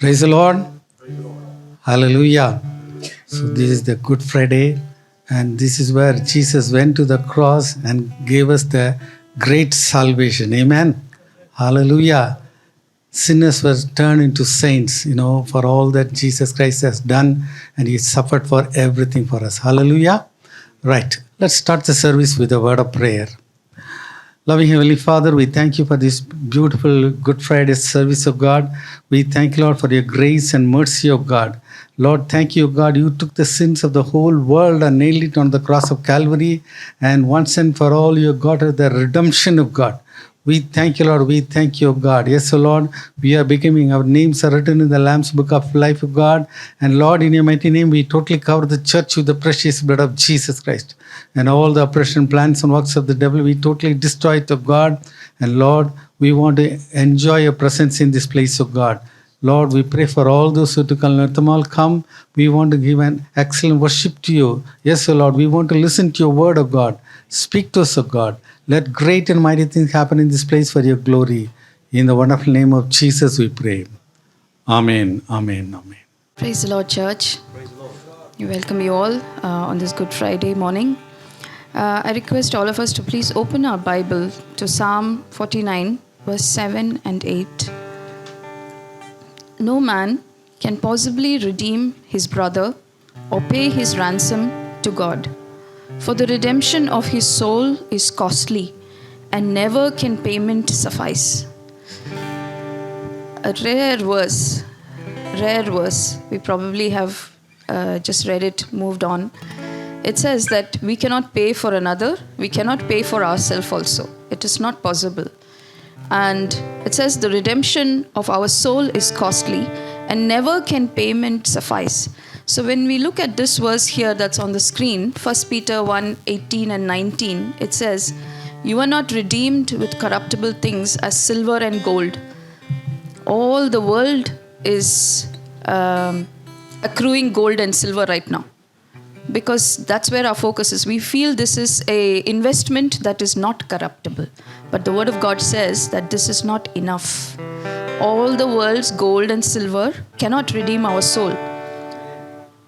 Praise the Lord. Hallelujah. So this is the Good Friday, and this is where Jesus went to the cross and gave us the great salvation. Amen. Hallelujah. Sinners were turned into saints, for all that Jesus Christ has done, and He suffered for everything for us. Hallelujah. Right. Let's start the service with a word of prayer. Loving Heavenly Father, we thank you for this beautiful Good Friday service of God. We thank you, Lord, for your grace and mercy of God. Lord, thank you, God. You took the sins of the whole world and nailed it on the cross of Calvary. And once and for all, you got the redemption of God. We thank you, Lord. We thank you, God. Yes, Lord, we are becoming, our names are written in the Lamb's Book of Life of God. And Lord, in your mighty name, we totally cover the church with the precious blood of Jesus Christ. And all the oppression, plans, and works of the devil, we totally destroy it, of God. And Lord, we want to enjoy your presence in this place, of God. Lord, we pray for all those who to come. We want to give an excellent worship to you. Yes, Lord, we want to listen to your word, of God. Speak to us, of God. Let great and mighty things happen in this place for your glory. In the wonderful name of Jesus, we pray. Amen. Amen. Amen. Praise the Lord, church. We welcome you all on this Good Friday morning. I request all of us to please open our Bible to Psalm 49, verse 7 and 8. No man can possibly redeem his brother or pay his ransom to God. For the redemption of his soul is costly, and never can payment suffice. A rare verse. We probably have just read it, moved on. It says that we cannot pay for another, we cannot pay for ourselves also. It is not possible. And it says the redemption of our soul is costly, and never can payment suffice. So when we look at this verse here that's on the screen, 1 Peter 1, 18 and 19, it says, "You are not redeemed with corruptible things as silver and gold." All the world is accruing gold and silver right now, because that's where our focus is. We feel this is an investment that is not corruptible. But the Word of God says that this is not enough. All the world's gold and silver cannot redeem our soul.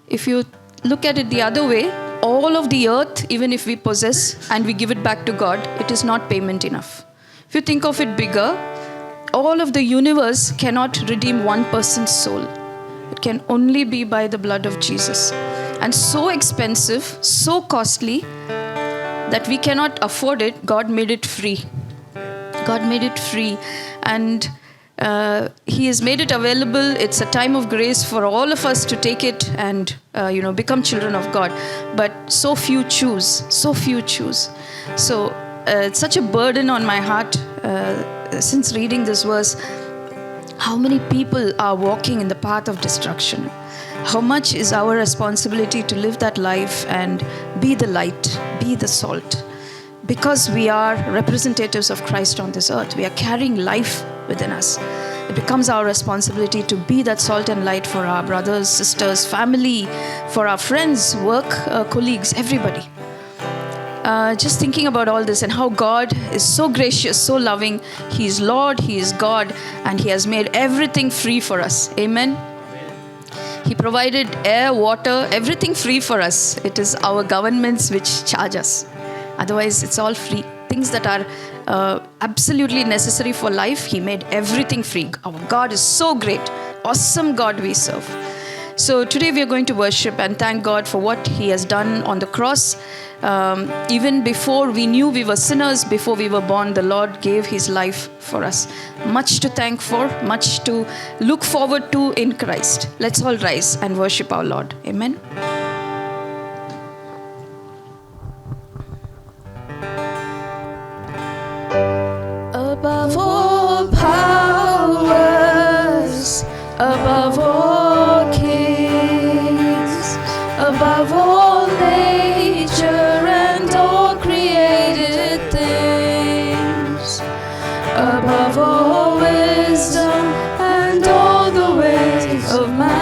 If you look at it the other way, all of the earth, even if we possess and we give it back to God, it is not payment enough. If you think of it bigger, all of the universe cannot redeem one person's soul. It can only be by the blood of Jesus. And so expensive, so costly, that we cannot afford it. God made it free. God made it free. And He has made it available. It's a time of grace for all of us to take it and become children of God. But so few choose. So it's such a burden on my heart since reading this verse. How many people are walking in the path of destruction? How much is our responsibility to live that life and be the light, be the salt? Because we are representatives of Christ on this earth. We are carrying life within us. It becomes our responsibility to be that salt and light for our brothers, sisters, family, for our friends, work colleagues, everybody. Just thinking about all this and how God is so gracious, so loving. He is Lord, He is God, and He has made everything free for us. Amen. He provided air, water, everything free for us. It is our governments which charge us. Otherwise, it's all free. Things that are absolutely necessary for life, He made everything free. Our God is so great. Awesome God we serve. So today we are going to worship and thank God for what He has done on the cross. Even before we knew we were sinners, before we were born, the Lord gave His life for us. Much to thank for, much to look forward to in Christ. Let's all rise and worship our Lord. Amen. Above all powers, above all kings, above all nature and all created things, above all wisdom and all the ways of man,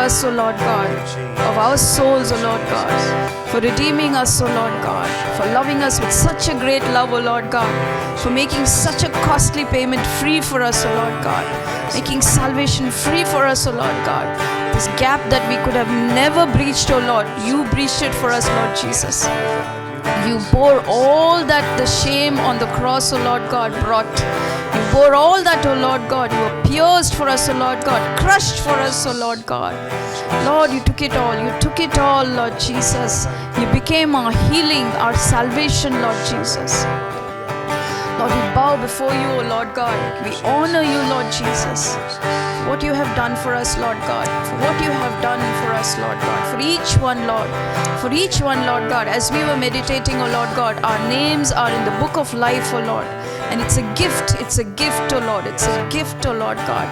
us, O Lord God, of our souls, O Lord God, for redeeming us, O Lord God, for loving us with such a great love, O Lord God, for making such a costly payment free for us, O Lord God, making salvation free for us, O Lord God. This gap that we could have never breached, O Lord, you breached it for us, Lord Jesus. You bore all that the shame on the cross, O Lord God, brought. You bore all that, O Lord God. You were pierced for us, O Lord God, crushed for us, O Lord God. Lord, you took it all. You took it all, Lord Jesus. You became our healing, our salvation, Lord Jesus. Lord, we bow before you, O Lord God. We honor you, Lord Jesus, for what you have done for us, Lord God, for what you have done for us, Lord God, for each one, Lord, for each one, Lord God. As we were meditating, O Lord God, our names are in the book of life, O Lord, and it's a gift, O Lord, it's a gift, O Lord God.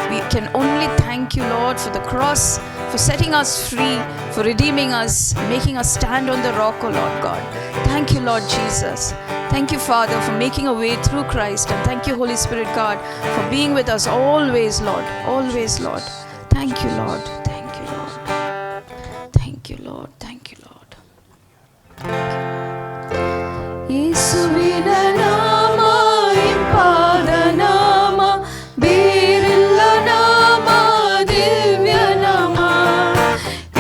We can only thank you, Lord, for the cross, for setting us free, for redeeming us, making us stand on the rock, O Lord God. Thank you, Lord Jesus. Thank you, Father, for making a way through Christ. And thank you, Holy Spirit God, for being with us always, Lord. Always, Lord. Thank you, Lord. Thank you, Lord. Thank you, Lord. Thank you, Lord. ಯೇಸುವಿನ ನಾಮ ಇಂಪಾದ ನಾಮ, ಬೇರಿಲ್ಲ ನಾಮ, ದಿವ್ಯ ನಾಮ.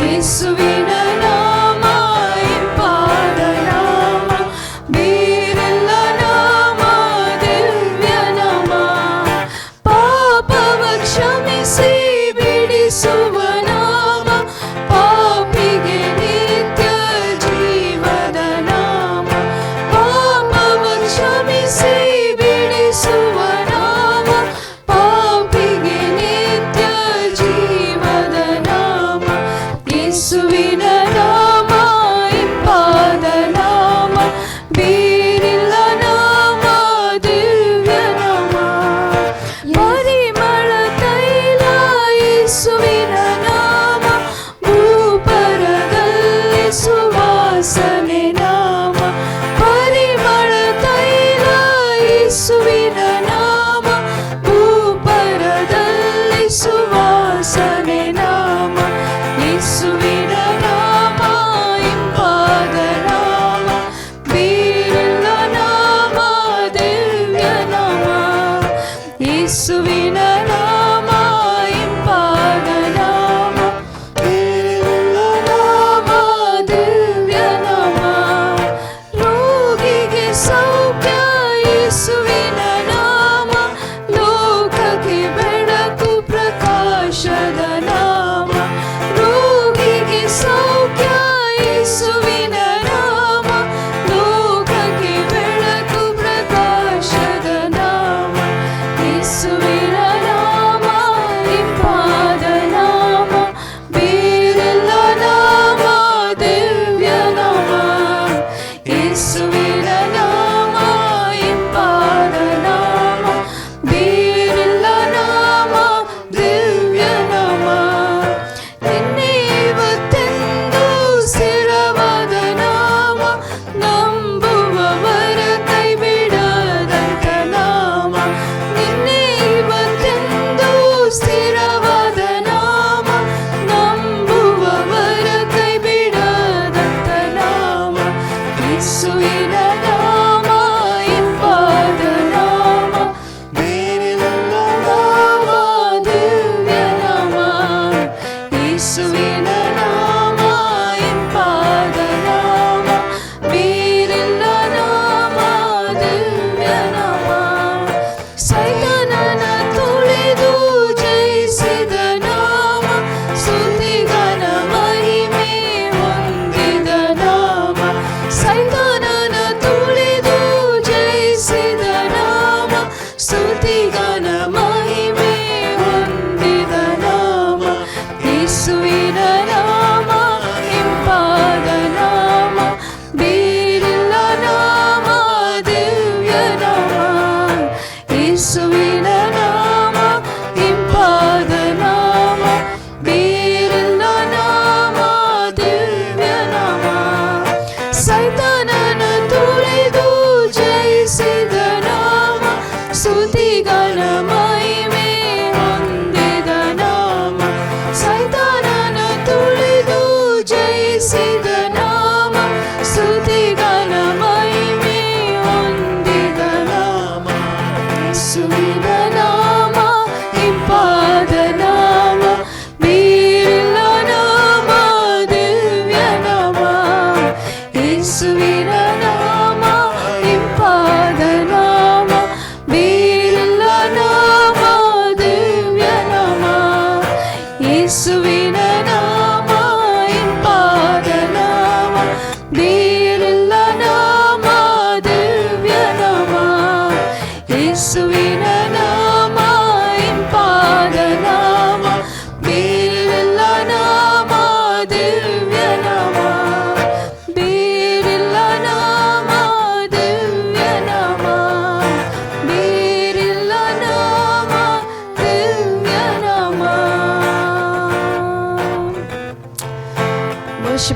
ಯೇಸುವಿನ ನಾಮ ಇಂಪಾದ ನಾಮ, ಬೇರಿಲ್ಲ ನಾಮ, ದಿವ್ಯ ನಾಮ. ಪಾಪವ ಕ್ಷಮಿಸಿ ಬಿಡಿಸುವ ನಾಮ, ಪಾಪಿಗೆ ನಿತ್ಯ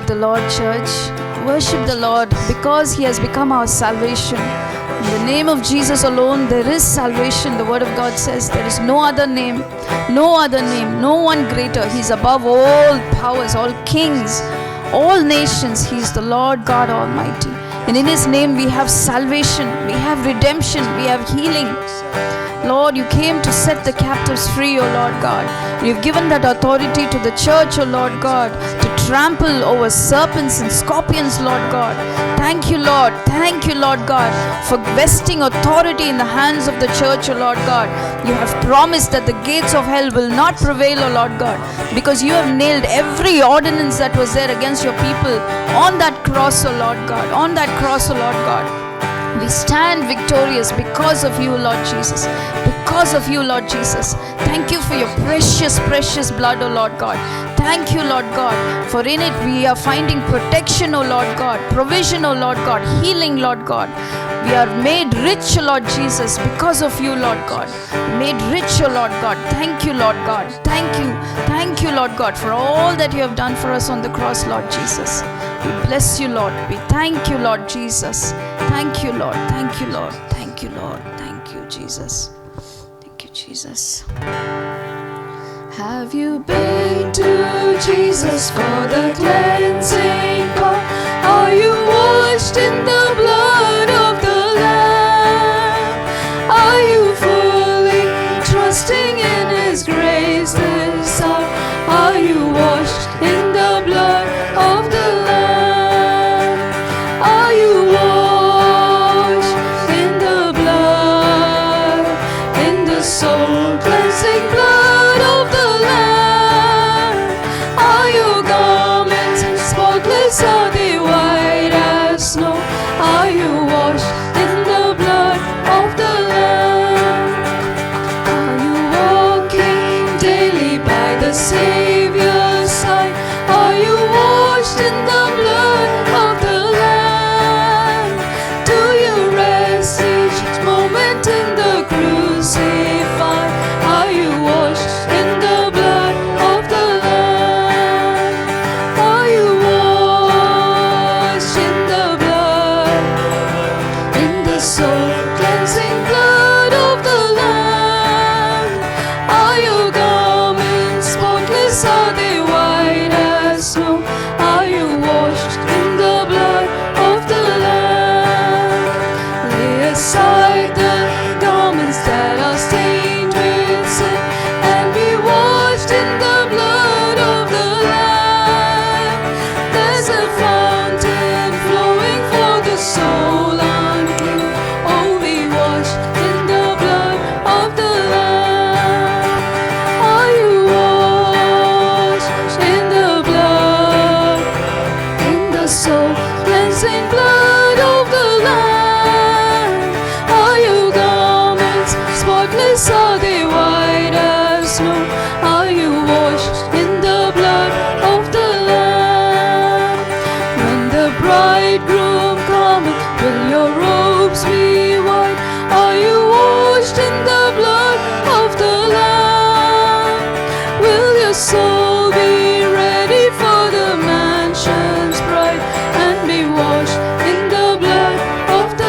Worship the Lord, church. Worship the Lord because He has become our salvation. In the name of Jesus alone, there is salvation. The Word of God says there is no other name, no one greater. He is above all powers, all kings, all nations. He is the Lord God Almighty. And in His name we have salvation, we have redemption, we have healing. Lord, you came to set the captives free, O Lord God. You've given that authority to the church, O Lord God, to trample over serpents and scorpions, Lord God. Thank you, Lord. Thank you, Lord God, for vesting authority in the hands of the church, O Lord God. You have promised that the gates of hell will not prevail, O Lord God, because you have nailed every ordinance that was there against your people on that cross, O Lord God. On that cross, O Lord God. We stand victorious because of you, Lord Jesus. Because of you, Lord Jesus. Thank you for your precious, precious blood, O Lord God. Thank you, Lord God, for in it we are finding protection, O Lord God, provision, O Lord God, healing, Lord God. We are made rich, O Lord Jesus, because of you, Lord God. Made rich, O Lord God. Thank you, Lord God. Thank you, Lord God, for all that you have done for us on the cross, Lord Jesus. We bless you, Lord. We thank you, Lord Jesus. Thank you, Lord. Thank you, Lord. Thank you, Lord. Thank you, Jesus. Thank you, Jesus. Have you been to Jesus for the cleansing power? Are you washed in the blood of the Lamb? Are you fully trusting in His grace this hour? Are you washed in the blood of the Lamb? Are you washed in the blood, in the soul cleansing blood of the Lamb? Are your garments spotless? Are they white as snow? Are you washed in the blood of the Lamb? Are you walking daily by the Savior's side? Are you washed in the blood of the Lamb? Do you rest each moment in the crucified? Are you washed in the blood of the Lamb? Are you washed in the blood, in the soul cleansing blood of the Lamb? Are your garments spotless? Are they white as snow? Are you washed in the blood of the Lamb? Lay aside the garments that are stained with sin and be washed in the blood of the Lamb. There's a fountain flowing for the soul unclean. Oh, be washed in the blood of the Lamb. Are you washed in the blood, in the soul cleansing blood of the Lamb? Are your garments spotless? Are they white as snow? Are you washed in the blood of the Lamb? When the bridegroom cometh, will your robes be white? Are you washed in the blood of the Lamb? Will your soul be ready for the mansion's bride and be washed in the blood of the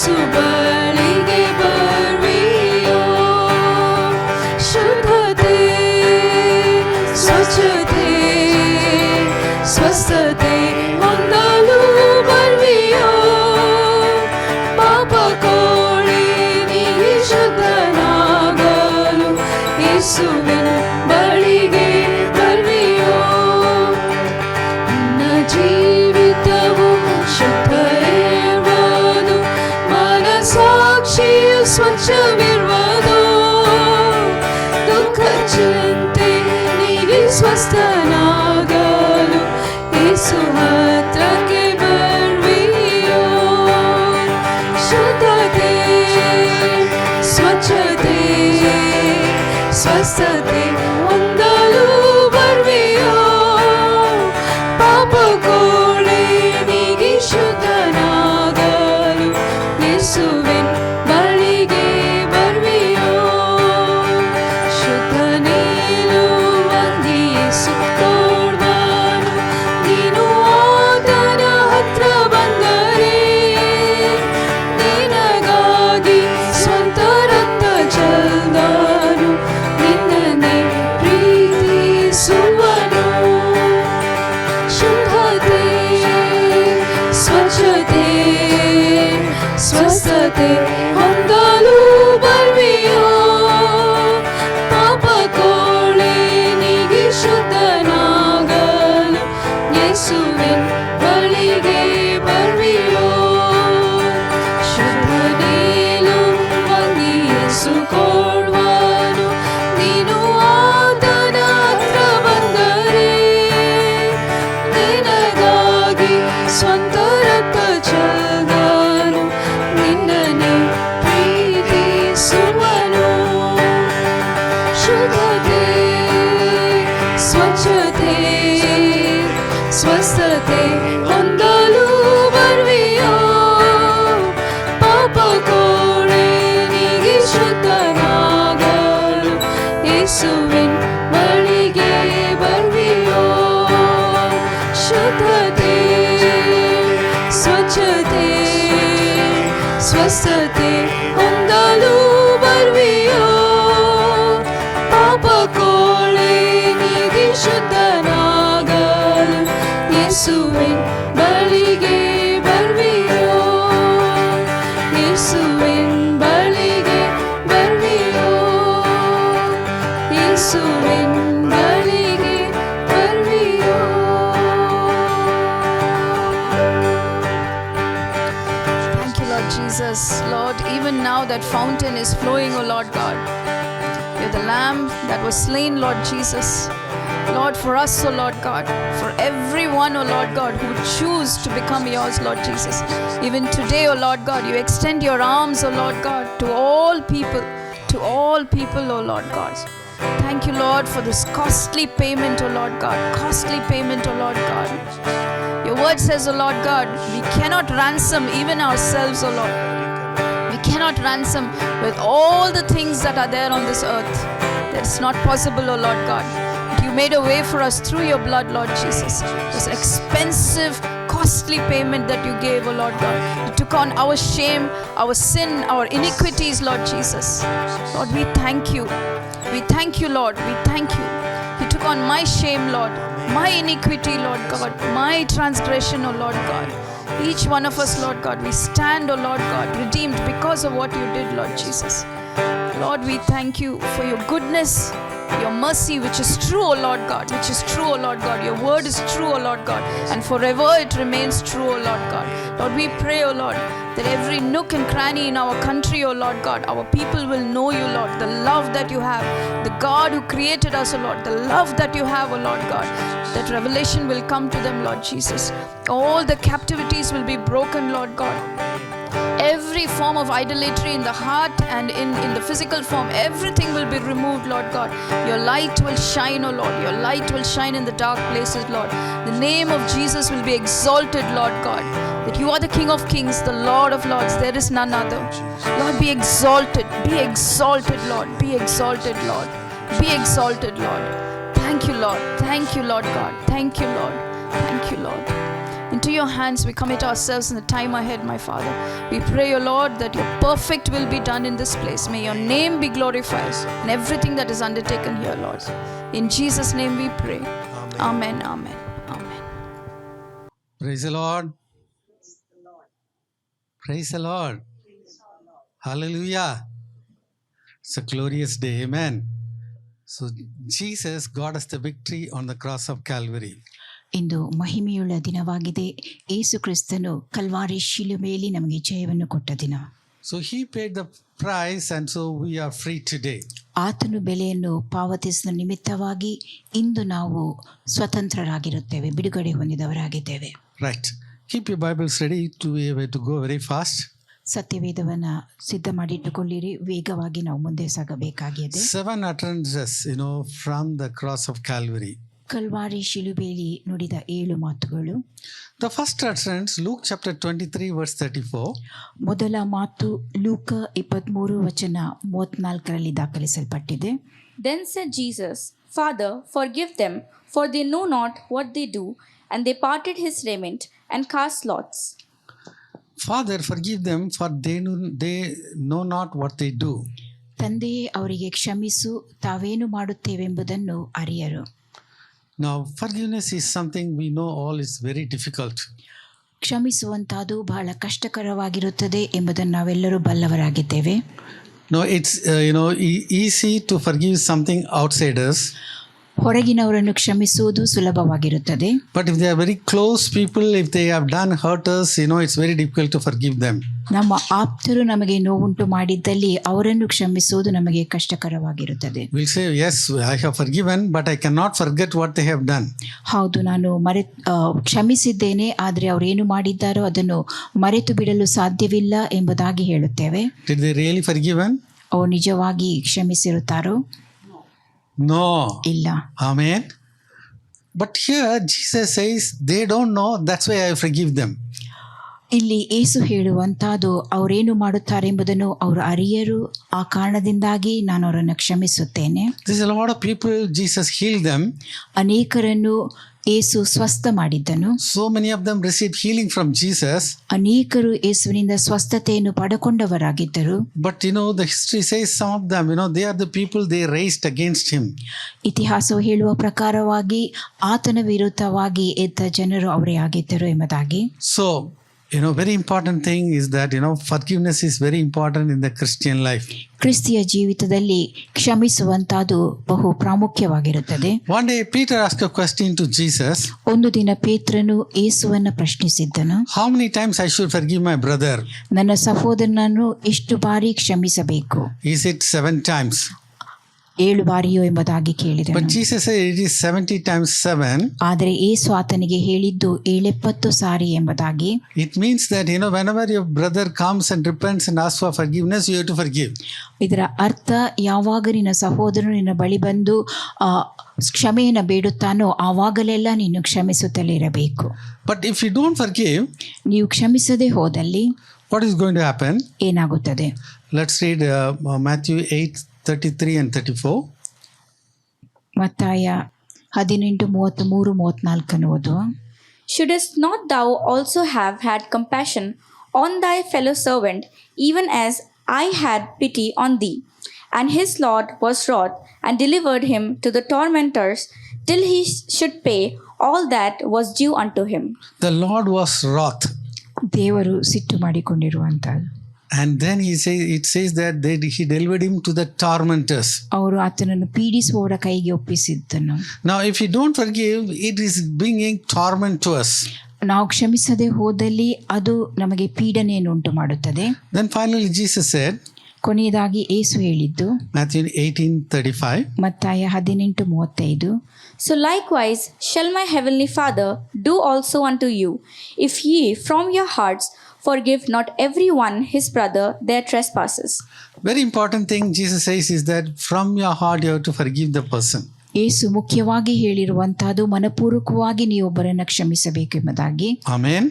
ಯೇಸು ಬಳಿಗೆ ಬರುವಿಯೋ? ಶುದ್ಧತೆ, ಸ್ವಚ್ಛತೆ, ಸ್ವಸ್ಥತೆ ಹೊಂದಲು ಬರುವಿಯೋ? ಪಾಪ ಕೋಳಿ ನೀಗಿ ಶುದ್ಧನಾಗಲು ಯೇಸುವಿನ ಬಳಿಗೆ ಬರುವಿಯೋ? ನಿನ್ನ ಜೀವಿತವು ಶುದ್ಧ ಇರುವುದು, ಮನಸಾಕ್ಷಿಯು ಸ್ವಚ್ಛವಿರುವುದು. ದುಃಖ ಚಿಂತೆ ನೀಗಿ ಸ್ವಸ್ಥನಾಗಲು ಯೇಸು ಹತ್ರಕ್ಕೆ ಬರುವಿಯೋ? ಶುದ್ಧತೆ, ಸ್ವಚ್ಛತೆ, ಸ್ವಸ್ಥತೆ ಹೊಂದಲು ಬರುವಿಯೋ? ಪಾಪ ಕೋಳಿ ನೀಗಿ ಶುದ್ಧನಾಗಲು ಯೇಸುವಿನ ಬಳಿಗೆ ಬರುವಿಯೋ? ಶುದ್ಧ ನೀನು ಅಂಗಿ ಯೇಸು ಕೊಡುವನು, ನೀನು ಆತನ ಹತ್ರ ಬಂದರೆ. ನಿನಗಾಗಿ ಸ್ವಂತ ರಕ್ತ ಚೆಲ್ದನು, ನಿನ್ನನ್ನೇ ಪ್ರೀತಿಸುವನು. ಶುದ್ಧತೆ, ಸ್ವಚ್ಛತೆ, ಸ್ವಸ್ಥತೆ ಹೊಂದಲು ಬರುವಿಯೋ? ಪಾಪ ಕೋಳಿ ನೀಗಿ ಶುದ್ಧನಾಗಲು ಯೇಸುವಿನ ಬಳಿಗೆ ಬರುವಿಯೋ? ಶುದ್ಧ ನೀನು ಅಂಗಿ ಯೇಸು ಕೊಡುವನು, ನೀನು ಆತನ ಹತ್ರ ಬಂದರೆ. ನಿನಗಾಗಿ ಸ್ವಂತ ರಕ್ತ ಚೆಲ್ದನು, ನಿನ್ನನ್ನೇ ಪ್ರೀತಿಸುವನು. ಶುದ್ಧತೆ, ಸ್ವಚ್ಛತೆ, ಸ್ವಸ್ಥತೆ ಹೊಂದಲು ಬರುವಿಯೋ? ಪಾಪ ಕೋಳಿ ನೀಗಿ ಶುದ್ಧನಾಗಲು ಯೇಸುವಿನ ಬಳಿಗೆ ಬರುವಿಯೋ? ಶುದ್ಧತೆ, ಸ್ವಚ್ಛತೆ, ಸ್ವಸ್ಥತೆ ಹೊಂದಲು ಬರುವಿಯೋ? ಪಾಪ ಕೋಳಿ ನೀಗಿ ಶುದ್ಧನಾಗಲು ಯೇಸುವಿನ ಬಳಿಗೆ ಬರುವಿಯೋ? ಯೇಸುವಿನ ಬಳಿಗೆ ಬರುವಿಯೋ? ಯೇಸುವಿನ ಬಳಿಗೆ ಬರುವಿಯೋ? Thank you, Lord Jesus. Lord, even now that fountain is flowing, O Lord God. You're the Lamb that was slain, Lord Jesus. Lord, for us, O Lord God, for everyone, O Lord God, who would choose to become yours, Lord Jesus. Even today, O Lord God, you extend your arms, O Lord God, to all people, O Lord God. Thank you, Lord, for this costly payment, O Lord God, costly payment, O Lord God. Your word says, O Lord God, we cannot ransom even ourselves, O Lord. We cannot ransom with all the things that are there on this earth. That's not possible, O Lord God. But you made a way for us through your blood, Lord Jesus. This expensive, costly payment that you gave, O Lord God. You took on our shame, our sin, our iniquities, Lord Jesus. Lord, we thank you. We thank you, Lord. We thank you. You took on my shame, Lord, my iniquity, Lord God, my transgression, O Lord God. Each one of us, Lord God, we stand, O Lord God, redeemed because of what you did, Lord Jesus. Lord, we thank you for your goodness, your mercy, which is true, O Lord God, which is true, O Lord God. Your word is true, O Lord God, and forever it remains true, O Lord God. Lord, we pray, O Lord, that every nook and cranny in our country, O Lord God, our people will know you, Lord, the love that you have, the God who created us, O Lord, the love that you have, O Lord God, that revelation will come to them, Lord Jesus. All the captivities will be broken, Lord God. Every form of idolatry in the heart and in the physical form, everything will be removed, Lord God. Your light will shine, O Lord. Your light will shine in the dark places, Lord. The name of Jesus will be exalted, Lord God. That you are the King of Kings, the Lord of Lords. There is none other. Lord, be exalted. Be exalted, Lord. Be exalted, Lord. Be exalted, Lord. Thank you, Lord. Thank you, Lord God. Thank you, Lord. Thank you, Lord. Into your hands we commit ourselves in the time ahead, my Father. We pray, O Lord, that your perfect will be done in this place. May your name be glorified in everything that is undertaken here, Lord. In Jesus' name we pray. Amen. Amen. Amen. Praise the Lord. Praise the Lord. Hallelujah. It's a glorious day. Amen. So Jesus got us the victory on the cross of Calvary. ಇಂದು ಮಹಿಮೆಯುಳ್ಳ ದಿನವಾಗಿದೆ. ಯೇಸು ಕ್ರಿಸ್ತನು Calvary ಶಿಲುಬೆಯಲ್ಲಿ ನಮಗೆ ಜಯವನ್ನು ಕೊಟ್ಟ ದಿನ. So he paid the price and so we are free today. ಆತನು ಬೆಲೆಯನ್ನು ಪಾವತಿಸಿದ ನಿಮಿತ್ತವಾಗಿ ಇಂದು ನಾವು ಸ್ವತಂತ್ರರಾಗಿರುತ್ತೇವೆ, ಬಿಡುಗಡೆ ಹೊಂದಿದವರಾಗಿದ್ದೇವೆ. Right. Keep your Bibles ready to go very fast. ಸತ್ಯವೇದವನ್ನು ಸಿದ್ಧ ಮಾಡಿಟ್ಟುಕೊಳ್ಳಿರಿ, ವೇಗವಾಗಿ ನಾವು ಮುಂದೆ ಸಾಗಬೇಕಾಗಿದೆ. 7 utterances, from the cross of Calvary. Calvary ಶಿಲುಬೆಯಲ್ಲಿ ನುಡಿದ 7 ಮಾತುಗಳು. The first utterance, Luke chapter 23 verse 34. ಮೊದಲ ಮಾತು ಲೂಕ 23:34 ದಾಖಲಿಸಲ್ಪಟ್ಟಿದೆ. Then said Jesus, Father, forgive them, for they know not what they do. And they parted his raiment and cast lots. Father, forgive them, for they know not what they do. ತಂದೆಯೇ ಅವರಿಗೆ ಕ್ಷಮಿಸು, ತಾವೇನು ಮಾಡುತ್ತೇವೆಂಬುದನ್ನು ಅರಿಯರು. Now, forgiveness is something we know all is very difficult. ಕ್ಷಮಿಸುವಂತಾದು ಬಹಳ ಕಷ್ಟಕರವಾಗಿರುತ್ತದೆ ಎಂಬುದನ್ನು ನಾವೆಲ್ಲರೂ ಬಲ್ಲವರಾಗಿದ್ದೇವೆ. No, it's easy to forgive something outsiders. ಹೊರಗಿನವರನ್ನು ಕ್ಷಮಿಸುವುದು ಸುಲಭವಾಗಿರುತ್ತದೆ. But if they are very close people, if they have done hurt us, it's very difficult to forgive them. ನಮ್ಮ ಆಪ್ತರು ನಮಗೆ ನೋವುಂಟು ಮಾಡಿದ್ದಲ್ಲಿ ಅವರನ್ನು ಕ್ಷಮಿಸುವುದು ನಮಗೆ ಕಷ್ಟಕರವಾಗಿರುತ್ತದೆ. We'll say, yes, I have forgiven, but I cannot forget what they have done. ಹೌದು, ನಾನು ಕ್ಷಮಿಸಿದ್ದೇನೆ, ಆದರೆ ಅವರೇನು ಮಾಡಿದ್ದಾರೋ ಅದನ್ನು ಮರೆತು ಬಿಡಲು ಸಾಧ್ಯವಿಲ್ಲ ಎಂಬುದಾಗಿ ಹೇಳುತ್ತೇವೆ. Did they really forgiven? ಅವರು ನಿಜವಾಗಿ ಕ್ಷಮಿಸಿರುತ್ತಾರೋ? No. ಇಲ್ಲ. Amen. But here Jesus says they don't know, that's why I forgive them. ಇಲ್ಲಿ ಯೇಸು ಹೇಳುವಂತಾದು ಅವರೇನು ಮಾಡುತ್ತಾರೆ ಎಂಬುದನ್ನು ಅವರು ಅರಿಯರು, ಆ ಕಾರಣದಿಂದಾಗಿ ನಾನು ಅವರನ್ನು ಕ್ಷಮಿಸುತ್ತೇನೆ. There's a lot of people, Jesus healed them. ಅನೇಕರನ್ನು ಯೇಸು ಸ್ವಸ್ಥ ಮಾಡಿದ್ದನು. So many of them received healing from Jesus. ಅನೇಕರು ಯೇಸುವಿನಿಂದ ಸ್ವಸ್ಥತೆಯನ್ನು ಪಡೆಕೊಂಡವರಾಗಿದ್ದರು. But the history says some of them, they are the people they raised against him. ಇತಿಹಾಸವು ಹೇಳುವ ಪ್ರಕಾರವಾಗಿ ಆತನ ವಿರುದ್ಧವಾಗಿ ಎದ್ದ ಜನರು ಅವರೇ ಆಗಿದ್ದರು ಎಂಬುದಾಗಿ. So very important thing is that forgiveness is very important in the Christian life. ಕ್ರಿಸ್ತಿಯ ಜೀವಿತದಲ್ಲಿ ಕ್ಷಮಿಸುವಂತಾದು ಬಹು ಪ್ರಾಮುಖ್ಯವಾಗಿರುತ್ತದೆ. One day Peter asked a question to Jesus. ಒಂದು ದಿನ ಪೇತ್ರನು ಯೇಸುವನ್ನು ಪ್ರಶ್ನಿಸಿದ್ದನು. How many times I should forgive my brother? ನನ್ನ ಸಹೋದರನನ್ನು ಎಷ್ಟು ಬಾರಿ ಕ್ಷಮಿಸಬೇಕು? He said 7 times. 7 ಬಾರಿಯೋ ಎಂಬುದಾಗಿ ಕೇಳಿದನು. But Jesus said it is 70 times 7. ಆದರೆ ಯೇಸು ಆತನಿಗೆ ಹೇಳಿದ್ದು 770 ಸಾರಿ ಎಂಬುದಾಗಿ. It means that whenever your brother comes and repents and asks for forgiveness, you have to forgive. ಇದರ ಅರ್ಥ, ಯಾವಾಗ ನಿನ್ನ ಸಹೋದರನು ನಿನ್ನ ಬಳಿ ಬಂದು ಕ್ಷಮೆಯನ್ನು ಬೇಡುತ್ತಾನೋ ಆವಾಗಲೆಲ್ಲ ನೀನು ಕ್ಷಮಿಸುತ್ತಲೇ ಇರಬೇಕು. But if you don't forgive, ನೀವು ಕ್ಷಮಿಸದೆ ಹೋದಲ್ಲಿ what is going to happen? ಏನಾಗುತ್ತದೆ? Let's read Matthew 8:33 and 34. ಮತ್ತಾಯ 18:33-34 ಓದುವ. Shouldest not thou also have had compassion on thy fellow servant, even as I had pity on thee? And his Lord was wroth, and delivered him to the tormentors, till he should pay all that was due unto him. The Lord was wroth. ದೇವರು ಸಿಟ್ಟು ಮಾಡಿಕೊಂಡಿರುವಂಥದ್ದು. And then it says that he delivered him to the tormentors. ಅವರು ಆತನನ್ನು ಪೀಡಿಸುವವರ ಕೈಗೆ ಒಪ್ಪಿಸಿದ್ದನು. Now, if you don't forgive, it is bringing torment to us. ನಾವು ಕ್ಷಮಿಸದೆ ಹೋದಲ್ಲಿ ಅದು ನಮಗೆ ಪೀಡನೆಯನ್ನು ಉಂಟು ಮಾಡುತ್ತದೆ. Then finally Jesus said, ಕೊನೆಯದಾಗಿ ಯೇಸು ಹೇಳಿದ್ದು Matthew 18:35. ಮತ್ತಾಯ 18:35. So likewise shall my heavenly Father do also unto you, if ye from your hearts forgive not every one his brother their trespasses. Very important thing Jesus says is that from your heart you have to forgive the person. ಯೇಸು ಮುಖ್ಯವಾಗಿ ಹೇಳಿರುವಂತಹದ್ದು ಮನಪೂರ್ವಕವಾಗಿ ನೀವು ಒಬ್ಬರನ್ನು ಕ್ಷಮಿಸಬೇಕೆಂಬುದಾಗಿ. Amen.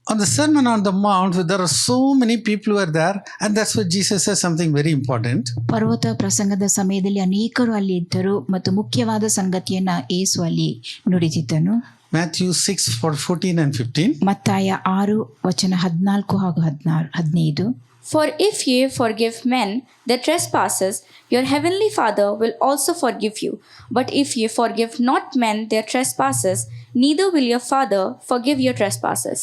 On the Sermon on the Mount, there are so many people who are there, and that's why Jesus says something very important. ಪರ್ವತ ಪ್ರಸಂಗದ ಸಮಯದಲ್ಲಿ ಅನೇಕರು ಅಲ್ಲಿ ಇದ್ದರು ಮತ್ತು ಮುಖ್ಯವಾದ ಸಂಗತಿಯನ್ನ ಯೇಸು ಅಲ್ಲಿ ನುಡಿದಿದ್ದನು. Matthew 6 for 14 and 15. ಮತ್ತಾಯ 6 ವಚನ 14 ಹಾಗೂ 15. For if ye forgive men their trespasses, your heavenly Father will also forgive you. But if ye forgive not men their trespasses, neither will your Father forgive your trespasses.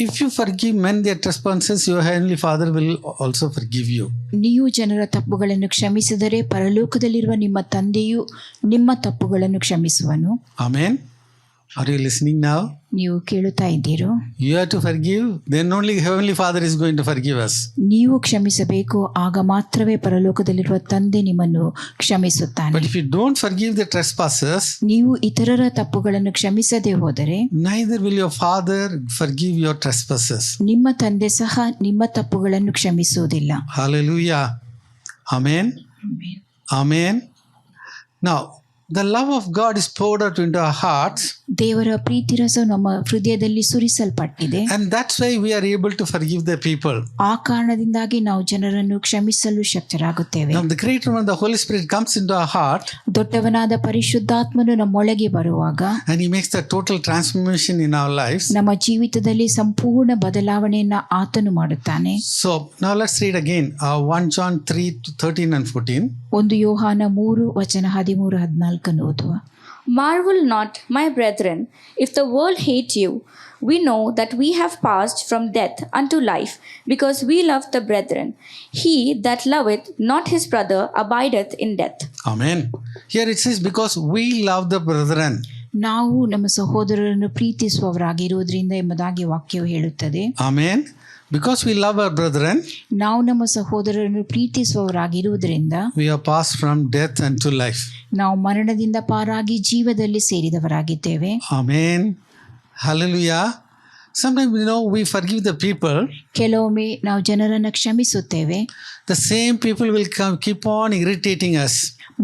If you forgive men their trespasses, your heavenly Father will also forgive you. ನೀವು ಜನರ ತಪ್ಪುಗಳನ್ನು ಕ್ಷಮಿಸಿದರೆ ಪರಲೋಕದಲ್ಲಿರುವ ನಿಮ್ಮ ತಂದೆಯು ನಿಮ್ಮ ತಪ್ಪುಗಳನ್ನು ಕ್ಷಮಿಸುವನು. Amen. Are you listening now? ನೀವು ಕೇಳುತ್ತಾ ಇದ್ದೀರೋ? You have to forgive, then only heavenly Father is going to forgive us. ನೀವು ಕ್ಷಮಿಸಬೇಕು, ಆಗ ಮಾತ್ರವೇ ಪರಲೋಕದಲ್ಲಿರುವ ತಂದೆ ನಿಮ್ಮನ್ನು ಕ್ಷಮಿಸುತ್ತಾನೆ. But if you don't forgive the trespasses, ನೀವು ಇತರರ ತಪ್ಪುಗಳನ್ನು ಕ್ಷಮಿಸದೆ ಹೋದರೆ neither will your Father forgive your trespasses. ನಿಮ್ಮ ತಂದೆ ಸಹ ನಿಮ್ಮ ತಪ್ಪುಗಳನ್ನು ಕ್ಷಮಿಸುವುದಿಲ್ಲ. Hallelujah. Amen. Amen. Now, the love of God is poured out into our hearts. ದೇವರ ಪ್ರೀತಿ ರಸ ನಮ್ಮ ಹೃದಯದಲ್ಲಿ ಸುರಿಸಲ್ಪಟ್ಟಿದೆ. And that's why we are able to forgive the people. ಆ ಕಾರಣದಿಂದಾಗಿ ನಾವು ಜನರನ್ನು ಕ್ಷಮಿಸಲು ಶಕ್ತರಾಗುತ್ತೇವೆ. Now the greater one, the Holy Spirit, comes into our heart. ದೊಡ್ಡವನಾದ ಪರಿಶುದ್ಧಾತ್ಮನು ನಮ್ಮೊಳಗೆ ಬರುವಾಗ And he makes the total transformation in our lives. ನಮ್ಮ ಜೀವಿತದಲ್ಲಿ ಸಂಪೂರ್ಣ ಬದಲಾವಣೆಯನ್ನ ಆತನು ಮಾಡುತ್ತಾನೆ. So now let's read again 1 John 3 13 and 14. 1 ಯೋಹಾನ 3 ವಚನ 13 14 ಓದುವ. Marvel not, my brethren, if the world hate you. We know that we have passed from death unto life, because we love the brethren. He that loveth not his brother abideth in death. Amen. Here it says, because we love the brethren. ನಾವು ನಮ್ಮ ಸಹೋದರರನ್ನು ಪ್ರೀತಿಸುವವರಾಗಿರುವುದರಿಂದ ಎಂಬುದಾಗಿ ವಾಕ್ಯವು ಹೇಳುತ್ತದೆ. Amen. Because we love our brethren, ನಾವು ನಮ್ಮ ಸಹೋದರರನ್ನು ಪ್ರೀತಿಸುವವರಾಗಿರುವುದರಿಂದ we are passed from death unto life. ನಾವು ಮರಣದಿಂದ ಪಾರಾಗಿ ಜೀವದಲ್ಲಿ ಸೇರಿದವರಾಗಿದ್ದೇವೆ. Amen. Hallelujah. Sometimes, we forgive the people. ಕೆಲವೊಮ್ಮೆ ನಾವು ಜನರನ್ನು ಕ್ಷಮಿಸುತ್ತೇವೆ. The same people will keep on irritating us.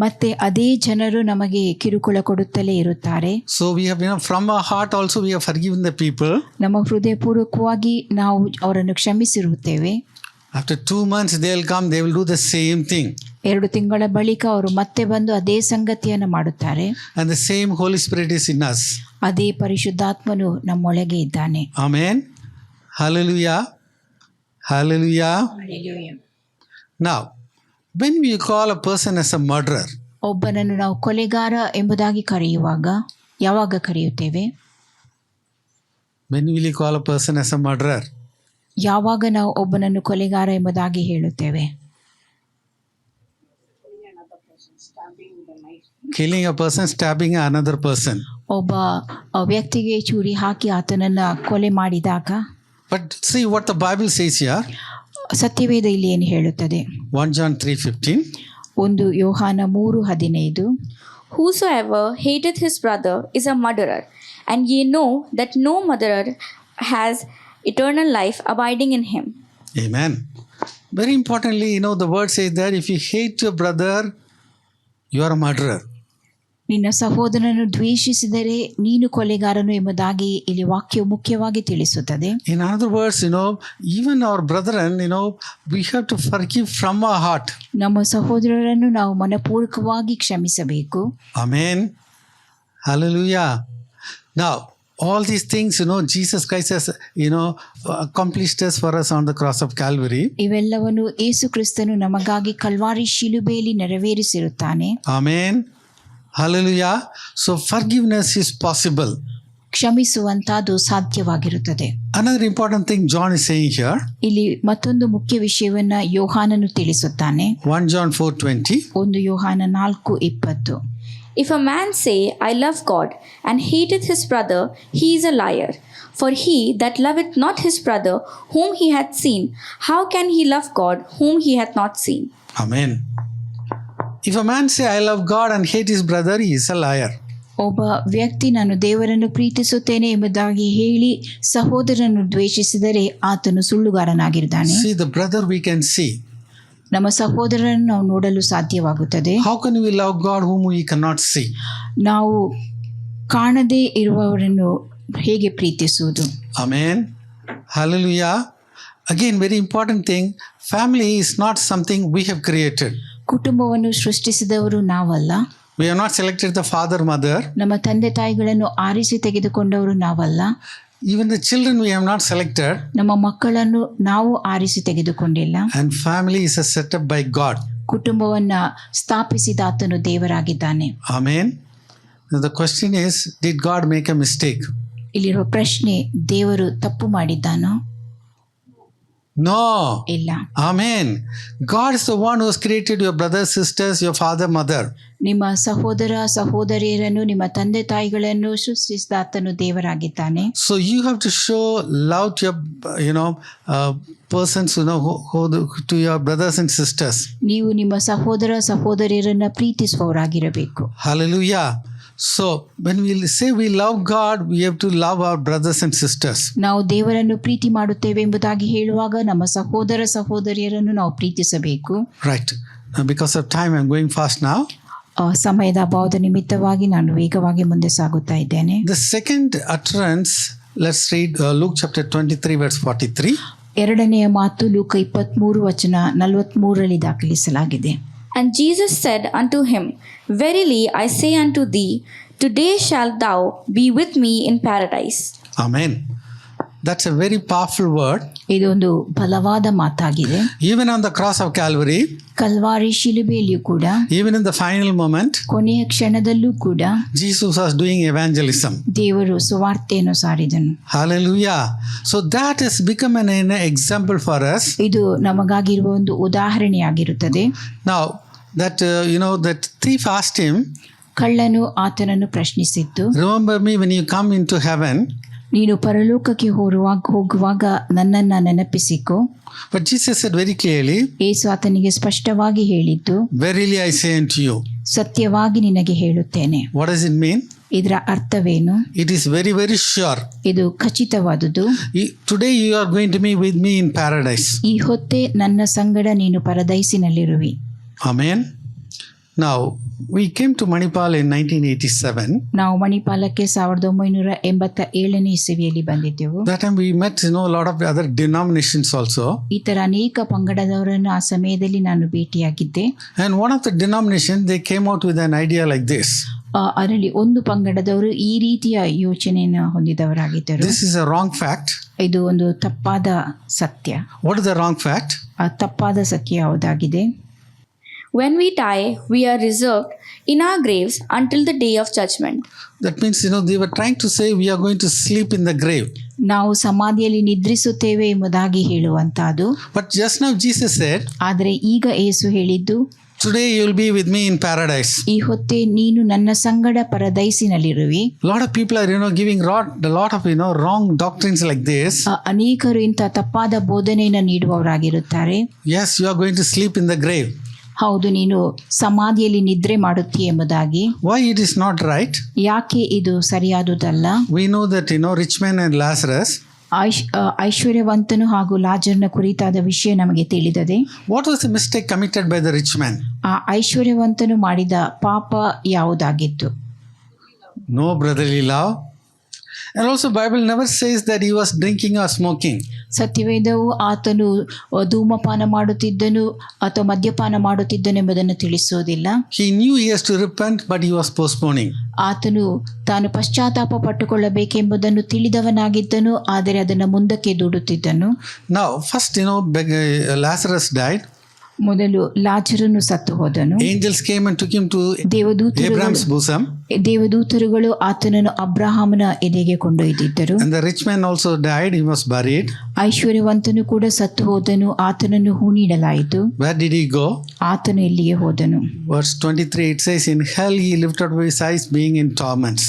ಮತ್ತೆ ಅದೇ ಜನರು ನಮಗೆ ಕಿರುಕುಳ ಕೊಡುತ್ತಲೇ ಇರುತ್ತಾರೆ. So we have, from our heart also we have forgiven the people. ನಮ್ಮ ಹೃದಯಪೂರ್ವಕವಾಗಿ ನಾವು ಅವರನ್ನು ಕ್ಷಮಿಸಿರುತ್ತೇವೆ. After 2 months they will come, they will do the same thing. 2 ತಿಂಗಳ ಬಳಿಕ ಅವರು ಮತ್ತೆ ಬಂದು ಅದೇ ಸಂಗತಿಯನ್ನು ಮಾಡುತ್ತಾರೆ. And the same Holy Spirit is in us. ಅದೇ ಪರಿಶುದ್ಧಾತ್ಮನು ನಮ್ಮೊಳಗೆ ಇದ್ದಾನೆ. Amen. Hallelujah. Hallelujah. Now, when we call a person as a murderer, ಒಬ್ಬನನ್ನು ನಾವು ಕೊಲೆಗಾರ ಎಂಬುದಾಗಿ ಕರೆಯುವಾಗ ಯಾವಾಗ ಕರೆಯುತ್ತೇವೆ? when will you call a person as a murderer? ಯಾವಾಗ ನಾವು ಒಬ್ಬನನ್ನು ಕೊಲೆಗಾರ ಎಂಬುದಾಗಿ ಹೇಳುತ್ತೇವೆ? Killing a person, stabbing another person. ಒಬ್ಬ ವ್ಯಕ್ತಿಗೆ ಚೂರಿ ಹಾಕಿ ಆತನನ್ನ ಕೊಲೆ ಮಾಡಿದಾಗ. But see what the Bible says here. ಸತ್ಯವೇದ ಇಲ್ಲಿ ಏನು ಹೇಳುತ್ತದೆ? 1 John 3:15. 1 ಯೋಹಾನ 3:15. Whosoever hateth his brother is a murderer, and ye know that no murderer has eternal life abiding in him. Amen. Very importantly, the word says that if you hate your brother, you are a murderer. ನಿನ್ನ ಸಹೋದರನನ್ನು ದ್ವೇಷಿಸಿದರೆ ನೀನು ಕೊಲೆಗಾರನು ಎಂಬುದಾಗಿ ಇಲ್ಲಿ ವಾಕ್ಯವು ಮುಖ್ಯವಾಗಿ ತಿಳಿಸುತ್ತದೆ. In other words, even our brethren, we have to forgive from our heart. ನಮ್ಮ ಸಹೋದರರನ್ನು ನಾವು ಮನಪೂರ್ವಕವಾಗಿ ಕ್ಷಮಿಸಬೇಕು. Amen. Hallelujah. Now, all these things, Jesus Christ has, accomplished us for us on the cross of Calvary. ಇವೆಲ್ಲವನ್ನು ಯೇಸು ಕ್ರಿಸ್ತನು ನಮಗಾಗಿ Calvary ಶಿಲುಬೆಯಲ್ಲಿ ನೆರವೇರಿಸಿರುತ್ತಾನೆ. Amen. Hallelujah. So forgiveness is possible. ಕ್ಷಮಿಸುವಂತದ್ದು ಸಾಧ್ಯವಾಗಿರುತ್ತದೆ. Another important thing John is saying here. ಇಲ್ಲಿ ಮತ್ತೊಂದು ಮುಖ್ಯ ವಿಷಯವನ್ನ ಯೋಹಾನನು ತಿಳಿಸುತ್ತಾನೆ. 1 John 4:20. 1 ಯೋಹಾನ 4:20. If a man say, I love God, and hateth his brother, he is a liar. For he that loveth not his brother whom he hath seen, how can he love God whom he hath not seen? Amen. If a man say, I love God and hate his brother, he is a liar. ಒಬ್ಬ ವ್ಯಕ್ತಿ ನಾನು ದೇವರನ್ನು ಪ್ರೀತಿಸುತ್ತೇನೆ ಎಂಬುದಾಗಿ ಹೇಳಿ ಸಹೋದರನನ್ನು ದ್ವೇಷಿಸಿದರೆ ಆತನು ಸುಳ್ಳುಗಾರನಾಗಿದ್ದಾನೆ. See, the brother we can see. ನಮ್ಮ ಸಹೋದರನನ್ನು ನಾವು ನೋಡಲು ಸಾಧ್ಯವಾಗುತ್ತದೆ. How can we love God whom we cannot see? ನಾವು ಕಾಣದೇ ಇರುವವರನ್ನು ಹೇಗೆ ಪ್ರೀತಿಸುವುದು? Amen. Hallelujah. Again, very important thing, family is not something we have created. ಕುಟುಂಬವನ್ನು ಸೃಷ್ಟಿಸಿದವರು ನಾವಲ್ಲ. We have not selected the father, mother. ನಮ್ಮ ತಂದೆ ತಾಯಿಗಳನ್ನು ಆರಿಸಿ ತೆಗೆದುಕೊಂಡವರು ನಾವಲ್ಲ. Even the children we have not selected. ನಮ್ಮ ಮಕ್ಕಳನ್ನು ನಾವು ಆರಿಸಿ ತೆಗೆದುಕೊಂಡಿಲ್ಲ. And family is a setup by God. ಕುಟುಂಬವನ್ನ ಸ್ಥಾಪಿಸಿದ ಆತನು ದೇವರಾಗಿದ್ದಾನೆ. Amen. Now the question is, did God make a mistake? ಇಲ್ಲಿರುವ ಪ್ರಶ್ನೆ, ದೇವರು ತಪ್ಪು ಮಾಡಿದ್ದಾನೋ? No. ಇಲ್ಲ. Amen. God is the one who has created your brothers, sisters, your father, mother. ನಿಮ್ಮ ಸಹೋದರ ಸಹೋದರಿಯರನ್ನು, ನಿಮ್ಮ ತಂದೆ ತಾಯಿಗಳನ್ನು ಸೃಷ್ಟಿಸಿದ ಆತನು ದೇವರಾಗಿದ್ದಾನೆ. So you have to show love to your, persons, to your brothers and sisters. ನೀವು ನಿಮ್ಮ ಸಹೋದರ ಸಹೋದರಿಯರನ್ನ ಪ್ರೀತಿಸುವವರಾಗಿರಬೇಕು. Hallelujah. So when we say we love God, we have to love our brothers and sisters. ನಾವು ದೇವರನ್ನು ಪ್ರೀತಿ ಮಾಡುತ್ತೇವೆ ಎಂಬುದಾಗಿ ಹೇಳುವಾಗ ನಮ್ಮ ಸಹೋದರ ಸಹೋದರಿಯರನ್ನು ನಾವು ಪ್ರೀತಿಸಬೇಕು. Right. Now because of time, I'm going fast now. ಸಮಯದ ಅಭಾವದ ನಿಮಿತ್ತವಾಗಿ ನಾನು ವೇಗವಾಗಿ ಮುಂದೆ ಸಾಗುತ್ತಾ ಇದ್ದೇನೆ. The second utterance, let's read Luke chapter 23 verse 43. ಎರಡನೆಯ ಮಾತು ಲೂಕ 23:43 ದಾಖಲಿಸಲಾಗಿದೆ. And Jesus said unto him, Verily I say unto thee, today shalt thou be with me in paradise. Amen. That's a very powerful word. ಇದೊಂದು ಬಲವಾದ ಮಾತಾಗಿದೆ. Even on the cross of Calvary, Calvary ಶಿಲುಬೆಯಲ್ಲಿಯೂ ಕೂಡ, even in the final moment, ಕೊನೆಯ ಕ್ಷಣದಲ್ಲೂ ಕೂಡ Jesus was doing evangelism. ದೇವರು ಸುವಾರ್ತೆಯನ್ನು ಸಾರಿದನು. Hallelujah. So that has become an example for us. ಇದು ನಮಗಾಗಿರುವ ಒಂದು ಉದಾಹರಣೆಯಾಗಿರುತ್ತದೆ. Now that that thief asked him, ಕಳ್ಳನು ಆತನನ್ನು ಪ್ರಶ್ನಿಸಿದ್ದು, remember me when you come into heaven. ನೀನು ಪರಲೋಕಕ್ಕೆ ಹೋಗುವಾಗ ನನ್ನನ್ನು ನೆನಪಿಸಿಕೋ. But Jesus said very clearly, ಯೇಸು ಆತನಿಗೆ ಸ್ಪಷ್ಟವಾಗಿ ಹೇಳಿದ್ದು, verily I say unto you. ಸತ್ಯವಾಗಿ ನಿನಗೆ ಹೇಳುತ್ತೇನೆ. What does it mean? ಇದರ ಅರ್ಥವೇನು? It is very, very sure. ಇದು ಖಚಿತವಾದುದು. Today you are going to be with me in paradise. ಈ ಹೊತ್ತೇ ನನ್ನ ಸಂಗಡ ನೀನು ಪರದೈಸಿನಲ್ಲಿರುವಿ. Amen. Now we came to Manipal in 1987. ನಾವು ಮಣಿಪಾಲಕ್ಕೆ 1987ನೇ ಇಸವಿಯಲ್ಲಿ ಬಂದಿದ್ದೆವು. That time we met a lot of other denominations also. ಇತರ ಅನೇಕ ಪಂಗಡದವರನ್ನು ಆ ಸಮಯದಲ್ಲಿ ನಾನು ಭೇಟಿಯಾಗಿದ್ದೆ. And one of the denominations, they came out with an idea like this. ಅದರಲ್ಲಿ ಒಂದು ಪಂಗಡದವರು ಈ ರೀತಿಯ ಯೋಚನೆಯನ್ನು ಹೊಂದಿದವರಾಗಿದ್ದರು. This is a wrong fact. ಇದು ಒಂದು ತಪ್ಪಾದ ಸತ್ಯ. What is the wrong fact? ಆ ತಪ್ಪಾದ ಸತ್ಯ ಯಾವುದಾಗಿದೆ? When we die, we are reserved in our graves until the day of judgment. That means, they were trying to say we are going to sleep in the grave. ನಾವು ಸಮಾಧಿಯಲ್ಲಿ ನಿದ್ರಿಸುತ್ತೇವೆ ಎಂಬುದಾಗಿ ಹೇಳುವಂತಹದ್ದು. But just now Jesus said, ಆದರೆ ಈಗ ಯೇಸು ಹೇಳಿದ್ದು, today you will be with me in paradise. ಈ ಹೊತ್ತೇ ನೀನು ನನ್ನ ಸಂಗಡ ಪರದೈಸಿನಲ್ಲಿರುವಿ. A lot of people are giving a lot of wrong doctrines like this. ಅನೇಕರು ಇಂಥ ತಪ್ಪಾದ ಬೋಧನೆಯನ್ನು ನೀಡುವವರಾಗಿರುತ್ತಾರೆ. Yes, you are going to sleep in the grave. ಹೌದು, ನೀನು ಸಮಾಧಿಯಲ್ಲಿ ನಿದ್ರೆ ಮಾಡುತ್ತೀಯ ಎಂಬುದಾಗಿ. Why it is not right? ಯಾಕೆ ಇದು ಸರಿಯಾದುದಲ್ಲ? We know that rich man and Lazarus. ಐಶ್ವರ್ಯವಂತನು ಹಾಗೂ ಲಾಜರ್ನ ಕುರಿತಾದ ವಿಷಯ ನಮಗೆ ತಿಳಿದದೆ. What was the mistake committed by the rich man? ಆ ಐಶ್ವರ್ಯವಂತನು ಮಾಡಿದ ಪಾಪ ಯಾವುದಾಗಿತ್ತು? No brotherly love. And also Bible never says that he was drinking or smoking. ಸತ್ಯವೇದವು ಆತನು ಧೂಮಪಾನ ಮಾಡುತ್ತಿದ್ದನು ಅಥವಾ ಮದ್ಯಪಾನ ಮಾಡುತ್ತಿದ್ದನು ಎಂಬುದನ್ನು ತಿಳಿಸುವುದಿಲ್ಲ. He knew he has to repent, but he was postponing. ಆತನು ತಾನು ಪಶ್ಚಾತ್ತಾಪ ಪಟ್ಟುಕೊಳ್ಳಬೇಕೆಂಬುದನ್ನು ತಿಳಿದವನಾಗಿದ್ದನು, ಆದರೆ ಅದನ್ನು ಮುಂದಕ್ಕೆ ದೂಡುತ್ತಿದ್ದನು. Now first Lazarus died. ಮೊದಲು ಲಾಜರನು ಸತ್ತು ಹೋದನು. Angels came and took him to Abraham's bosom. ದೇವದೂತರುಗಳು ಆತನನ್ನು ಅಬ್ರಹಾಮನ ಎದೆಗೆ ಕೊಂಡೊಯ್ದಿದ್ದರು. And the rich man also died. He was buried. ಐಶ್ವರ್ಯವಂತನು ಕೂಡ ಸತ್ತು ಹೋದನು, ಆತನನ್ನು ಹೂಣಿಡಲಾಯಿತು. Where did he go? ಆತನು ಎಲ್ಲಿಗೆ ಹೋದನು? Verse 23 it says, in hell he lifted up his eyes, being in torments.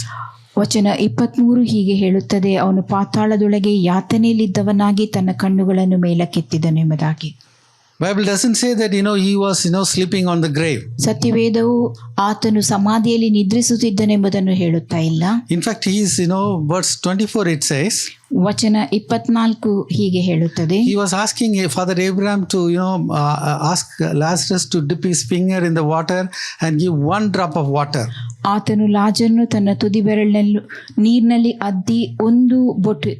ವಚನ 23 ಹೀಗೆ ಹೇಳುತ್ತದೆ, ಅವನು ಪಾತಾಳದೊಳಗೆ ಯಾತನೆಯಲ್ಲಿದ್ದವನಾಗಿ ತನ್ನ ಕಣ್ಣುಗಳನ್ನು ಮೇಲಕ್ಕೆತ್ತಿದನು ಎಂಬುದಾಗಿ. Bible doesn't say that he was sleeping on the grave. ಸತ್ಯವೇದವು ಆತನು ಸಮಾಧಿಯಲ್ಲಿ ನಿದ್ರಿಸುತ್ತಿದ್ದನೆಂಬುದನ್ನು ಹೇಳುತ್ತಾ ಇಲ್ಲ. In fact he is verse 24 it says, ವಚನ 24 ಹೀಗೆ ಹೇಳುತ್ತದೆ, he was asking Father Abraham to ask Lazarus to dip his finger in the water and give one drop of water. ಆತನು ಲಾಜರನು ತನ್ನ ತುದಿ ಬೆರಳಿನಲ್ಲೂ ನೀರಿನಲ್ಲಿ ಅದ್ದಿ ಒಂದು ಬೊಟ್ಟು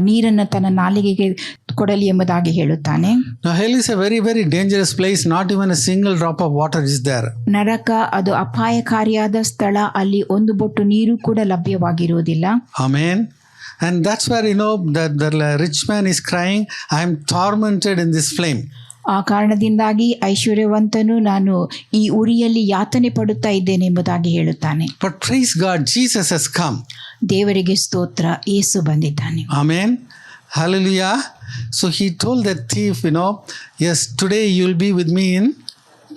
ನೀರನ್ನು ತನ್ನ ನಾಲಿಗೆಗೆ ಕೊಡಲಿ ಎಂಬುದಾಗಿ ಹೇಳುತ್ತಾನೆ. Now hell is a very, very dangerous place. Not even a single drop of water is there. ನರಕ ಅದು ಅಪಾಯಕಾರಿಯಾದ ಸ್ಥಳ. ಅಲ್ಲಿ ಒಂದು ಬೊಟ್ಟು ನೀರು ಕೂಡ ಲಭ್ಯವಾಗಿರುವುದಿಲ್ಲ. Amen. And that's where the rich man is crying, I am tormented in this flame. ಆ ಕಾರಣದಿಂದಾಗಿ ಐಶ್ವರ್ಯವಂತನು ನಾನು ಈ ಉರಿಯಲ್ಲಿ ಯಾತನೆ ಪಡುತ್ತಾ ಇದ್ದೇನೆ ಎಂಬುದಾಗಿ ಹೇಳುತ್ತಾನೆ. But praise God, Jesus has come. ದೇವರಿಗೆ ಸ್ತೋತ್ರ, ಯೇಸು ಬಂದಿದ್ದಾನೆ. Amen. Hallelujah. So he told that thief, yes, today you will be with me in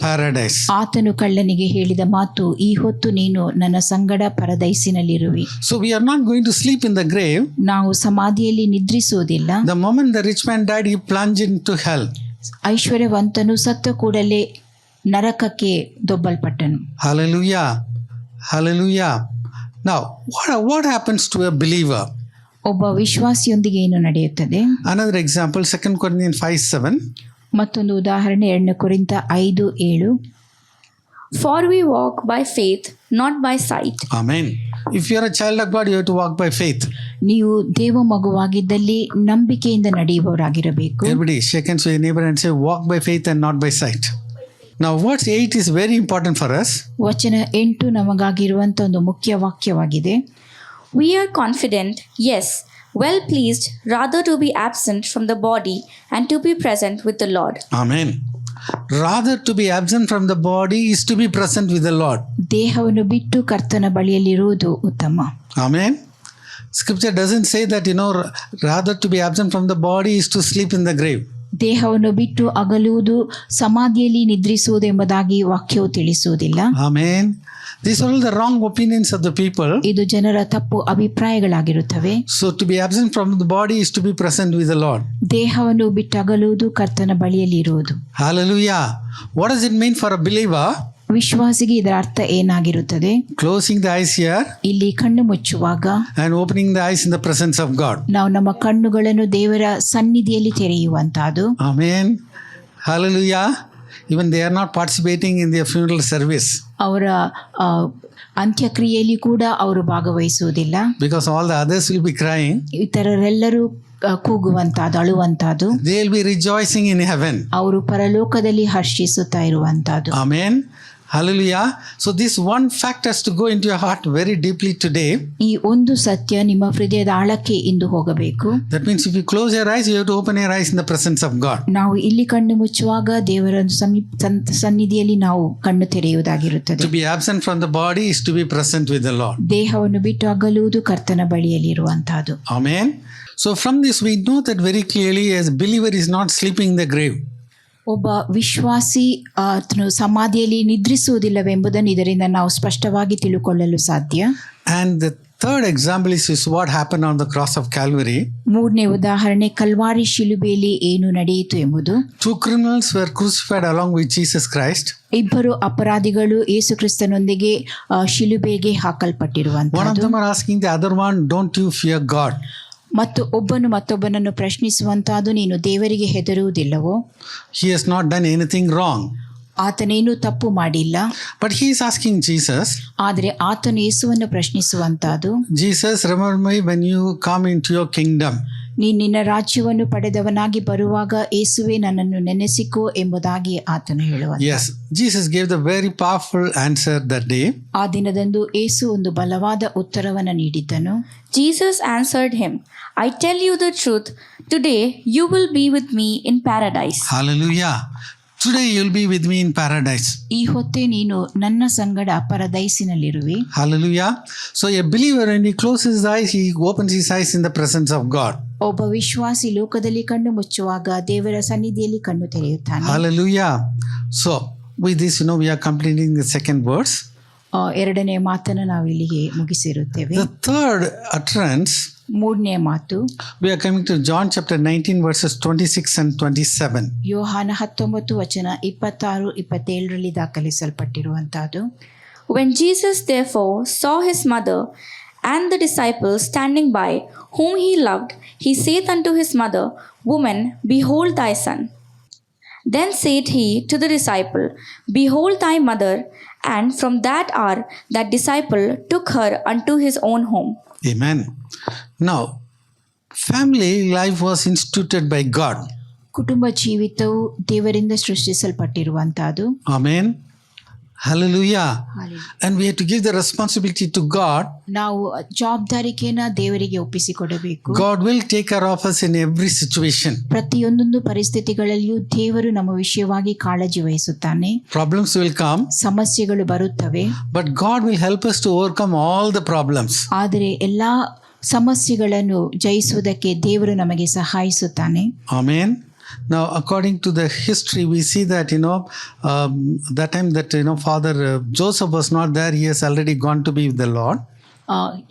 paradise. ಆತನು ಕಳ್ಳನಿಗೆ ಹೇಳಿದ ಮಾತು, ಈ ಹೊತ್ತು ನೀನು ನನ್ನ ಸಂಗಡ ಪರದೈಸಿನಲ್ಲಿರುವಿ. So we are not going to sleep in the grave. ನಾವು ಸಮಾಧಿಯಲ್ಲಿ ನಿದ್ರಿಸುವುದಿಲ್ಲ. The moment the rich man died, he plunged into hell. ಐಶ್ವರ್ಯವಂತನು ಸತ್ತ ಕೂಡಲೇ ನರಕಕ್ಕೆ ದೊಬ್ಬಲ್ಪಟ್ಟನು. Hallelujah. Hallelujah. Now, what happens to a believer? ಒಬ್ಬ ವಿಶ್ವಾಸಿಯೊಂದಿಗೆ ಏನು ನಡೆಯುತ್ತದೆ? Another example, 2 Corinthians 5:7. ಮತ್ತೊಂದು ಉದಾಹರಣೆ 2 ಕೊರಿಂಥ 5:7. For we walk by faith, not by sight. Amen. If you are a child of God, you have to walk by faith. ನೀವು ದೇವ ಮಗುವಾಗಿದ್ದಲ್ಲಿ ನಂಬಿಕೆಯಿಂದ ನಡೆಯುವವರಾಗಿರಬೇಕು. Everybody shake hands with your neighbor and say, walk by faith and not by sight. Now, verse 8 is very important for us. ವಚನ 8 ನಮಗಾಗಿರುವಂಥ ಒಂದು ಮುಖ್ಯ ವಾಕ್ಯವಾಗಿದೆ. We are confident, yes, well pleased, rather to be absent from the body and to be present with the Lord. Amen. Rather to be absent from the body is to be present with the Lord. ದೇಹವನ್ನು ಬಿಟ್ಟು ಕರ್ತನ ಬಳಿಯಲ್ಲಿರುವುದು ಉತ್ತಮ. Amen. Scripture doesn't say that, rather to be absent from the body is to sleep in the grave. ದೇಹವನ್ನು ಬಿಟ್ಟು ಅಗಲುವುದು ಸಮಾಧಿಯಲ್ಲಿ ನಿದ್ರಿಸುವುದು ಎಂಬುದಾಗಿ ವಾಕ್ಯವು ತಿಳಿಸುವುದಿಲ್ಲ. Amen. These are all the wrong opinions of the people. ಇದು ಜನರ ತಪ್ಪು ಅಭಿಪ್ರಾಯಗಳಾಗಿರುತ್ತವೆ. So to be absent from the body is to be present with the Lord. ದೇಹವನ್ನು ಬಿಟ್ಟು ಅಗಲುವುದು ಕರ್ತನ ಬಳಿಯಲ್ಲಿ ಇರುವುದು. Hallelujah. What does it mean for a believer? ವಿಶ್ವಾಸಿಗೆ ಇದರ ಅರ್ಥ ಏನಾಗಿರುತ್ತದೆ? Closing the eyes here ಇಲ್ಲಿ ಕಣ್ಣು ಮುಚ್ಚುವಾಗ and opening the eyes in the presence of God. ನಾವು ನಮ್ಮ ಕಣ್ಣುಗಳನ್ನು ದೇವರ ಸನ್ನಿಧಿಯಲ್ಲಿ ತೆರೆಯುವಂತಹದ್ದು. Amen. Hallelujah. Even they are not participating in their funeral service. ಅವರ ಅಂತ್ಯಕ್ರಿಯೆಯಲ್ಲಿ ಕೂಡ ಅವರು ಭಾಗವಹಿಸುವುದಿಲ್ಲ. Because all the others will be crying. ಇತರರೆಲ್ಲರೂ ಕೂಗುವಂತಹದ್ದು, ಅಳುವಂತಹದ್ದು. They will be rejoicing in heaven. ಅವರು ಪರಲೋಕದಲ್ಲಿ ಹರ್ಷಿಸುತ್ತಾ ಇರುವಂತಹದ್ದು. Amen. Hallelujah. So this one fact has to go into your heart very deeply today. ಈ ಒಂದು ಸತ್ಯ ನಿಮ್ಮ ಹೃದಯದ ಆಳಕ್ಕೆ ಇಂದು ಹೋಗಬೇಕು. That means if you close your eyes, you have to open your eyes in the presence of God. ನಾವು ಇಲ್ಲಿ ಕಣ್ಣು ಮುಚ್ಚುವಾಗ ದೇವರ ಸನ್ನಿಧಿಯಲ್ಲಿ ನಾವು ಕಣ್ಣು ತೆರೆಯುವುದಾಗಿರುತ್ತದೆ. To be absent from the body is to be present with the Lord. ದೇಹವನ್ನು ಬಿಟ್ಟು ಅಗಲುವುದು ಕರ್ತನ ಬಳಿಯಲ್ಲಿ ಇರುವಂತಹದ್ದು. Amen. So from this we know that very clearly, as believer is not sleeping in the grave. ಒಬ್ಬ ವಿಶ್ವಾಸಿ ಆತನು ಸಮಾಧಿಯಲ್ಲಿ ನಿದ್ರಿಸುವುದಿಲ್ಲವೆಂಬುದನ್ನು ಇದರಿಂದ ನಾವು ಸ್ಪಷ್ಟವಾಗಿ ತಿಳುಕೊಳ್ಳಲು ಸಾಧ್ಯ. And the third example is what happened on the cross of Calvary. ಮೂರನೇ ಉದಾಹರಣೆ ಕಲ್ವಾರಿ ಶಿಲುಬೆಯಲ್ಲಿ ಏನು ನಡೆಯಿತು ಎಂಬುದು. 2 criminals were crucified along with Jesus Christ. ಇಬ್ಬರು ಅಪರಾಧಿಗಳು ಯೇಸು ಕ್ರಿಸ್ತನೊಂದಿಗೆ ಶಿಲುಬೆಗೆ ಹಾಕಲ್ಪಟ್ಟಿರುವಂತಹದ್ದು. One of them are asking the other one, don't you fear God? ಮತ್ತು ಒಬ್ಬನು ಮತ್ತೊಬ್ಬನನ್ನು ಪ್ರಶ್ನಿಸುವಂತಹದ್ದು, ನೀನು ದೇವರಿಗೆ ಹೆದರುವುದಿಲ್ಲವೋ? He has not done anything wrong. ಆತನೇನು ತಪ್ಪು ಮಾಡಿಲ್ಲ. But he is asking Jesus. ಆದರೆ ಆತನು ಯೇಸುವನ್ನು ಪ್ರಶ್ನಿಸುವಂತಹದ್ದು, Jesus, remember me when you come into your kingdom. ನೀನು ನಿನ್ನ ರಾಜ್ಯವನ್ನು ಪಡೆದವನಾಗಿ ಬರುವಾಗ ಯೇಸುವೆ ನನ್ನನ್ನು ನೆನೆಸಿಕೋ ಎಂಬುದಾಗಿ ಆತನು ಹೇಳುವ. Yes, Jesus gave the very powerful answer that day. ಆ ದಿನದಂದು ಯೇಸು ಒಂದು ಬಲವಾದ ಉತ್ತರವನ್ನು ನೀಡಿದ್ದನು. Jesus answered him, I tell you the truth, today you will be with me in paradise. Hallelujah. Today you will be with me in paradise. ಈ ಹೊತ್ತೇ ನೀನು ನನ್ನ ಸಂಗಡ ಪರದೈಸಿನಲ್ಲಿರುವಿ. Hallelujah. So a believer, when he closes his eyes, he opens his eyes in the presence of God. ಒಬ್ಬ ವಿಶ್ವಾಸಿ ಲೋಕದಲ್ಲಿ ಕಣ್ಣು ಮುಚ್ಚುವಾಗ ದೇವರ ಸನ್ನಿಧಿಯಲ್ಲಿ ಕಣ್ಣು ತೆರೆಯುತ್ತಾನೆ. Hallelujah. So with this, we are completing the second verse. ಎರಡನೇ ಮಾತನ್ನು ನಾವು ಇಲ್ಲಿಗೆ ಮುಗಿಸಿರುತ್ತೇವೆ. The third utterance, ಮೂರನೇ ಮಾತು, we are coming to John chapter 19 verses 26 and 27. ಯೋಹಾನ 19 ವಚನ 26-27 ದಾಖಲಿಸಲ್ಪಟ್ಟಿರುವಂತಹದ್ದು. When Jesus therefore saw his mother and the disciples standing by, whom he loved, he saith unto his mother, Woman, behold thy son. Then said he to the disciple, Behold thy mother. And from that hour that disciple took her unto his own home. Amen. Now, family life was instituted by God. ಕುಟುಂಬ ಜೀವಿತವು ದೇವರಿಂದ ಸೃಷ್ಟಿಸಲ್ಪಟ್ಟಿರುವಂತಹದ್ದು. Amen. Hallelujah. And we have to give the responsibility to God. ನಾವು ಜವಾಬ್ದಾರಿಕೆಯನ್ನ ದೇವರಿಗೆ ಒಪ್ಪಿಸಿಕೊಡಬೇಕು. God will take care of us in every situation. ಪ್ರತಿಯೊಂದೊಂದು ಪರಿಸ್ಥಿತಿಗಳಲ್ಲಿಯೂ ದೇವರು ನಮ್ಮ ವಿಷಯವಾಗಿ ಕಾಳಜಿ ವಹಿಸುತ್ತಾನೆ. Problems will come, ಸಮಸ್ಯೆಗಳು ಬರುತ್ತವೆ, but God will help us to overcome all the problems. ಆದರೆ ಎಲ್ಲಾ ಸಮಸ್ಯೆಗಳನ್ನು ಜಯಿಸುವುದಕ್ಕೆ ದೇವರು ನಮಗೆ ಸಹಾಯಿಸುತ್ತಾನೆ. Amen. Now, according to the history, we see that, that time that, Father Joseph was not there. He has already gone to be with the Lord.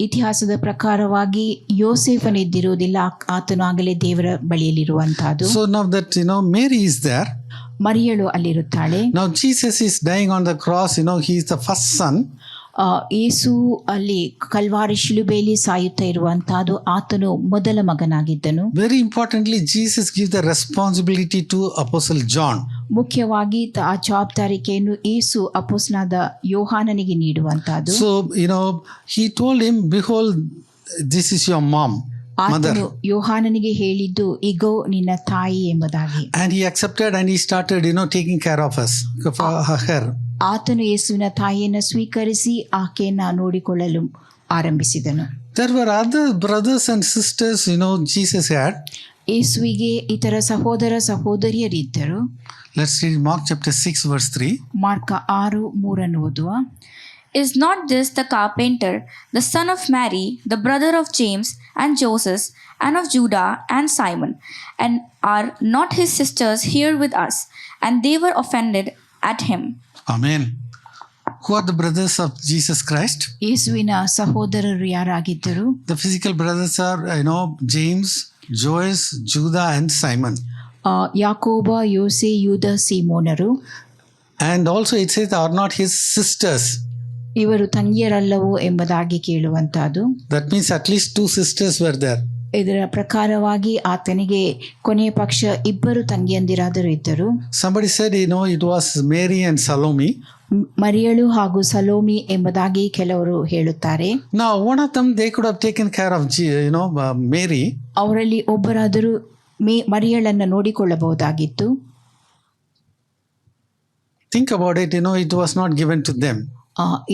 ಇತಿಹಾಸದ ಪ್ರಕಾರವಾಗಿ ಯೋಸೇಫನಿದ್ದಿರುವುದಿಲ್ಲ, ಆತನು ಆಗಲೇ ದೇವರ ಬಳಿಯಲ್ಲಿರುವಂತಹದ್ದು. So now that, Mary is there. ಮರಿಯಳು ಅಲ್ಲಿರುತ್ತಾಳೆ. Now, Jesus is dying on the cross. He is the first son. ಯೇಸು ಅಲ್ಲಿ Calvary ಶಿಲುಬೆಯಲ್ಲಿ ಸಾಯುತ್ತಾ ಇರುವಂತಹದ್ದು, ಆತನು ಮೊದಲ ಮಗನಾಗಿದ್ದನು. Very importantly, Jesus gives the responsibility to Apostle John. ಮುಖ್ಯವಾಗಿ ಆ ಜವಾಬ್ದಾರಿಕೆಯನ್ನು ಯೇಸು ಅಪೊಸ್ತಲನಾದ ಯೋಹಾನನಿಗೆ ನೀಡುವಂತಹದ್ದು. So, he told him, Behold, this is your mom. ಆತನು ಯೋಹಾನನಿಗೆ ಹೇಳಿದ್ದು, ಇಗೋ ನಿನ್ನ ತಾಯಿ ಎಂಬುದಾಗಿ. And he accepted and he started, taking care of us, her. ಆತನು ಯೇಸುವಿನ ತಾಯಿಯನ್ನು ಸ್ವೀಕರಿಸಿ ಆಕೆಯನ್ನ ನೋಡಿಕೊಳ್ಳಲು ಆರಂಭಿಸಿದನು. There were other brothers and sisters, Jesus had. ಯೇಸುವಿಗೆ ಇತರ ಸಹೋದರ ಸಹೋದರಿಯರಿದ್ದರು. Let's read Mark chapter 6 verse 3. Mark 6:3 ಓದುವ. Is not this the carpenter, the son of Mary, the brother of James and Joseph, and of Judah and Simon? And are not his sisters here with us? And they were offended at him. Amen. Who are the brothers of Jesus Christ? ಯೇಸುವಿನ ಸಹೋದರರು ಯಾರಾಗಿದ್ದರು? The physical brothers are, James, Joseph, Judah and Simon. ಯಾಕೋಬ, ಯೋಸೆ, ಯೂದ, ಸೀಮೋನರು. And also it says are not his sisters. ಇವರು ತಂಗಿಯರಲ್ಲವೋ ಎಂಬುದಾಗಿ ಕೇಳುವಂತಹದ್ದು. That means at least 2 sisters were there. ಇದರ ಪ್ರಕಾರವಾಗಿ ಆತನಿಗೆ ಕೊನೆಯ ಪಕ್ಷ 2 ತಂಗಿಯಂದಿರಾದರೂ ಇದ್ದರು. Somebody said, it was Mary and Salome. ಮರಿಯಳು ಹಾಗೂ ಸಲೋಮಿ ಎಂಬುದಾಗಿ ಕೆಲವರು ಹೇಳುತ್ತಾರೆ. Now, one of them, they could have taken care of, Mary. ಅವರಲ್ಲಿ ಒಬ್ಬರಾದರೂ ಮರಿಯಳನ್ನು ನೋಡಿಕೊಳ್ಳಬಹುದಾಗಿತ್ತು. Think about it, it was not given to them.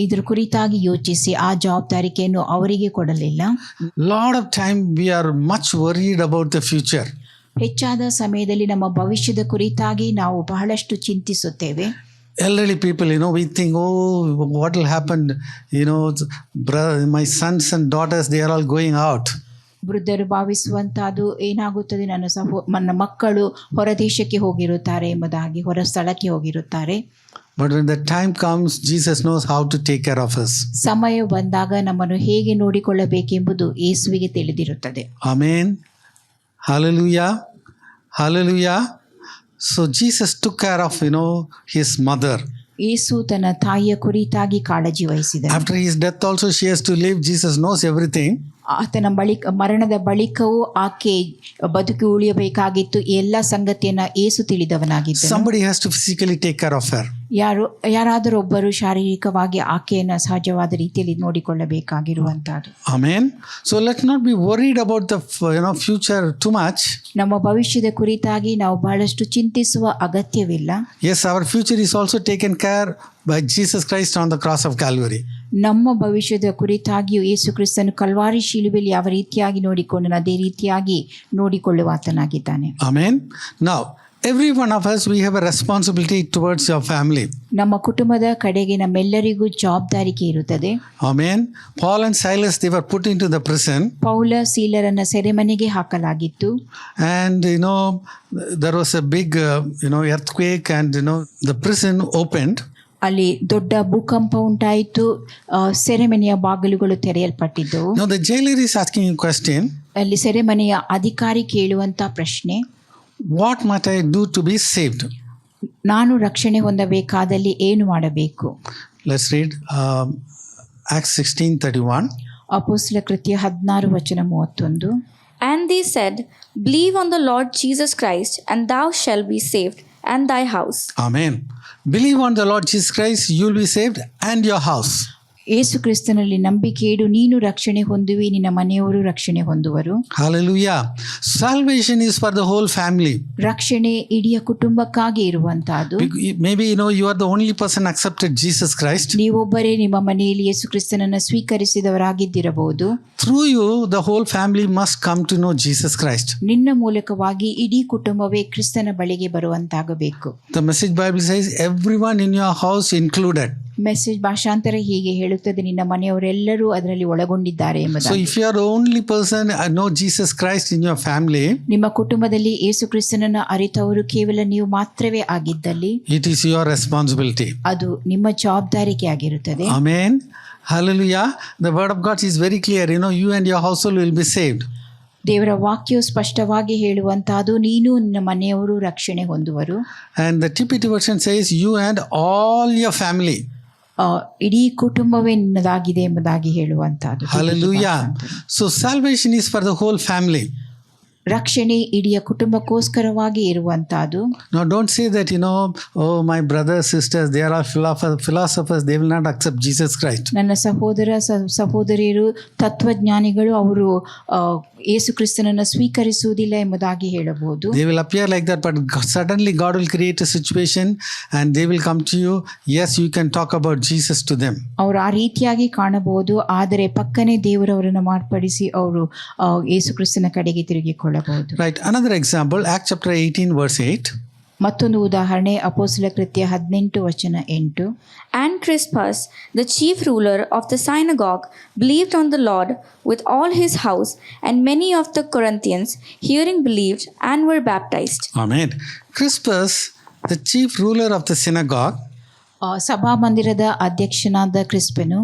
ಇದ್ರ ಕುರಿತಾಗಿ ಯೋಚಿಸಿ ಆ ಜವಾಬ್ದಾರಿಕೆಯನ್ನು ಅವರಿಗೆ ಕೊಡಲಿಲ್ಲ. Lot of time we are much worried about the future. ಹೆಚ್ಚಾದ ಸಮಯದಲ್ಲಿ ನಮ್ಮ ಭವಿಷ್ಯದ ಕುರಿತಾಗಿ ನಾವು ಬಹಳಷ್ಟು ಚಿಂತಿಸುತ್ತೇವೆ. Elderly people, we think, what will happen? My sons and daughters, they are all going out. ವೃದ್ಧರು ಭಾವಿಸುವಂತಹದ್ದು, ಏನಾಗುತ್ತದೆ, ನನ್ನ ಮಕ್ಕಳು ಹೊರದೇಶಕ್ಕೆ ಹೋಗಿರುತ್ತಾರೆ ಎಂಬುದಾಗಿ, ಹೊರ ಸ್ಥಳಕ್ಕೆ ಹೋಗಿರುತ್ತಾರೆ. But when the time comes, Jesus knows how to take care of us. ಸಮಯ ಬಂದಾಗ ನಮ್ಮನ್ನು ಹೇಗೆ ನೋಡಿಕೊಳ್ಳಬೇಕೆಂಬುದು ಯೇಸುವಿಗೆ ತಿಳಿದಿರುತ್ತದೆ. Amen. Hallelujah. Hallelujah. So Jesus took care of, his mother. ಯೇಸು ತನ್ನ ತಾಯಿಯ ಕುರಿತಾಗಿ ಕಾಳಜಿ ವಹಿಸಿದನು. After his death also she has to live. Jesus knows everything. ಆತನ ಮರಣದ ಬಳಿಕವೂ ಆಕೆ ಬದುಕಿ ಉಳಿಯಬೇಕಾಗಿತ್ತು. ಎಲ್ಲ ಸಂಗತಿಯನ್ನ ಯೇಸು ತಿಳಿದವನಾಗಿದ್ದನು. Somebody has to physically take care of her. ಯಾರಾದರೂ ಒಬ್ಬರು ಶಾರೀರಿಕವಾಗಿ ಆಕೆಯನ್ನ ಸಹಜವಾದ ರೀತಿಯಲ್ಲಿ ನೋಡಿಕೊಳ್ಳಬೇಕಾಗಿರುವಂತಹದ್ದು. Amen. So let's not be worried about the future too much. ನಮ್ಮ ಭವಿಷ್ಯದ ಕುರಿತಾಗಿ ನಾವು ಬಹಳಷ್ಟು ಚಿಂತಿಸುವ ಅಗತ್ಯವಿಲ್ಲ. Yes, our future is also taken care by Jesus Christ on the cross of Calvary. ನಮ್ಮ ಭವಿಷ್ಯದ ಕುರಿತಾಗಿಯೂ ಯೇಸು ಕ್ರಿಸ್ತನು ಕಲ್ವಾರಿ ಶಿಲುಬೆಯಲ್ಲಿ ಯಾವ ರೀತಿಯಾಗಿ ನೋಡಿಕೊಂಡನು ಅದೇ ರೀತಿಯಾಗಿ ನೋಡಿಕೊಳ್ಳುವಾತನಾಗಿದ್ದಾನೆ. Amen. Now, every one of us, we have a responsibility towards your family. ನಮ್ಮ ಕುಟುಂಬದ ಕಡೆಗೆ ನಮ್ಮೆಲ್ಲರಿಗೂ ಜವಾಬ್ದಾರಿಕೆ ಇರುತ್ತದೆ. Amen. Paul and Silas, they were put into the prison. ಪೌಲ ಸೀಲರನ್ನ ಸೆರೆಮನೆಗೆ ಹಾಕಲಾಗಿತ್ತು. And there was a big earthquake and the prison opened. ಅಲ್ಲಿ ದೊಡ್ಡ ಭೂಕಂಪ ಉಂಟಾಯಿತು. ಸೆರೆಮನೆಯ ಬಾಗಿಲುಗಳು ತೆರೆಯಲ್ಪಟ್ಟಿದ್ದವು. Now the jailer is asking a question. ಅಲ್ಲಿ ಸೆರೆಮನೆಯ ಅಧಿಕಾರಿ ಕೇಳುವಂತ ಪ್ರಶ್ನೆ, what must I do to be saved? ನಾನು ರಕ್ಷಣೆ ಹೊಂದಬೇಕಾದಲ್ಲಿ ಏನು ಮಾಡಬೇಕು? Let's read Acts 16:31. ಅಪೊಸ್ತಲ ಕೃತ್ಯ 16:31. And they said, Believe on the Lord Jesus Christ, and thou shalt be saved, and thy house. Amen. Believe on the Lord Jesus Christ, you will be saved and your house. ಯೇಸು ಕ್ರಿಸ್ತನಲ್ಲಿ ನಂಬಿಕೆ ಇಡು, ನೀನು ರಕ್ಷಣೆ ಹೊಂದುವಿ, ನಿನ್ನ ಮನೆಯವರು ರಕ್ಷಣೆ ಹೊಂದುವರು. Hallelujah. Salvation is for the whole family. ರಕ್ಷಣೆ ಇಡೀ ಕುಟುಂಬಕ್ಕಾಗಿ ಇರುವಂತಹದ್ದು. Maybe you are the only person accepted Jesus Christ. ನೀವೊಬ್ಬರೇ ನಿಮ್ಮ ಮನೆಯಲ್ಲಿ ಯೇಸು ಕ್ರಿಸ್ತನನ್ನು ಸ್ವೀಕರಿಸಿದವರಾಗಿದ್ದಿರಬಹುದು. Through you, the whole family must come to know Jesus Christ. ನಿನ್ನ ಮೂಲಕವಾಗಿ ಇಡೀ ಕುಟುಂಬವೇ ಕ್ರಿಸ್ತನ ಬಳಿಗೆ ಬರುವಂತಾಗಬೇಕು. The Message Bible says everyone in your house included. Message ಭಾಷಾಂತರ ಹೀಗೆ ಹೇಳುತ್ತದೆ, ನಿನ್ನ ಮನೆಯವರೆಲ್ಲರೂ ಅದರಲ್ಲಿ ಒಳಗೊಂಡಿದ್ದಾರೆ So ಎಂಬುದಾಗಿ. if you are the only person know Jesus Christ in your family, ನಿಮ್ಮ ಕುಟುಂಬದಲ್ಲಿ ಯೇಸು ಕ್ರಿಸ್ತನನ್ನು ಅರಿತವರು ಕೇವಲ ನೀವು ಮಾತ್ರವೇ ಆಗಿದ್ದಲ್ಲಿ it is your responsibility. ಅದು ನಿಮ್ಮ ಜವಾಬ್ದಾರಿಕೆ ಆಗಿರುತ್ತದೆ. Amen. Hallelujah. The word of God is very clear. You and your household will be saved. ದೇವರ ವಾಕ್ಯವು ಸ್ಪಷ್ಟವಾಗಿ ಹೇಳುವಂತಹದ್ದು, ನೀನು ನಿನ್ನ ಮನೆಯವರು ರಕ್ಷಣೆ ಹೊಂದುವರು. And the TPT version says you and all your family. ಇಡೀ ಕುಟುಂಬವೇ ನಿನ್ನದಾಗಿದೆ ಎಂಬುದಾಗಿ ಹೇಳುವಂತಹದ್ದು. Hallelujah. So salvation is for the whole family. ರಕ್ಷಣೆ ಇಡೀ ಕುಟುಂಬಕ್ಕೋಸ್ಕರವಾಗಿ ಇರುವಂತಹದ್ದು. Now don't say that, oh, my brothers, sisters, they are all philosophers, they will not accept Jesus Christ. ನನ್ನ ಸಹೋದರಿಯರು ತತ್ವಜ್ಞಾನಿಗಳು, ಅವರು ಯೇಸು ಕ್ರಿಸ್ತನನ್ನು ಸ್ವೀಕರಿಸುವುದಿಲ್ಲ ಎಂಬುದಾಗಿ ಹೇಳಬಹುದು. They will appear like that, but suddenly God will create a situation and they will come to you. Yes, you can talk about Jesus to them. ಅವರು ಆ ರೀತಿಯಾಗಿ ಕಾಣಬಹುದು, ಆದರೆ ಪಕ್ಕನೆ ದೇವರವರನ್ನು ಮಾರ್ಪಡಿಸಿ ಅವರು ಯೇಸು ಕ್ರಿಸ್ತನ ಕಡೆಗೆ ತಿರುಗಿಕೊಳ್ಳಬಹುದು. Right. Another example, Acts chapter 18 verse 8. ಮತ್ತೊಂದು ಉದಾಹರಣೆ, ಅಪೊಸ್ತಲ ಕೃತ್ಯ 18:8. And Crispus, the chief ruler of the synagogue, believed on the Lord with all his house, and many of the Corinthians, hearing, believed and were baptized. Amen. Crispus, the chief ruler of the synagogue, ಸಭಾಮಂದಿರದ ಅಧ್ಯಕ್ಷನಾದ ಕ್ರಿಸ್ಪನು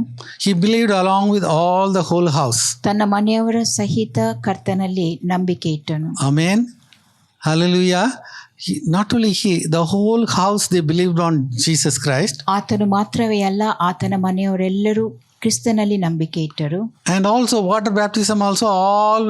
he believed along with all the whole house. ತನ್ನ ಮನೆಯವರ ಸಹಿತ ಕರ್ತನಲ್ಲಿ ನಂಬಿಕೆ ಇಟ್ಟನು. Amen. Hallelujah. Not only the whole house, they believed on Jesus Christ. ಆತನು ಮಾತ್ರವೇ ಅಲ್ಲ, ಆತನ ಮನೆಯವರೆಲ್ಲರೂ ಕ್ರಿಸ್ತನಲ್ಲಿ ನಂಬಿಕೆ ಇಟ್ಟರು. And also water baptism also all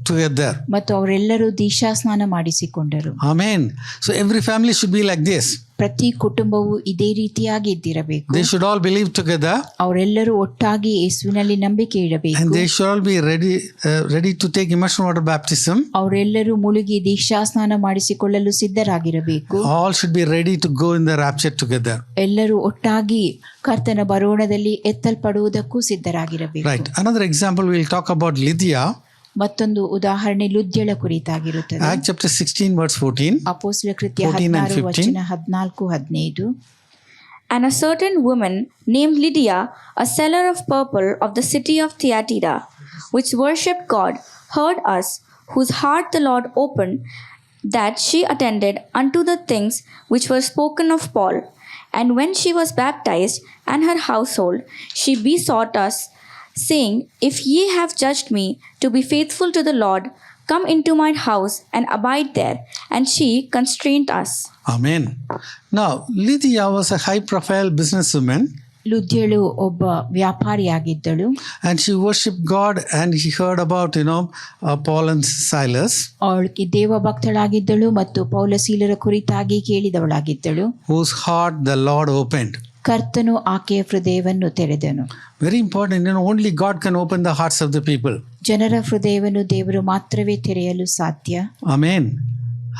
together. ಮತ್ತು ಅವರೆಲ್ಲರೂ ದೀಕ್ಷಾಸ್ನಾನ ಮಾಡಿಸಿಕೊಂಡರು. Amen. So every family should be like this. ಪ್ರತಿ ಕುಟುಂಬವು ಇದೇ ರೀತಿಯಾಗಿ ಇದ್ದಿರಬೇಕು. They should all believe together. ಅವರೆಲ್ಲರೂ ಒಟ್ಟಾಗಿ ಯೇಸುವಿನಲ್ಲಿ ನಂಬಿಕೆ ಇಡಬೇಕು. And they should all be ready to take immersion water baptism. ಅವರೆಲ್ಲರೂ ಮುಳುಗಿ ದೀಕ್ಷಾಸ್ನಾನ ಮಾಡಿಸಿಕೊಳ್ಳಲು ಸಿದ್ಧರಾಗಿರಬೇಕು. All should be ready to go in the rapture together. ಎಲ್ಲರೂ ಒಟ್ಟಾಗಿ ಕರ್ತನ ಬರೋಣದಲ್ಲಿ ಎತ್ತಲ್ಪಡುವುದಕ್ಕೂ ಸಿದ್ಧರಾಗಿರಬೇಕು. Right. Another example, we'll talk about Lydia. ಮತ್ತೊಂದು ಉದಾಹರಣೆ ಲುದ್ಯಳ ಕುರಿತಾಗಿರುತ್ತದೆ. Acts chapter 16 verse 14. ಅಪೊಸ್ತಲ ಕೃತ್ಯ 16:14-15. And a certain woman named Lydia, a seller of purple of the city of Thyatira, which worshipped God, heard us, whose heart the Lord opened, that she attended unto the things which were spoken of Paul. And when she was baptized, and her household, she besought us, saying, If ye have judged me to be faithful to the Lord, come into my house and abide there. And she constrained us. Amen. Now, Lydia was a high-profile businesswoman. ಲುದ್ಯಳು ಒಬ್ಬ ವ್ಯಾಪಾರಿಯಾಗಿದ್ದಳು. And she worshipped God, and he heard about, Paul and Silas. ಅವಳಿಗೆ ದೇವ ಭಕ್ತಳಾಗಿದ್ದಳು ಮತ್ತು ಪೌಲಸೀಲರ ಕುರಿತಾಗಿ ಕೇಳಿದವಳಾಗಿದ್ದಳು. Whose heart the Lord opened. ಕರ್ತನು ಆಕೆಯ ಹೃದಯವನ್ನು ತೆರೆದನು. Very important. Only God can open the hearts of the people. ಜನರ ಹೃದಯವನ್ನು ದೇವರು ಮಾತ್ರವೇ ತೆರೆಯಲು ಸಾಧ್ಯ. Amen.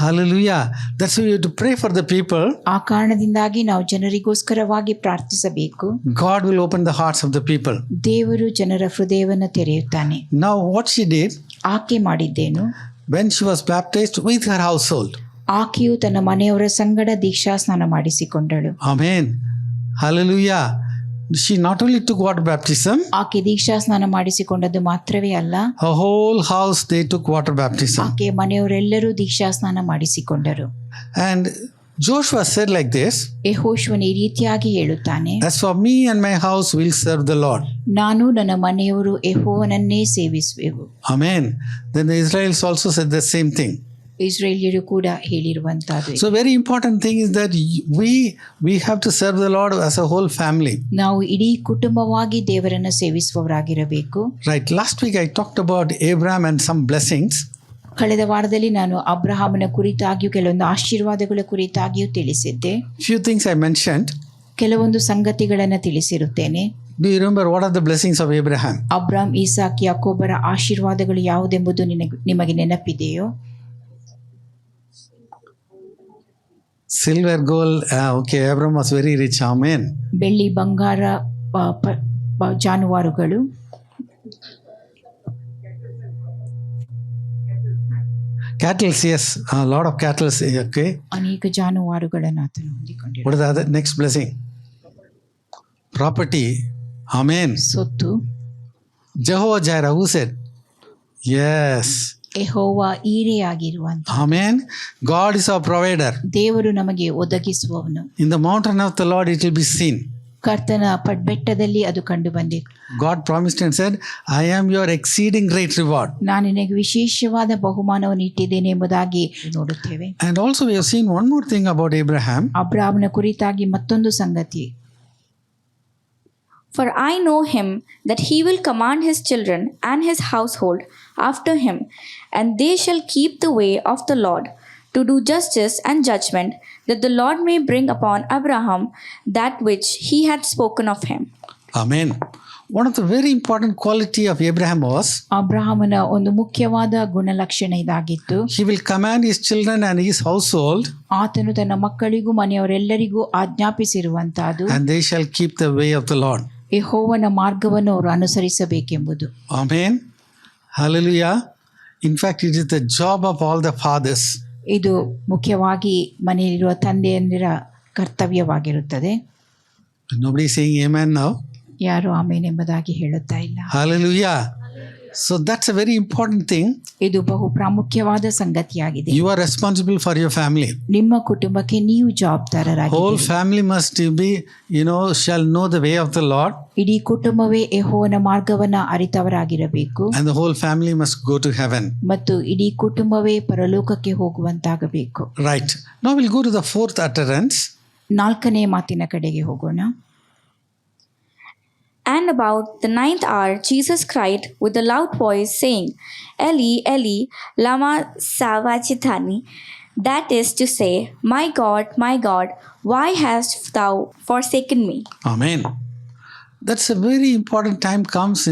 Hallelujah. That's why you have to pray for the people. ಆ ಕಾರಣದಿಂದಾಗಿ ನಾವು ಜನರಿಗೋಸ್ಕರವಾಗಿ ಪ್ರಾರ್ಥಿಸಬೇಕು. God will open the hearts of the people. ದೇವರು ಜನರ ಹೃದಯವನ್ನು ತೆರೆಯುತ್ತಾನೆ. Now what she did, ಆಕೆ ಮಾಡಿದ್ದೇನು, when she was baptized with her household. ಆಕೆಯು ತನ್ನ ಮನೆಯವರ ಸಂಗಡ ದೀಕ್ಷಾಸ್ನಾನ ಮಾಡಿಸಿಕೊಂಡಳು. Amen. Hallelujah. She not only took water baptism, ಆಕೆ ದೀಕ್ಷಾಸ್ನಾನ ಮಾಡಿಸಿಕೊಂಡದ್ದು ಮಾತ್ರವೇ ಅಲ್ಲ, her whole house they took water baptism. ಆಕೆ ಮನೆಯವರೆಲ್ಲರೂ ದೀಕ್ಷಾಸ್ನಾನ ಮಾಡಿಸಿಕೊಂಡರು. And Joshua said like this, ಯೆಹೋಶುವನು ಈ ರೀತಿಯಾಗಿ ಹೇಳುತ್ತಾನೆ, As for me and my house will serve the Lord. ನಾನು ನನ್ನ ಮನೆಯವರು ಯೆಹೋವನನ್ನೇ ಸೇವಿಸುವೆವು. Amen. Then the Israelites also said the same thing. ಇಸ್ರೇಲ್ಯರು ಕೂಡ ಹೇಳಿರುವಂತಹದ್ದು. So very important thing is that we have to serve the Lord as a whole family. ನಾವು ಇಡೀ ಕುಟುಂಬವಾಗಿ ದೇವರನ್ನು ಸೇವಿಸುವವರಾಗಿರಬೇಕು. Right. Last week I talked about Abraham and some blessings. ಕಳೆದ ವಾರದಲ್ಲಿ ನಾನು ಅಬ್ರಹಾಮನ ಕುರಿತಾಗಿಯೂ ಕೆಲವೊಂದು ಆಶೀರ್ವಾದಗಳ ಕುರಿತಾಗಿಯೂ ತಿಳಿಸಿದ್ದೆ. Few things I mentioned. ಕೆಲವೊಂದು ಸಂಗತಿಗಳನ್ನು ತಿಳಿಸಿರುತ್ತೇನೆ. Do you remember what are the blessings of Abraham? ಅಬ್ರಾಮ್, ಇಸಾಕ್, ಯಾಕೋಬರ ಆಶೀರ್ವಾದಗಳು ಯಾವುದೆಂಬುದು ನಿಮಗೆ ನೆನಪಿದೆಯೋ? Silver, gold. Okay, Abraham was very rich. Amen. ಬೆಳ್ಳಿ, ಬಂಗಾರ, ಜಾನುವಾರುಗಳು. Cattle, yes, a lot of cattle. Okay. ಅನೇಕ ಜಾನುವಾರುಗಳನ್ನು ಆತನು ಹೊಂದಿಕೊಂಡಿರು. What is the other next blessing? Property. Amen. ಸೊತ್ತು. Jehovah Jireh, who said? Yes. Jehovah ಈರೆಯಾಗಿರುವಂತ. Amen. God is our provider. ದೇವರು ನಮಗೆ ಒದಗಿಸುವವನು. In the mountain of the Lord it will be seen. ಕರ್ತನ ಬೆಟ್ಟದಲ್ಲಿ ಅದು ಕಂಡು ಬಂದಿತು. God promised and said, I am your exceeding great reward. ನಾನು ನಿನಗೆ ವಿಶೇಷವಾದ ಬಹುಮಾನವನ್ನು ಇಟ್ಟಿದ್ದೇನೆ ಎಂಬುದಾಗಿ ನೋಡುತ್ತೇವೆ. And also we have seen one more thing about Abraham. ಅಬ್ರಾಮನ ಕುರಿತಾಗಿ ಮತ್ತೊಂದು ಸಂಗತಿ. For I know him that he will command his children and his household after him, and they shall keep the way of the Lord, to do justice and judgment, that the Lord may bring upon Abraham that which he had spoken of him. Amen. One of the very important quality of Abraham was, ಅಬ್ರಹಾಮನ ಒಂದು ಮುಖ್ಯವಾದ ಗುಣಲಕ್ಷಣ ಇದಾಗಿತ್ತು. he will command his children and his household, ಆತನು ತನ್ನ ಮಕ್ಕಳಿಗೂ ಮನೆಯವರೆಲ್ಲರಿಗೂ ಆಜ್ಞಾಪಿಸಿರುವಂತಹದ್ದು, and they shall keep the way of the Lord. ಯೆಹೋವನ ಮಾರ್ಗವನ್ನು ಅವರು ಅನುಸರಿಸಬೇಕೆಂಬುದು. Amen. Hallelujah. In fact, it is the job of all the fathers. ಇದು ಮುಖ್ಯವಾಗಿ ಮನೆಯಲ್ಲಿರುವ ತಂದೆಯಂದಿರ ಕರ್ತವ್ಯವಾಗಿರುತ್ತದೆ. Nobody is saying amen now. ಯಾರು ಆಮೇನ್ ಎಂಬುದಾಗಿ ಹೇಳುತ್ತಾ ಇಲ್ಲ. Hallelujah. So that's a very important thing. ಇದು ಬಹು ಪ್ರಾಮುಖ್ಯವಾದ ಸಂಗತಿಯಾಗಿದೆ. You are responsible for your family. ನಿಮ್ಮ ಕುಟುಂಬಕ್ಕೆ ನೀವು ಜವಾಬ್ದಾರರಾಗಿದ್ದೀರಿ. Whole family must be, shall know the way of the Lord. ಇಡೀ ಕುಟುಂಬವೇ ಯೆಹೋವನ ಮಾರ್ಗವನ್ನ ಅರಿತವರಾಗಿರಬೇಕು. And the whole family must go to heaven. ಮತ್ತು ಇಡೀ ಕುಟುಂಬವೇ ಪರಲೋಕಕ್ಕೆ ಹೋಗುವಂತಾಗಬೇಕು. Right. Now we'll go to the fourth utterance. ನಾಲ್ಕನೇ ಮಾತಿನ ಕಡೆಗೆ ಹೋಗೋಣ. And about the 9th hour, Jesus cried with a loud voice, saying, Eli, Eli, lama sabachthani? That is to say, my God, why hast thou forsaken me? Amen. That's a very important time comes,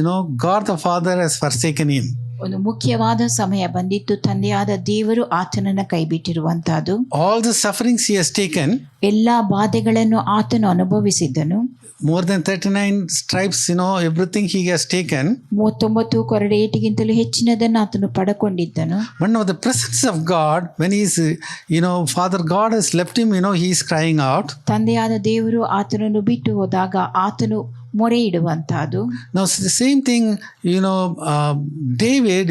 God the Father has forsaken him. ಒಂದು ಮುಖ್ಯವಾದ ಸಮಯ ಬಂದಿತ್ತು. ತಂದೆಯಾದ ದೇವರು ಆತನನ್ನ ಕೈಬಿಟ್ಟಿರುವಂತಹದ್ದು. All the sufferings he has taken, ಎಲ್ಲಾ ಬಾಧೆಗಳನ್ನು ಆತನು ಅನುಭವಿಸಿದ್ದನು. more than 39 stripes, everything he has taken. 39 ಕೊರಡೇಟಿಗಿಂತಲೂ ಹೆಚ್ಚಿನದನ್ನು ಆತನು ಪಡಕೊಂಡಿದ್ದನು. But now the presence of God, when he is, Father God has left him, he is crying out. ತಂದೆಯಾದ ದೇವರು ಆತನನ್ನು ಬಿಟ್ಟು ಹೋದಾಗ ಆತನು ಮೊರೆ ಇಡುವಂತಹದ್ದು. Now the same thing, David,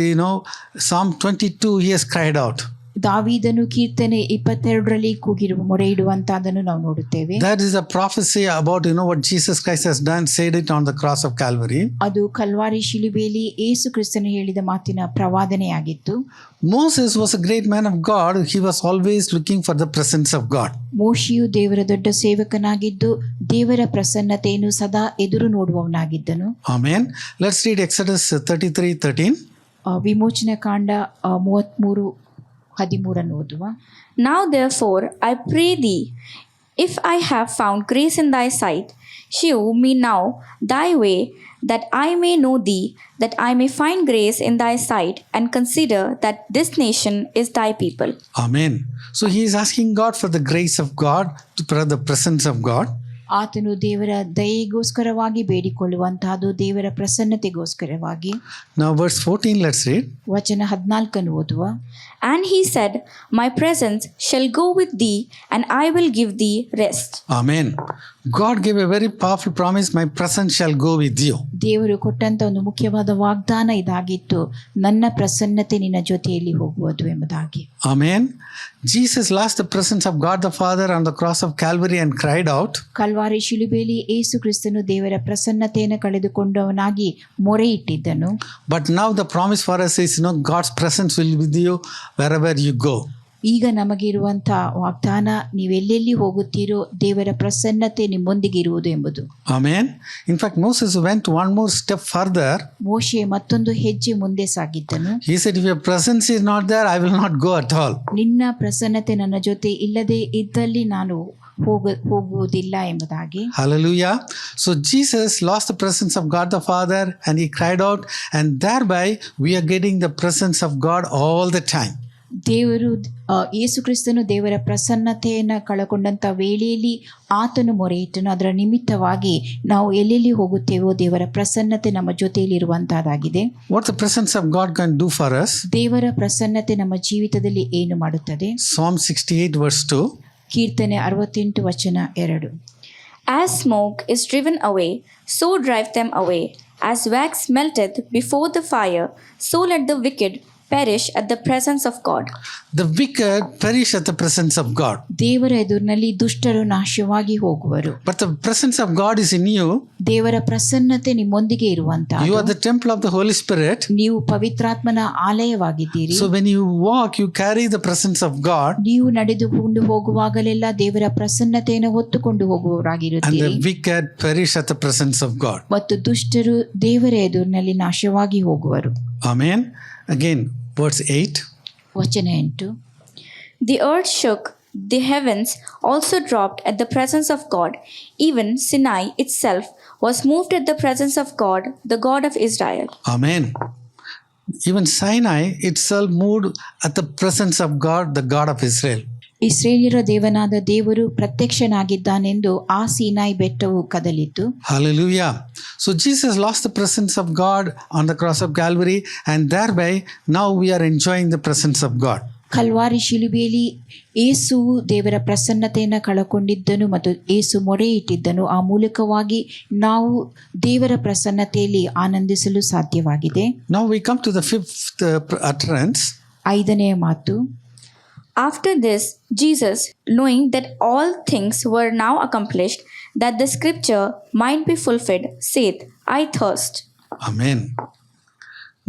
Psalm 22, he has cried out. ದಾವೀದನು ಕೀರ್ತನೆ 22ರಲ್ಲಿ ಕೂಗಿರುವ ಮೊರೆ ಇಡುವಂತಹದನ್ನು ನಾವು ನೋಡುತ್ತೇವೆ. That is a prophecy about, what Jesus Christ has done, said it on the cross of Calvary. ಅದು ಕಲ್ವಾರಿ ಶಿಲುಬೆಯಲ್ಲಿ ಯೇಸು ಕ್ರಿಸ್ತನು ಹೇಳಿದ ಮಾತಿನ ಪ್ರವಾದನೆಯಾಗಿತ್ತು. Moses was a great man of God. He was always looking for the presence of God. ಮೋಶೆಯು ದೇವರ ದೊಡ್ಡ ಸೇವಕನಾಗಿದ್ದು ದೇವರ ಪ್ರಸನ್ನತೆಯನ್ನು ಸದಾ ಎದುರು ನೋಡುವವನಾಗಿದ್ದನು. Amen. Let's read Exodus 33:13. ವಿಮೋಚನ ಕಾಂಡ 33:13 ಓದುವ. Now therefore I pray thee, if I have found grace in thy sight, shew me now thy way, that I may know thee, that I may find grace in thy sight, and consider that this nation is thy people. Amen. So he is asking God for the grace of God, for the presence of God. ಆತನು ದೇವರ ದಯೆಗೋಸ್ಕರವಾಗಿ ಬೇಡಿಕೊಳ್ಳುವಂತಹದ್ದು, ದೇವರ ಪ್ರಸನ್ನತೆಗೋಸ್ಕರವಾಗಿ. Now verse 14, let's read. ವಚನ 14 ಓದುವ. And he said, my presence shall go with thee, and I will give thee rest. Amen. God gave a very powerful promise, my presence shall go with you. ದೇವರು ಕೊಟ್ಟಂತ ಒಂದು ಮುಖ್ಯವಾದ ವಾಗ್ದಾನ ಇದಾಗಿತ್ತು, ನನ್ನ ಪ್ರಸನ್ನತೆ ನಿನ್ನ ಜೊತೆಯಲ್ಲಿ ಹೋಗುವುದು ಎಂಬುದಾಗಿ. Amen. Jesus lost the presence of God the Father on the cross of Calvary and cried out. Calvary ಶಿಲುಬೆಯಲ್ಲಿ ಯೇಸು ಕ್ರಿಸ್ತನು ದೇವರ ಪ್ರಸನ್ನತೆಯನ್ನು ಕಳೆದುಕೊಂಡವನಾಗಿ ಮೊರೆ ಇಟ್ಟಿದ್ದನು. But now the promise for us is, God's presence will be with you wherever you go. ಈಗ ನಮಗಿರುವಂಥ ವಾಗ್ದಾನ, ನೀವೆಲ್ಲೆಲ್ಲಿ ಹೋಗುತ್ತೀರೋ ದೇವರ ಪ್ರಸನ್ನತೆ ನಿಮ್ಮೊಂದಿಗೆ ಇರುವುದು ಎಂಬುದು. Amen. In fact, Moses went one more step further. ಮೋಶೆ ಮತ್ತೊಂದು ಹೆಜ್ಜೆ ಮುಂದೆ ಸಾಗಿದ್ದನು. He said, if your presence is not there, I will not go at all. ನಿನ್ನ ಪ್ರಸನ್ನತೆ ನನ್ನ ಜೊತೆ ಇಲ್ಲದೆ ಇದ್ದಲ್ಲಿ ನಾನು ಹೋಗುವುದಿಲ್ಲ ಎಂಬುದಾಗಿ. Hallelujah. So Jesus lost the presence of God the Father and he cried out, and thereby we are getting the presence of God all the time. ದೇವರು ಯೇಸು ಕ್ರಿಸ್ತನು ದೇವರ ಪ್ರಸನ್ನತೆಯನ್ನು ಕಳಕೊಂಡಂಥ ವೇಳೆಯಲ್ಲಿ ಆತನು ಮೊರೆಯಿಟ್ಟನು. ಅದರ ನಿಮಿತ್ತವಾಗಿ ನಾವು ಎಲ್ಲೆಲ್ಲಿ ಹೋಗುತ್ತೇವೋ ದೇವರ ಪ್ರಸನ್ನತೆ ನಮ್ಮ ಜೊತೆಯಲ್ಲಿ ಇರುವಂತಹದ್ದಾಗಿದೆ. What the presence of God can do for us? ದೇವರ ಪ್ರಸನ್ನತೆ ನಮ್ಮ ಜೀವಿತದಲ್ಲಿ ಏನು ಮಾಡುತ್ತದೆ? Psalm 68 verse 2. ಕೀರ್ತನೆ 68 ವಚನ 2. As smoke is driven away, so drive them away. As wax melteth before the fire, so let the wicked perish at the presence of God. The wicked perish at the presence of God. ದೇವರ ಎದುರಿನಲ್ಲಿ ದುಷ್ಟರು ನಾಶವಾಗಿ ಹೋಗುವರು. But the presence of God is in you. ದೇವರ ಪ್ರಸನ್ನತೆ ನಿಮ್ಮೊಂದಿಗೆ ಇರುವಂತಹ. You are the temple of the Holy Spirit. ನೀವು ಪವಿತ್ರಾತ್ಮನ ಆಲಯವಾಗಿದ್ದೀರಿ. So when you walk, you carry the presence of God. ನೀವು ನಡೆದುಕೊಂಡು ಹೋಗುವಾಗಲೆಲ್ಲ ದೇವರ ಪ್ರಸನ್ನತೆಯನ್ನು ಹೊತ್ತುಕೊಂಡು ಹೋಗುವವರಾಗಿರುತ್ತೀರಿ. And the wicked perish at the presence of God. ಮತ್ತು ದುಷ್ಟರು ದೇವರ ಎದುರಿನಲ್ಲಿ ನಾಶವಾಗಿ ಹೋಗುವರು. Amen. Again, verse 8. ವಚನ 8. The earth shook, the heavens also dropped at the presence of God. Even Sinai itself was moved at the presence of God, the God of Israel. Amen. Even Sinai itself moved at the presence of God, the God of Israel. ಇಸ್ರೇಲಿಯರ ದೇವನಾದ ದೇವರು ಪ್ರತ್ಯಕ್ಷನಾಗಿದ್ದಾನೆಂದು ಆ ಸೀನಾಯಿ ಬೆಟ್ಟವು ಕದಲಿತು. Hallelujah. So Jesus lost the presence of God on the cross of Calvary, and thereby now we are enjoying the presence of God. Calvary ಶಿಲುಬೆಯಲ್ಲಿ ಏಸುವು ದೇವರ ಪ್ರಸನ್ನತೆಯನ್ನು ಕಳಕೊಂಡಿದ್ದನು ಮತ್ತು ಏಸು ಮೊರೆ ಇಟ್ಟಿದ್ದನು. ಆ ಮೂಲಕವಾಗಿ ನಾವು ದೇವರ ಪ್ರಸನ್ನತೆಯಲ್ಲಿ ಆನಂದಿಸಲು ಸಾಧ್ಯವಾಗಿದೆ. Now we come to the fifth utterance. 5ನೇ ಮಾತು. After this, Jesus, knowing that all things were now accomplished, that the scripture might be fulfilled, saith, I thirst. Amen.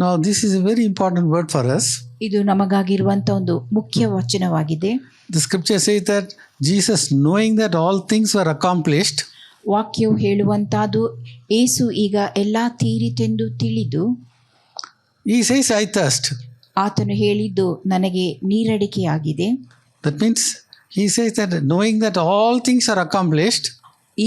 Now this is a very important word for us. ಇದು ನಮಗಾಗಿರುವಂಥ ಒಂದು ಮುಖ್ಯ ವಚನವಾಗಿದೆ. The scripture says that Jesus, knowing that all things were accomplished, ವಾಕ್ಯವು ಹೇಳುವಂತಾದು ಏಸು ಈಗ ಎಲ್ಲ ತೀರಿತೆಂದು ತಿಳಿದು, he says, I thirst. ಆತನು ಹೇಳಿದ್ದು ನನಗೆ ನೀರಡಿಕೆಯಾಗಿದೆ. That means he says that knowing that all things are accomplished,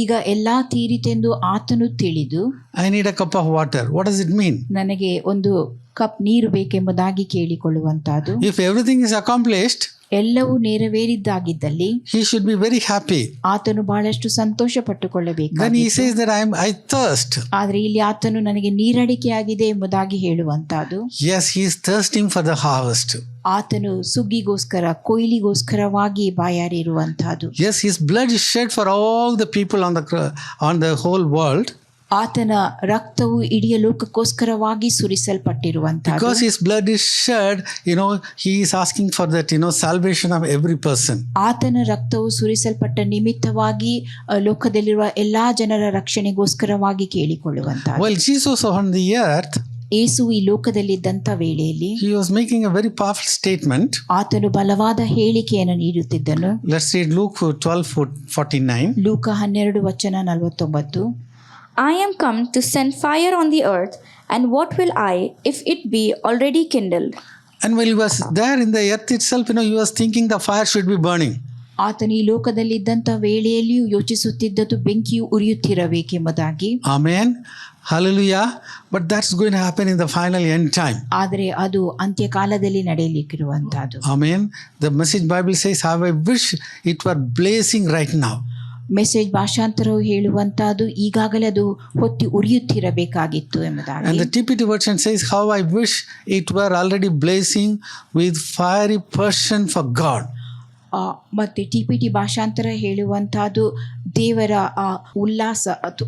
ಈಗ ಎಲ್ಲ ತೀರಿತೆಂದು ಆತನು ತಿಳಿದು, I need a cup of water. What does it mean? ನನಗೆ ಒಂದು ಕಪ್ ನೀರು ಬೇಕೆಂಬುದಾಗಿ ಕೇಳಿಕೊಳ್ಳುವಂತಹದ್ದು. If everything is accomplished, ಎಲ್ಲವೂ ನೆರವೇರಿದ್ದಾಗಿದ್ದಲ್ಲಿ he should be very happy. ಆತನು ಬಹಳಷ್ಟು ಸಂತೋಷ ಪಟ್ಟುಕೊಳ್ಳಬೇಕು. Then he says that I thirst. ಆದ್ರೆ ಇಲ್ಲಿ ಆತನು ನನಗೆ ನೀರಡಿಕೆಯಾಗಿದೆ ಎಂಬುದಾಗಿ ಹೇಳುವಂತಹದ್ದು. Yes, he is thirsting for the harvest. ಆತನು ಸುಗ್ಗಿಗೋಸ್ಕರ, ಕೊಯ್ಲಿಗೋಸ್ಕರವಾಗಿ ಬಾಯಾರಿರುವಂತಹದ್ದು. Yes, his blood is shed for all the people on the whole world. ಆತನ ರಕ್ತವು ಇಡೀ ಲೋಕಕ್ಕೋಸ್ಕರವಾಗಿ ಸುರಿಸಲ್ಪಟ್ಟಿರುವಂತಹ. Because his blood is shed, he is asking for that, salvation of every person. ಆತನ ರಕ್ತವು ಸುರಿಸಲ್ಪಟ್ಟ ನಿಮಿತ್ತವಾಗಿ ಲೋಕದಲ್ಲಿರುವ ಎಲ್ಲಾ ಜನರ ರಕ್ಷಣೆಗೋಸ್ಕರವಾಗಿ ಕೇಳಿಕೊಳ್ಳುವಂತಹ. While Jesus was on the earth, ಯೇಸು ಈ ಲೋಕದಲ್ಲಿದ್ದಂಥ ವೇಳೆಯಲ್ಲಿ he was making a very powerful statement. ಆತನು ಬಲವಾದ ಹೇಳಿಕೆಯನ್ನು ನೀಡುತ್ತಿದ್ದನು. Let's read Luke 12:49. ಲೂಕ 12 ವಚನ 49. I am come to send fire on the earth, and what will I if it be already kindled? And while he was there in the earth itself, he was thinking the fire should be burning. ಆತನು ಈ ಲೋಕದಲ್ಲಿದ್ದಂಥ ವೇಳೆಯಲ್ಲಿಯೂ ಯೋಚಿಸುತ್ತಿದ್ದದ್ದು ಬೆಂಕಿಯು ಉರಿಯುತ್ತಿರಬೇಕೆಂಬುದಾಗಿ. Amen. Hallelujah. But that's going to happen in the final end time. ಆದರೆ ಅದು ಅಂತ್ಯಕಾಲದಲ್ಲಿ ನಡೆಯಲಿಕ್ಕಿರುವಂತಹದ್ದು. Amen. The Message Bible says, how I wish it were blazing right now. Message ಭಾಷಾಂತರವು ಹೇಳುವಂತಹದ್ದು ಈಗಾಗಲೇ ಅದು ಹೊತ್ತಿ ಉರಿಯುತ್ತಿರಬೇಕಾಗಿತ್ತು ಎಂಬುದಾಗಿ. And the TPT version says, how I wish it were already blazing with fiery passion for God. ಮತ್ತು TPT ಭಾಷಾಂತರ ಹೇಳುವಂತಹದ್ದು ದೇವರ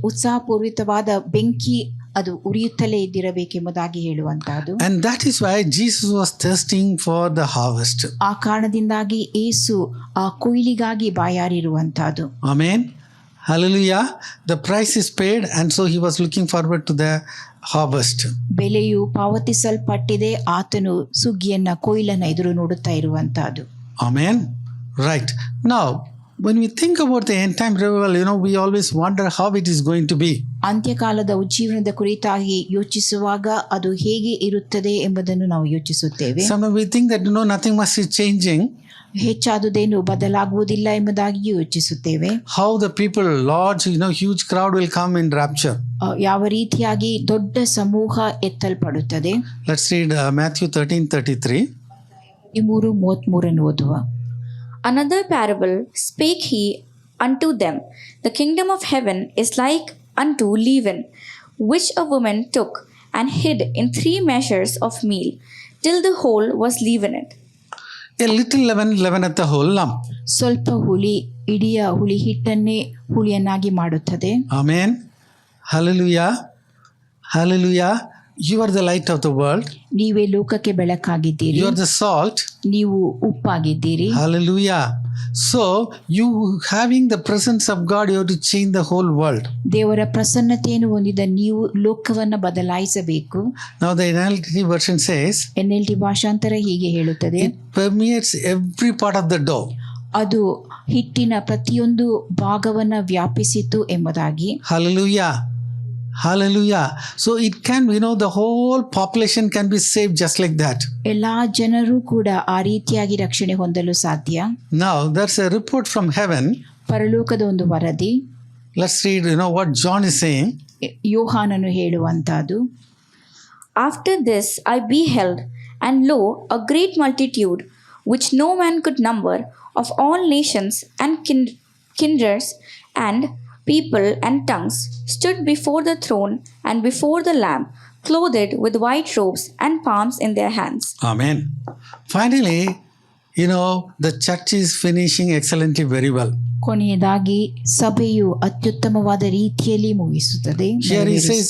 ಉತ್ಸಾಹಪೂರಿತವಾದ ಬೆಂಕಿ ಅದು ಉರಿಯುತ್ತಲೇ ಇದ್ದಿರಬೇಕೆಂಬುದಾಗಿ ಹೇಳುವಂತಹದ್ದು. And that is why Jesus was thirsting for the harvest. ಆ ಕಾರಣದಿಂದಾಗಿ ಏಸು ಆ ಕೊಯ್ಲಿಗಾಗಿ ಬಾಯಾರಿರುವಂತಹದ್ದು. Amen. Hallelujah. The price is paid, and so he was looking forward to the harvest. ಬೆಲೆಯು ಪಾವತಿಸಲ್ಪಟ್ಟಿದೆ, ಆತನು ಸುಗ್ಗಿಯನ್ನ ಕೊಯ್ಲನ್ನ ಎದುರು ನೋಡುತ್ತಾ ಇರುವಂತಹದ್ದು. Amen. Right. Now, when we think about the end time revival, we always wonder how it is going to be. ಅಂತ್ಯಕಾಲದ ಉಜ್ಜೀವನದ ಕುರಿತಾಗಿ ಯೋಚಿಸುವಾಗ ಅದು ಹೇಗೆ ಇರುತ್ತದೆ ಎಂಬುದನ್ನು ನಾವು ಯೋಚಿಸುತ್ತೇವೆ. Sometimes we think that nothing much is changing. ಹೆಚ್ಚಾದುದೇನು ಬದಲಾಗುವುದಿಲ್ಲ ಎಂಬುದಾಗಿ ಯೋಚಿಸುತ್ತೇವೆ. How the people, large, huge crowd will come in rapture. ಯಾವ ರೀತಿಯಾಗಿ ದೊಡ್ಡ ಸಮೂಹ ಎತ್ತಲ್ಪಡುತ್ತದೆ. Let's read Matthew 13:33. 33 ಓದುವ. Another parable spake he unto them, The kingdom of heaven is like unto leaven, which a woman took and hid in 3 measures of meal, till the whole was leavened. A little leaven leaveneth the whole lump. ಸ್ವಲ್ಪ ಹುಳಿ ಇಡೀ ಹುಳಿ ಹಿಟ್ಟನ್ನೇ ಹುಳಿಯನ್ನಾಗಿ ಮಾಡುತ್ತದೆ. Amen. Hallelujah. Hallelujah. You are the light of the world. ನೀವೇ ಲೋಕಕ್ಕೆ ಬೆಳಕಾಗಿದ್ದೀರಿ. You are the salt. ನೀವು ಉಪ್ಪಾಗಿದ್ದೀರಿ. Hallelujah. So, you having the presence of God, you have to change the whole world. ದೇವರ ಪ್ರಸನ್ನತೆಯನ್ನು ಹೊಂದಿದ ನೀವು ಲೋಕವನ್ನು ಬದಲಾಯಿಸಬೇಕು. Now the NLT version says, NLT ಭಾಷಾಂತರ ಹೀಗೆ ಹೇಳುತ್ತದೆ, it permeates every part of the dough. ಅದು ಹಿಟ್ಟಿನ ಪ್ರತಿಯೊಂದು ಭಾಗವನ್ನು ವ್ಯಾಪಿಸಿತು ಎಂಬುದಾಗಿ. Hallelujah. Hallelujah. So it can, the whole population can be saved just like that. ಎಲ್ಲಾ ಜನರು ಕೂಡ ಆ ರೀತಿಯಾಗಿ ರಕ್ಷಣೆ ಹೊಂದಲು ಸಾಧ್ಯ. Now there's a report from heaven. ಪರಲೋಕದ ಒಂದು ವರದಿ. Let's read, what John is saying. ಯೋಹಾನನು ಹೇಳುವಂತಹದ್ದು. After this I beheld, and lo, a great multitude, which no man could number, of all nations and kindreds and people and tongues, stood before the throne and before the Lamb, clothed with white robes and palms in their hands. Amen. Finally, the church is finishing excellently very well. ಕೊನೆಯದಾಗಿ ಸಭೆಯು ಅತ್ಯುತ್ತಮವಾದ ರೀತಿಯಲ್ಲಿ ಮುಗಿಸುತ್ತದೆ. Here he says,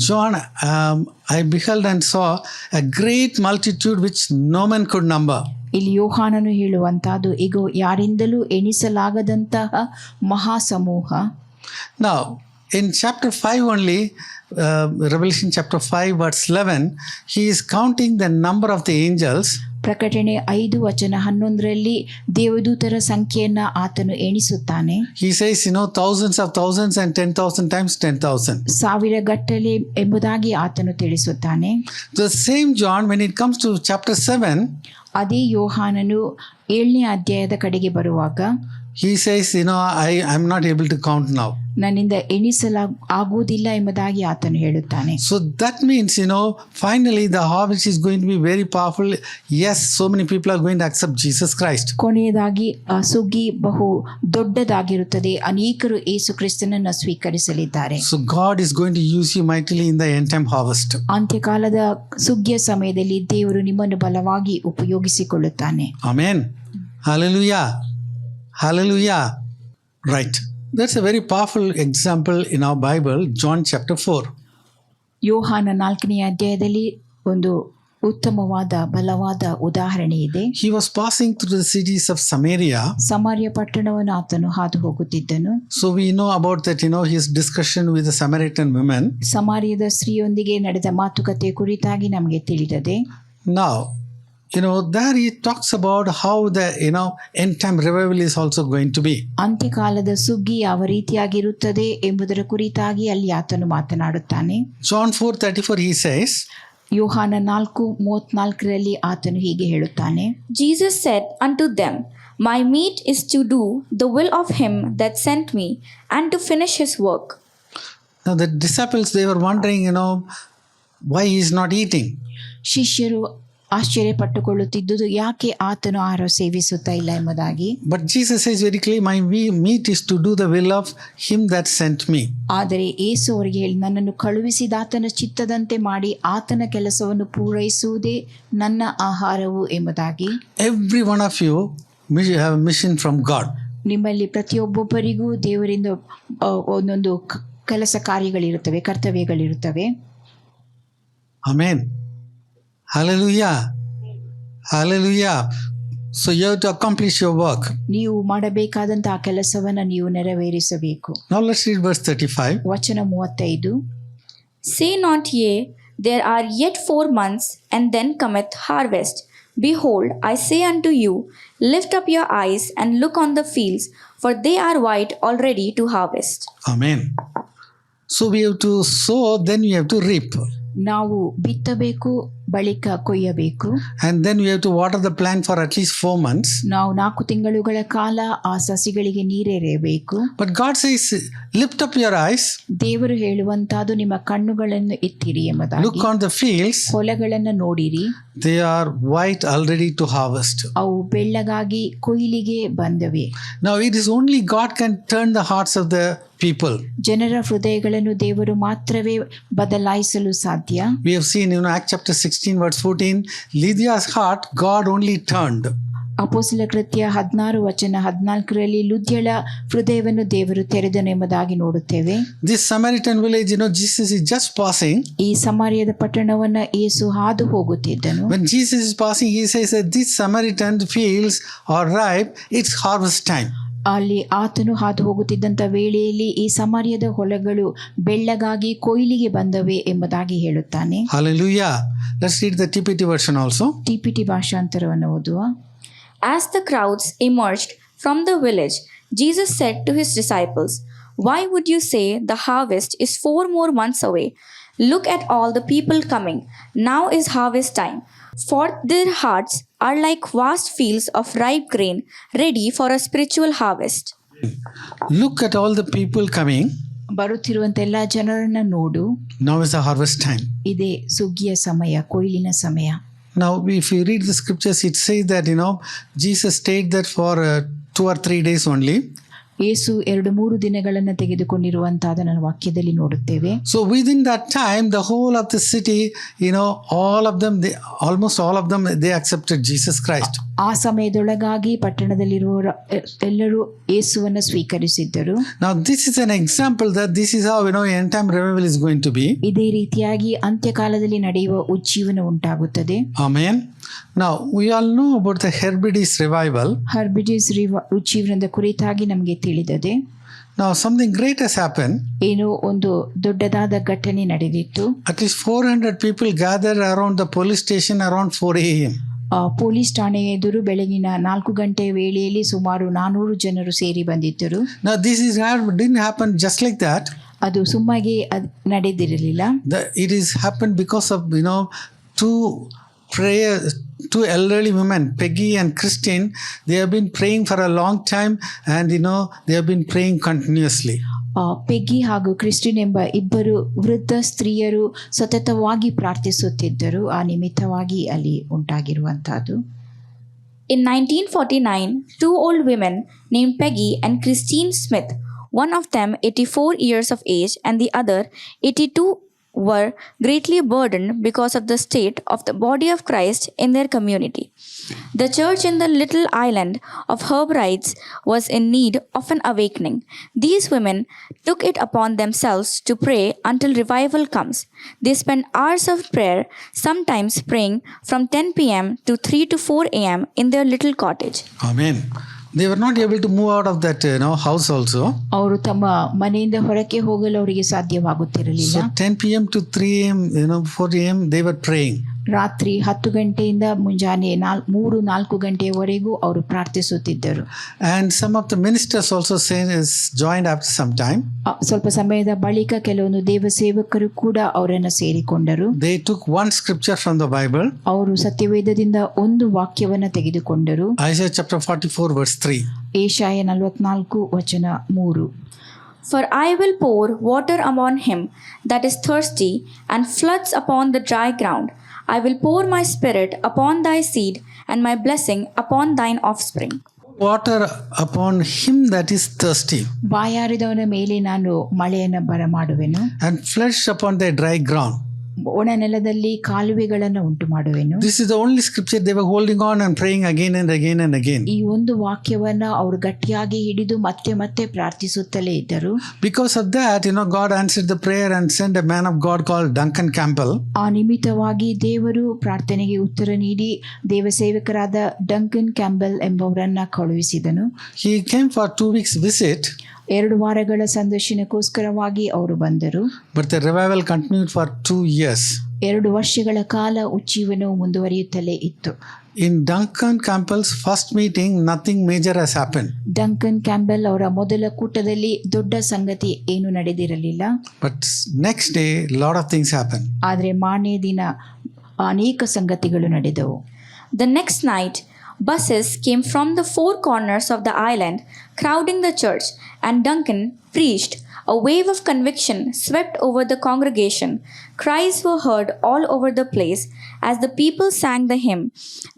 John, I beheld and saw a great multitude which no man could number. ಇಲ್ಲಿ ಯೋಹಾನನು ಹೇಳುವಂತಹದ್ದು, ಈಗ ಯಾರಿಂದಲೂ ಎಣಿಸಲಾಗದಂತಹ ಮಹಾ ಸಮೂಹ. Now, in chapter 5 only, Revelation chapter 5 verse 11, he is counting the number of the angels. ಪ್ರಕಟಣೆ 5:11 ದೇವದೂತರ ಸಂಖ್ಯೆಯನ್ನ ಆತನು ಎಣಿಸುತ್ತಾನೆ. He says, thousands of thousands and 10,000 times 10,000. ಸಾವಿರ ಗಟ್ಟಲೆ ಎಂಬುದಾಗಿ ಆತನು ತಿಳಿಸುತ್ತಾನೆ. The same John, when it comes to chapter 7, ಅದೇ ಯೋಹಾನನು 7ನೇ ಅಧ್ಯಾಯದ ಕಡೆಗೆ ಬರುವಾಗ, he says, I am not able to count now. ನನ್ನಿಂದ ಆಗುವುದಿಲ್ಲ ಎಂಬುದಾಗಿ ಆತನು ಹೇಳುತ್ತಾನೆ. So that means, finally the harvest is going to be very powerful. Yes, so many people are going to accept Jesus Christ. ಕೊನೆಯದಾಗಿ ಸುಗ್ಗಿ ಬಹು ದೊಡ್ಡದಾಗಿರುತ್ತದೆ. ಅನೇಕರು ಯೇಸು ಕ್ರಿಸ್ತನನ್ನು ಸ್ವೀಕರಿಸಲಿದ್ದಾರೆ. So God is going to use you mightily in the end time harvest. ಅಂತ್ಯಕಾಲದ ಸುಗ್ಗಿಯ ಸಮಯದಲ್ಲಿ ದೇವರು ನಿಮ್ಮನ್ನು ಬಲವಾಗಿ ಉಪಯೋಗಿಸಿಕೊಳ್ಳುತ್ತಾನೆ. Amen. Hallelujah. Hallelujah. Right. That's a very powerful example in our Bible, John chapter 4. ಯೋಹಾನ 4ನೇ ಅಧ್ಯಾಯದಲ್ಲಿ ಒಂದು ಉತ್ತಮವಾದ ಬಲವಾದ ಉದಾಹರಣೆ ಇದೆ. He was passing through the cities of Samaria. ಸಮಾರ್ಯ ಪಟ್ಟಣವನ್ನು ಆತನು ಹಾದು ಹೋಗುತ್ತಿದ್ದನು. So we know about that, his discussion with the Samaritan woman. ಸಮಾರ್ಯದ ಸ್ತ್ರೀಯೊಂದಿಗೆ ನಡೆದ ಮಾತುಕತೆ ಕುರಿತಾಗಿ ನಮಗೆ ತಿಳಿದಿದೆ. Now, there he talks about how the, end time revival is also going to be. ಅಂತ್ಯಕಾಲದ ಸುಗ್ಗಿ ಯಾವ ರೀತಿಯಾಗಿರುತ್ತದೆ ಎಂಬುದರ ಕುರಿತಾಗಿ ಅಲ್ಲಿ ಆತನು ಮಾತನಾಡುತ್ತಾನೆ. John 4:34 he says, ಯೋಹಾನ 4:34 ಆತನು ಹೀಗೆ ಹೇಳುತ್ತಾನೆ, Jesus said unto them, My meat is to do the will of him that sent me, and to finish his work. Now the disciples, they were wondering, why he is not eating. ಶಿಷ್ಯರು ಆಶ್ಚರ್ಯಪಟ್ಟುಕೊಳ್ಳುತ್ತಿದ್ದುದು ಯಾಕೆ ಆತನು ಆಹಾರ ಸೇವಿಸುತ್ತಾ ಇಲ್ಲ ಎಂಬುದಾಗಿ. But Jesus says very clearly, my meat is to do the will of him that sent me. ಆದರೆ ಯೇಸು ಅವರಿಗೆ ಹೇಳಿ, ನನ್ನನ್ನು ಕಳುಹಿಸಿದ ಆತನ ಚಿತ್ತದಂತೆ ಮಾಡಿ ಆತನ ಕೆಲಸವನ್ನು ಪೂರೈಸುವುದೇ ನನ್ನ ಆಹಾರವು ಎಂಬುದಾಗಿ. Every one of you have a mission from God. ನಿಮ್ಮಲ್ಲಿ ಪ್ರತಿಯೊಬ್ಬೊಬ್ಬರಿಗೂ ದೇವರಿಂದ ಒಂದೊಂದು ಕೆಲಸ ಕಾರ್ಯಗಳಿರುತ್ತವೆ, ಕರ್ತವ್ಯಗಳಿರುತ್ತವೆ. Amen. Hallelujah. Hallelujah. So you have to accomplish your work. ನೀವು ಮಾಡಬೇಕಾದಂತಹ ಕೆಲಸವನ್ನು ನೀವು ನೆರವೇರಿಸಬೇಕು. Now let's read verse 35. ವಚನ 35. Say not ye, there are yet 4 months, and then cometh harvest. Behold, I say unto you, lift up your eyes and look on the fields, for they are white already to harvest. Amen. So we have to sow, then we have to reap. ನಾವು ಬಿತ್ತಬೇಕು, ಬಳಿಕ ಕೊಯ್ಯಬೇಕು. And then we have to water the plant for at least 4 months. ನಾವು 4 ತಿಂಗಳುಗಳ ಕಾಲ ಆ ಸಸಿಗಳಿಗೆ ನೀರೆರೆಯಬೇಕು. But God says, lift up your eyes. ದೇವರು ಹೇಳುವಂತಹದ್ದು ನಿಮ್ಮ ಕಣ್ಣುಗಳನ್ನು ಎತ್ತಿರಿ ಎಂಬುದಾಗಿ. Look on the fields. ಹೊಲಗಳನ್ನು ನೋಡಿರಿ, They are white already to harvest. ಅವು ಬೆಳ್ಳಗಾಗಿ ಕೊಯ್ಲಿಗೆ ಬಂದವೆ. Now it is only God can turn the hearts of the people. ಜನರ ಹೃದಯಗಳನ್ನು ದೇವರು ಮಾತ್ರವೇ ಬದಲಾಯಿಸಲು ಸಾಧ್ಯ. We have seen in Acts chapter 16 verse 14, Lydia's heart God only turned. ಅಪೊಸ್ತಲ ಕೃತ್ಯ 16:14 ಲುದ್ಯಳ ಹೃದಯವನ್ನು ದೇವರು ತೆರೆದನು ಎಂಬುದಾಗಿ ನೋಡುತ್ತೇವೆ. This Samaritan village, Jesus is just passing. ಈ ಸಮಾರ್ಯದ ಪಟ್ಟಣವನ್ನ ಯೇಸು ಹಾದು ಹೋಗುತ್ತಿದ್ದನು. When Jesus is passing, he says that this Samaritan fields are ripe, it's harvest time. ಅಲ್ಲಿ ಆತನು ಹಾದು ಹೋಗುತ್ತಿದ್ದಂಥ ವೇಳೆಯಲ್ಲಿ ಈ ಸಮಾರ್ಯದ ಹೊಲಗಳು ಬೆಳ್ಳಗಾಗಿ ಕೊಯ್ಲಿಗೆ ಬಂದವೆ ಎಂಬುದಾಗಿ ಹೇಳುತ್ತಾನೆ. Hallelujah. Let's read the TPT version also. ಟಿಪಿಟಿ ಭಾಷಾಂತರವನ್ನು ಓದುವ. As the crowds emerged from the village, Jesus said to his disciples, why would you say the harvest is 4 more months away? Look at all the people coming. Now is harvest time. For their hearts are like vast fields of ripe grain, ready for a spiritual harvest. Look at all the people coming. ಬರುತ್ತಿರುವಂತ ಎಲ್ಲ ಜನರನ್ನ ನೋಡು. Now is the harvest time. ಇದೇ ಸುಗ್ಗಿಯ ಸಮಯ, ಕೊಯ್ಲಿನ ಸಮಯ. Now, if you read the scriptures, it says that, Jesus stayed there for 2 or 3 days only. ಯೇಸು 2-3 ದಿನಗಳನ್ನು ತೆಗೆದುಕೊಂಡಿರುವಂತಹ ವಾಕ್ಯದಲ್ಲಿ ನೋಡುತ್ತೇವೆ. So within that time, the whole of the city, all of them, almost all of them, they accepted Jesus Christ. ಆ ಸಮಯದೊಳಗಾಗಿ ಪಟ್ಟಣದಲ್ಲಿರುವ ಎಲ್ಲರೂ ಯೇಸುವನ್ನು ಸ್ವೀಕರಿಸಿದ್ದರು. Now this is an example that this is how end time revival is going to be. ಇದೇ ರೀತಿಯಾಗಿ ಅಂತ್ಯಕಾಲದಲ್ಲಿ ನಡೆಯುವ ಉಜ್ಜೀವನ ಉಂಟಾಗುತ್ತದೆ. Amen. Now we all know about the Hebrides revival. ಹರ್ಬಿಡಿಸ್ ಉಜ್ಜೀವನದ ಕುರಿತಾಗಿ ನಮಗೆ ತಿಳಿದದೆ. Now something great has happened. ಏನೋ ಒಂದು ದೊಡ್ಡದಾದ ಘಟನೆ ನಡೆದಿತ್ತು. At least 400 people gathered around the police station around 4 a.m. Police ಠಾಣೆ ಎದುರು ಬೆಳಗಿನ 4 ಗಂಟೆ ವೇಳೆಯಲ್ಲಿ ಸುಮಾರು 400 ಜನರು ಸೇರಿ ಬಂದಿದ್ದರು. Now this didn't happen just like that. ಅದು ಸುಮ್ಮಾಗಿ ನಡೆದಿರಲಿಲ್ಲ. It is happened because of two elderly women, Peggy and Christine. They have been praying for a long time, and they have been praying continuously. ಪೆಗ್ಗಿ ಹಾಗೂ Christine ಎಂಬ ಇಬ್ಬರು ವೃದ್ಧ ಸ್ತ್ರೀಯರು ಸತತವಾಗಿ ಪ್ರಾರ್ಥಿಸುತ್ತಿದ್ದರು. ಆ ನಿಮಿತ್ತವಾಗಿ ಅಲ್ಲಿ ಉಂಟಾಗಿರುವಂತಹದ್ದು. In 1949, 2 old women named Peggy and Christine Smith, one of them 84 years of age and the other 82, were greatly burdened because of the state of the body of Christ in their community. The church in the little island of Hebrides was in need of an awakening. These women took it upon themselves to pray until revival comes. They spent hours of prayer, sometimes praying from 10 p.m. to 3 to 4 a.m. in their little cottage. Amen. They were not able to move out of that house also. ಅವರು ತಮ್ಮ ಮನೆಯಿಂದ ಹೊರಕ್ಕೆ ಹೋಗಲು ಅವರಿಗೆ ಸಾಧ್ಯವಾಗುತ್ತಿರಲಿಲ್ಲ. So 10 p.m. to 3 a.m., 4 a.m. they were praying. ರಾತ್ರಿ 10 ಗಂಟೆಯಿಂದ ಮುಂಜಾನೆ 3-4 ಗಂಟೆಯವರೆಗೂ ಅವರು ಪ್ರಾರ್ಥಿಸುತ್ತಿದ್ದರು. And some of the ministers also joined after some time. ಸ್ವಲ್ಪ ಸಮಯದ ಬಳಿಕ ಕೆಲವೊಂದು ದೇವ ಸೇವಕರು ಕೂಡ ಅವರನ್ನು ಸೇರಿಕೊಂಡರು. They took one scripture from the Bible. ಅವರು ಸತ್ಯವೇದದಿಂದ ಒಂದು ವಾಕ್ಯವನ್ನು ತೆಗೆದುಕೊಂಡರು. Isaiah chapter 44 verse 3. ಏಷಾಯ 44 ವಚನ 3. For I will pour water upon him that is thirsty, and floods upon the dry ground. I will pour my spirit upon thy seed, and my blessing upon thine offspring. Water upon him that is thirsty. ಬಾಯಾರಿದವನ ಮೇಲೆ ನಾನು ಮಳೆಯನ್ನು ಬರಮಾಡುವೆನು. And floods upon the dry ground. ಒಣ ನೆಲದಲ್ಲಿ ಕಾಲುವೆಗಳನ್ನು ಉಂಟು ಮಾಡುವೆನು. This is the only scripture they were holding on and praying again and again and again. ಈ ಒಂದು ವಾಕ್ಯವನ್ನ ಅವರು ಗಟ್ಟಿಯಾಗಿ ಹಿಡಿದು ಮತ್ತೆ ಮತ್ತೆ ಪ್ರಾರ್ಥಿಸುತ್ತಲೇ ಇದ್ದರು. Because of that, God answered the prayer and sent a man of God called Duncan Campbell. ಆ ನಿಮಿತ್ತವಾಗಿ ದೇವರು ಪ್ರಾರ್ಥನೆಗೆ ಉತ್ತರ ನೀಡಿ ದೇವಸೇವಕರಾದ ಡಂಕನ್ ಕ್ಯಾಂಬೆಲ್ ಎಂಬವರನ್ನ ಕಳುಹಿಸಿದನು. He came for 2 weeks visit. 2 ವಾರಗಳ ಸಂದರ್ಶನಕ್ಕೋಸ್ಕರವಾಗಿ ಅವರು ಬಂದರು. But the revival continued for 2 years. 2 ವರ್ಷಗಳ ಕಾಲ ಉಜ್ಜೀವನವು ಮುಂದುವರಿಯುತ್ತಲೇ ಇತ್ತು. In Duncan Campbell's first meeting, nothing major has happened. Duncan Campbell ಅವರ ಮೊದಲ ಕೂಟದಲ್ಲಿ ದೊಡ್ಡ ಸಂಗತಿ ಏನು ನಡೆದಿರಲಿಲ್ಲ. But next day, a lot of things happened. ಆದರೆ ಮಾರನೇ ದಿನ ಅನೇಕ ಸಂಗತಿಗಳು ನಡೆದವು. The next night, buses came from the four corners of the island, crowding the church, and Duncan preached. A wave of conviction swept over the congregation. Cries were heard all over the place as the people sang the hymn.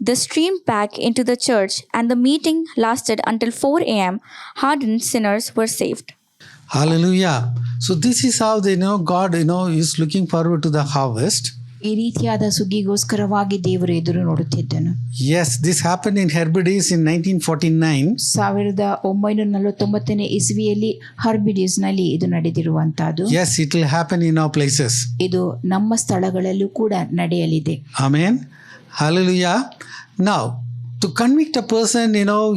They streamed back into the church, and the meeting lasted until 4 a.m. Hardened sinners were saved. Hallelujah. So this is how they know God, is looking forward to the harvest. ಈ ರೀತಿಯಾದ ಸುಗ್ಗಿಗೋಸ್ಕರವಾಗಿ ದೇವರು ಎದುರು ನೋಡುತ್ತಿದ್ದನು. Yes, this happened in Hebrides in 1949. 1949 ಇಸ್ವಿಯಲ್ಲಿ ಹರ್ಬಿಡಿಸ್ ನಲ್ಲಿ ಇದು ನಡೆದಿರುವಂತಹದ್ದು. Yes, it will happen in our places. ಇದು ನಮ್ಮ ಸ್ಥಳಗಳಲ್ಲೂ ಕೂಡ ನಡೆಯಲಿದೆ. Amen. Hallelujah. Now, to convict a person,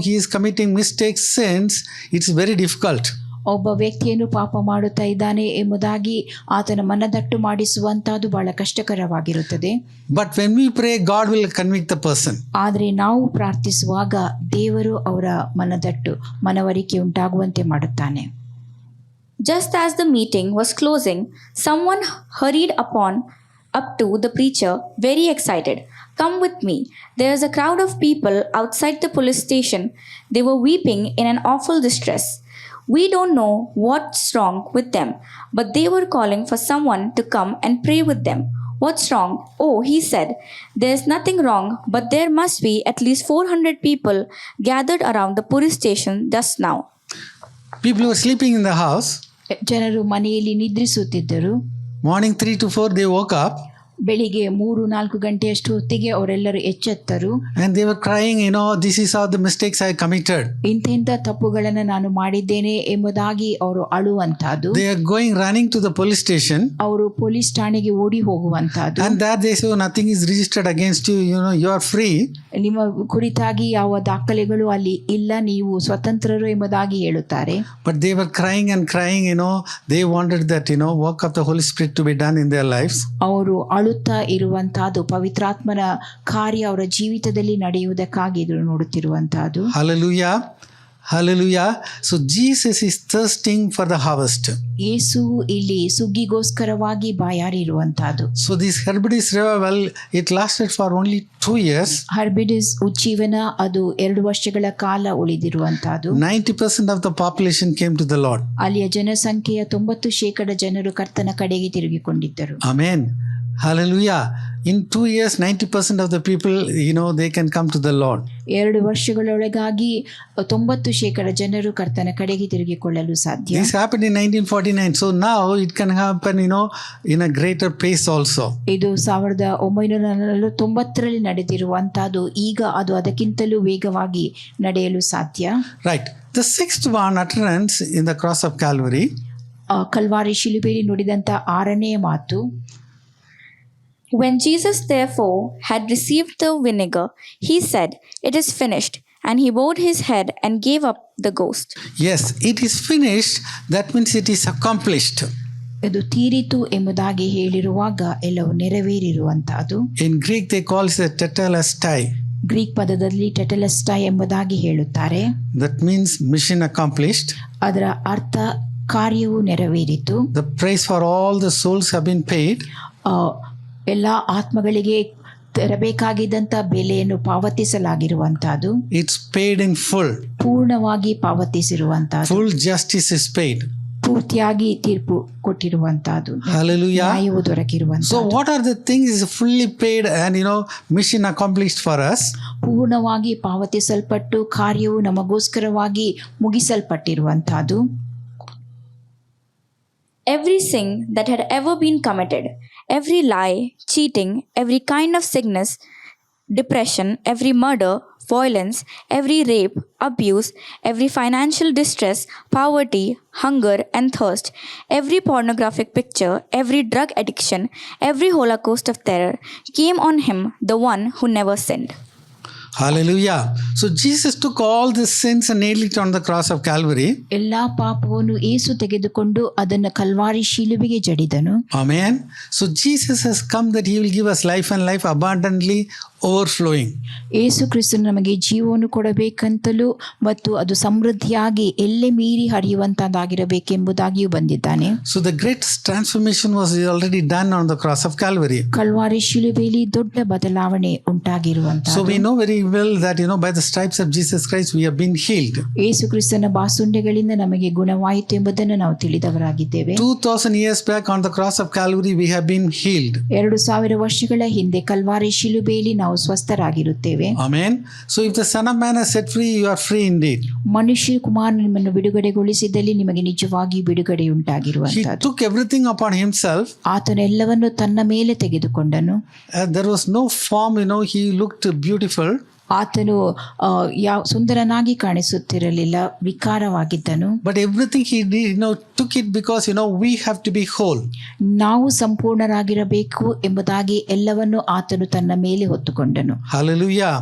he is committing mistakes, sins, it's very difficult. ಒಬ್ಬ ವ್ಯಕ್ತಿಯನ್ನು ಪಾಪ ಮಾಡುತ್ತಾ ಇದ್ದಾನೆ ಎಂಬುದಾಗಿ ಆತನ ಮನದಟ್ಟು ಮಾಡಿಸುವಂತಹದ್ದು ಬಹಳ ಕಷ್ಟಕರವಾಗಿರುತ್ತದೆ. But when we pray, God will convict the person. ಆದರೆ ನಾವು ಪ್ರಾರ್ಥಿಸುವಾಗ ದೇವರು ಅವರ ಮನವರಿಕೆ ಉಂಟಾಗುವಂತೆ ಮಾಡುತ್ತಾನೆ. Just as the meeting was closing, someone hurried up to the preacher, very excited. "Come with me. There is a crowd of people outside the police station. They were weeping in an awful distress. We don't know what's wrong with them, but they were calling for someone to come and pray with them." "What's wrong?" "Oh," he said, "there's nothing wrong, but there must be at least 400 people gathered around the police station just now." People were sleeping in the house. ಜನರು ಮನೆಯಲ್ಲಿ ನಿದ್ರಿಸುತ್ತಿದ್ದರು. Morning 3 to 4, they woke up. ಬೆಳಿಗ್ಗೆ 3-4 ಗಂಟೆಯಷ್ಟು ಹೊತ್ತಿಗೆ ಅವರೆಲ್ಲರೂ ಎಚ್ಚೆತ್ತರು. And they were crying, this is how the mistakes I committed. ಇಂಥ ತಪ್ಪುಗಳನ್ನು ನಾನು ಮಾಡಿದ್ದೇನೆ ಎಂಬುದಾಗಿ ಅವರು ಅಳುವಂತಹದ್ದು. They are running to the police station. ಅವರು ಪೊಲೀಸ್ ಠಾಣೆಗೆ ಓಡಿ ಹೋಗುವಂತಹದ್ದು. And that they say, nothing is registered against you, you are free. ನಿಮ್ಮ ಕುರಿತಾಗಿ ಯಾವ ದಾಖಲೆಗಳು ಅಲ್ಲಿ ಇಲ್ಲ, ನೀವು ಸ್ವತಂತ್ರರು ಎಂಬುದಾಗಿ ಹೇಳುತ್ತಾರೆ. But they were crying and crying, they wanted that, work of the Holy Spirit to be done in their lives. ಅವರು ಅಳುತ್ತಾ ಇರುವಂತಹದ್ದು ಪವಿತ್ರಾತ್ಮನ ಕಾರ್ಯ ಅವರ ಜೀವಿತದಲ್ಲಿ ನಡೆಯುವುದಕ್ಕಾಗಿ ಎದುರು ನೋಡುತ್ತಿರುವಂತಹದ್ದು. Hallelujah. Hallelujah. So Jesus is thirsting for the harvest. ಯೇಸು ಇಲ್ಲಿ ಸುಗ್ಗಿಗೋಸ್ಕರವಾಗಿ ಬಾಯಾರಿರುವಂತಹದ್ದು. So this Hebrides revival, it lasted for only 2 years. ಹರ್ಬಿಡಿಸ್ ಉಜ್ಜೀವನ ಅದು 2 ವರ್ಷಗಳ ಕಾಲ ಉಳಿದಿರುವಂತಹದ್ದು. 90% of the population came to the Lord. ಅಲ್ಲಿಯ ಜನಸಂಖ್ಯೆಯ 90% ಜನರು ಕರ್ತನ ಕಡೆಗೆ ತಿರುಗಿಕೊಂಡಿದ್ದರು. Amen. Hallelujah. In 2 years, 90% of the people, they can come to the Lord. 2 ವರ್ಷಗಳೊಳಗಾಗಿ 90% ಜನರು ಕರ್ತನ ಕಡೆಗೆ ತಿರುಗಿಕೊಳ್ಳಲು ಸಾಧ್ಯ. This happened in 1949. So now it can happen, in a greater pace also. ಇದು 1949ರಲ್ಲಿ ನಡೆದಿರುವಂತಹದ್ದು. ಈಗ ಅದು ಅದಕ್ಕಿಂತಲೂ ವೇಗವಾಗಿ ನಡೆಯಲು ಸಾಧ್ಯ. Right. The sixth one, utterance in the cross of Calvary. Calvary ಶಿಲುಬೆಯಲ್ಲಿ ನುಡಿದಂತ 6ನೇ ಮಾತು. When Jesus therefore had received the vinegar, he said, "It is finished," and he bowed his head and gave up the ghost. Yes, it is finished. That means it is accomplished. ಇದು ತೀರಿತು ಎಂಬುದಾಗಿ ಹೇಳಿರುವಾಗ ಎಲ್ಲವೂ ನೆರವೇರಿರುವಂತಹದ್ದು. In Greek they call it tetelestai. Greek ಪದದಲ್ಲಿ ಟೆಟೆಲೆಸ್ಟೈ ಎಂಬುದಾಗಿ ಹೇಳುತ್ತಾರೆ. That means mission accomplished. ಅದರ ಅರ್ಥ ಕಾರ್ಯವು ನೆರವೇರಿತು. The price for all the souls have been paid. ಎಲ್ಲ ಆತ್ಮಗಳಿಗೆ ತರಬೇಕಾಗಿದ್ದಂಥ ಬೆಲೆಯನ್ನು ಪಾವತಿಸಲಾಗಿರುವಂತಹದ್ದು. It's paid in full. ಪೂರ್ಣವಾಗಿ ಪಾವತಿಸಿರುವಂತಹದ್ದು. Full justice is paid. ಪೂರ್ತಿಯಾಗಿ ತೀರ್ಪು ಕೊಟ್ಟಿರುವಂತಹದ್ದು. Hallelujah. ನ್ಯಾಯವು ದೊರಕಿರುವಂತಹದ್ದು. So what are the things fully paid and mission accomplished for us? ಪೂರ್ಣವಾಗಿ ಪಾವತಿಸಲ್ಪಟ್ಟು ಕಾರ್ಯವು ನಮಗೋಸ್ಕರವಾಗಿ ಮುಗಿಸಲ್ಪಟ್ಟಿರುವಂತಹದ್ದು. Every sin that had ever been committed, every lie, cheating, every kind of sickness, depression, every murder, violence, every rape, abuse, every financial distress, poverty, hunger and thirst, every pornographic picture, every drug addiction, every holocaust of terror came on him, the one who never sinned. Hallelujah. So Jesus took all the sins and nailed it on the cross of Calvary. ಎಲ್ಲಾ ಪಾಪವನ್ನು ಯೇಸು ತೆಗೆದುಕೊಂಡು ಅದನ್ನು Calvary ಶಿಲುಬೆಗೆ ಜಡಿದನು. Amen. So Jesus has come that he will give us life and life abundantly overflowing. ಯೇಸು ಕ್ರಿಸ್ತನು ನಮಗೆ ಜೀವವನ್ನು ಕೊಡಬೇಕಂತಲೂ ಮತ್ತು ಅದು ಸಮೃದ್ಧಿಯಾಗಿ ಎಲ್ಲೆ ಮೀರಿ ಹರಿಯುವಂತದ್ದಾಗಿರಬೇಕೆಂಬುದಾಗಿಯೂ ಬಂದಿದ್ದಾನೆ. So the great transformation was already done on the cross of Calvary. Calvary ಶಿಲುಬೆಯಲ್ಲಿ ದೊಡ್ಡ ಬದಲಾವಣೆ ಉಂಟಾಗಿರುವಂತಹ. So we know very well that by the stripes of Jesus Christ we have been healed. ಯೇಸು ಕ್ರಿಸ್ತನ ಬಾಸುಂಡೆಗಳಿಂದ ನಮಗೆ ಗುಣವಾಯಿತು ಎಂಬುದನ್ನು ನಾವು ತಿಳಿದವರಾಗಿದ್ದೇವೆ. 2000 years back on the cross of Calvary we have been healed. 2000 ವರ್ಷಗಳ ಹಿಂದೆ Calvary ಶಿಲುಬೆಯಲ್ಲಿ ನಾವು ಸ್ವಸ್ಥರಾಗಿರುತ್ತೇವೆ. Amen. So if the Son of Man has set free, you are free indeed. ಮನುಷ್ಯ ಕುಮಾರ ನಿಮ್ಮನ್ನು ಬಿಡುಗಡೆಗೊಳಿಸಿದಲ್ಲಿ ನಿಮಗೆ ನಿಜವಾಗಿ ಬಿಡುಗಡೆ He ಉಂಟಾಗಿರುವಂತದ್ದು. took everything upon himself. ಆತನು ಎಲ್ಲವನ್ನು ತನ್ನ ಮೇಲೆ ತೆಗೆದುಕೊಂಡನು. There was no form, he looked beautiful. ಆತನು ಸುಂದರನಾಗಿ ಕಾಣಿಸುತ್ತಿರಲಿಲ್ಲ, ವಿಕಾರವಾಗಿದ್ದನು. But everything he did, took it because, we have to be whole. ನಾವು ಸಂಪೂರ್ಣರಾಗಿರಬೇಕು ಎಂಬುದಾಗಿ ಎಲ್ಲವನ್ನು ಆತನು ತನ್ನ ಮೇಲೆ ಹೊತ್ತುಕೊಂಡನು. Hallelujah.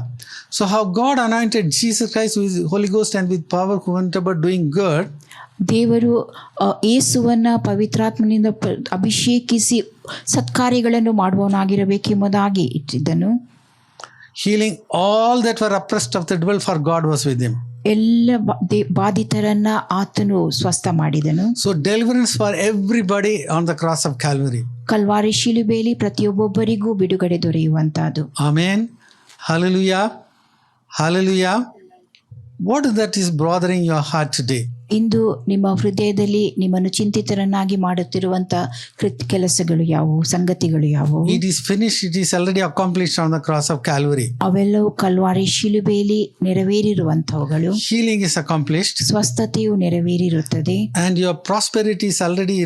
So how God anointed Jesus Christ with Holy Ghost and with power who went about doing good. ದೇವರು ಯೇಸುವನ್ನ ಪವಿತ್ರಾತ್ಮನಿಂದ ಅಭಿಷೇಕಿಸಿ ಸತ್ಕಾರ್ಯಗಳನ್ನು ಮಾಡುವವನಾಗಿರಬೇಕೆಂಬುದಾಗಿ ಇಟ್ಟಿದ್ದನು. Healing all that were oppressed of the devil, for God was with him. ಎಲ್ಲ ಬಾಧಿತರನ್ನ ಆತನು ಸ್ವಸ್ಥ ಮಾಡಿದನು. So deliverance for everybody on the cross of Calvary. Calvary ಶಿಲುಬೆಯಲ್ಲಿ ಪ್ರತಿಯೊಬ್ಬೊಬ್ಬರಿಗೂ ಬಿಡುಗಡೆ ದೊರೆಯುವಂತಹದ್ದು. Amen. Hallelujah. Hallelujah. What is that is bothering your heart today? ಇಂದು ನಿಮ್ಮ ಹೃದಯದಲ್ಲಿ ನಿಮ್ಮನ್ನು ಚಿಂತಿತರನ್ನಾಗಿ ಮಾಡುತ್ತಿರುವಂತ ಕೆಲಸಗಳು ಯಾವುವು, ಸಂಗತಿಗಳು ಯಾವುವು? It is finished. It is already accomplished on the cross of Calvary. ಅವೆಲ್ಲವೂ ಕಲ್ವಾರಿ ಶಿಲುಬೆಯಲ್ಲಿ ನೆರವೇರಿರುವಂತವುಗಳು. Healing is accomplished. ಸ್ವಸ್ಥತೆಯು ನೆರವೇರಿರುತ್ತದೆ. And your prosperity is already,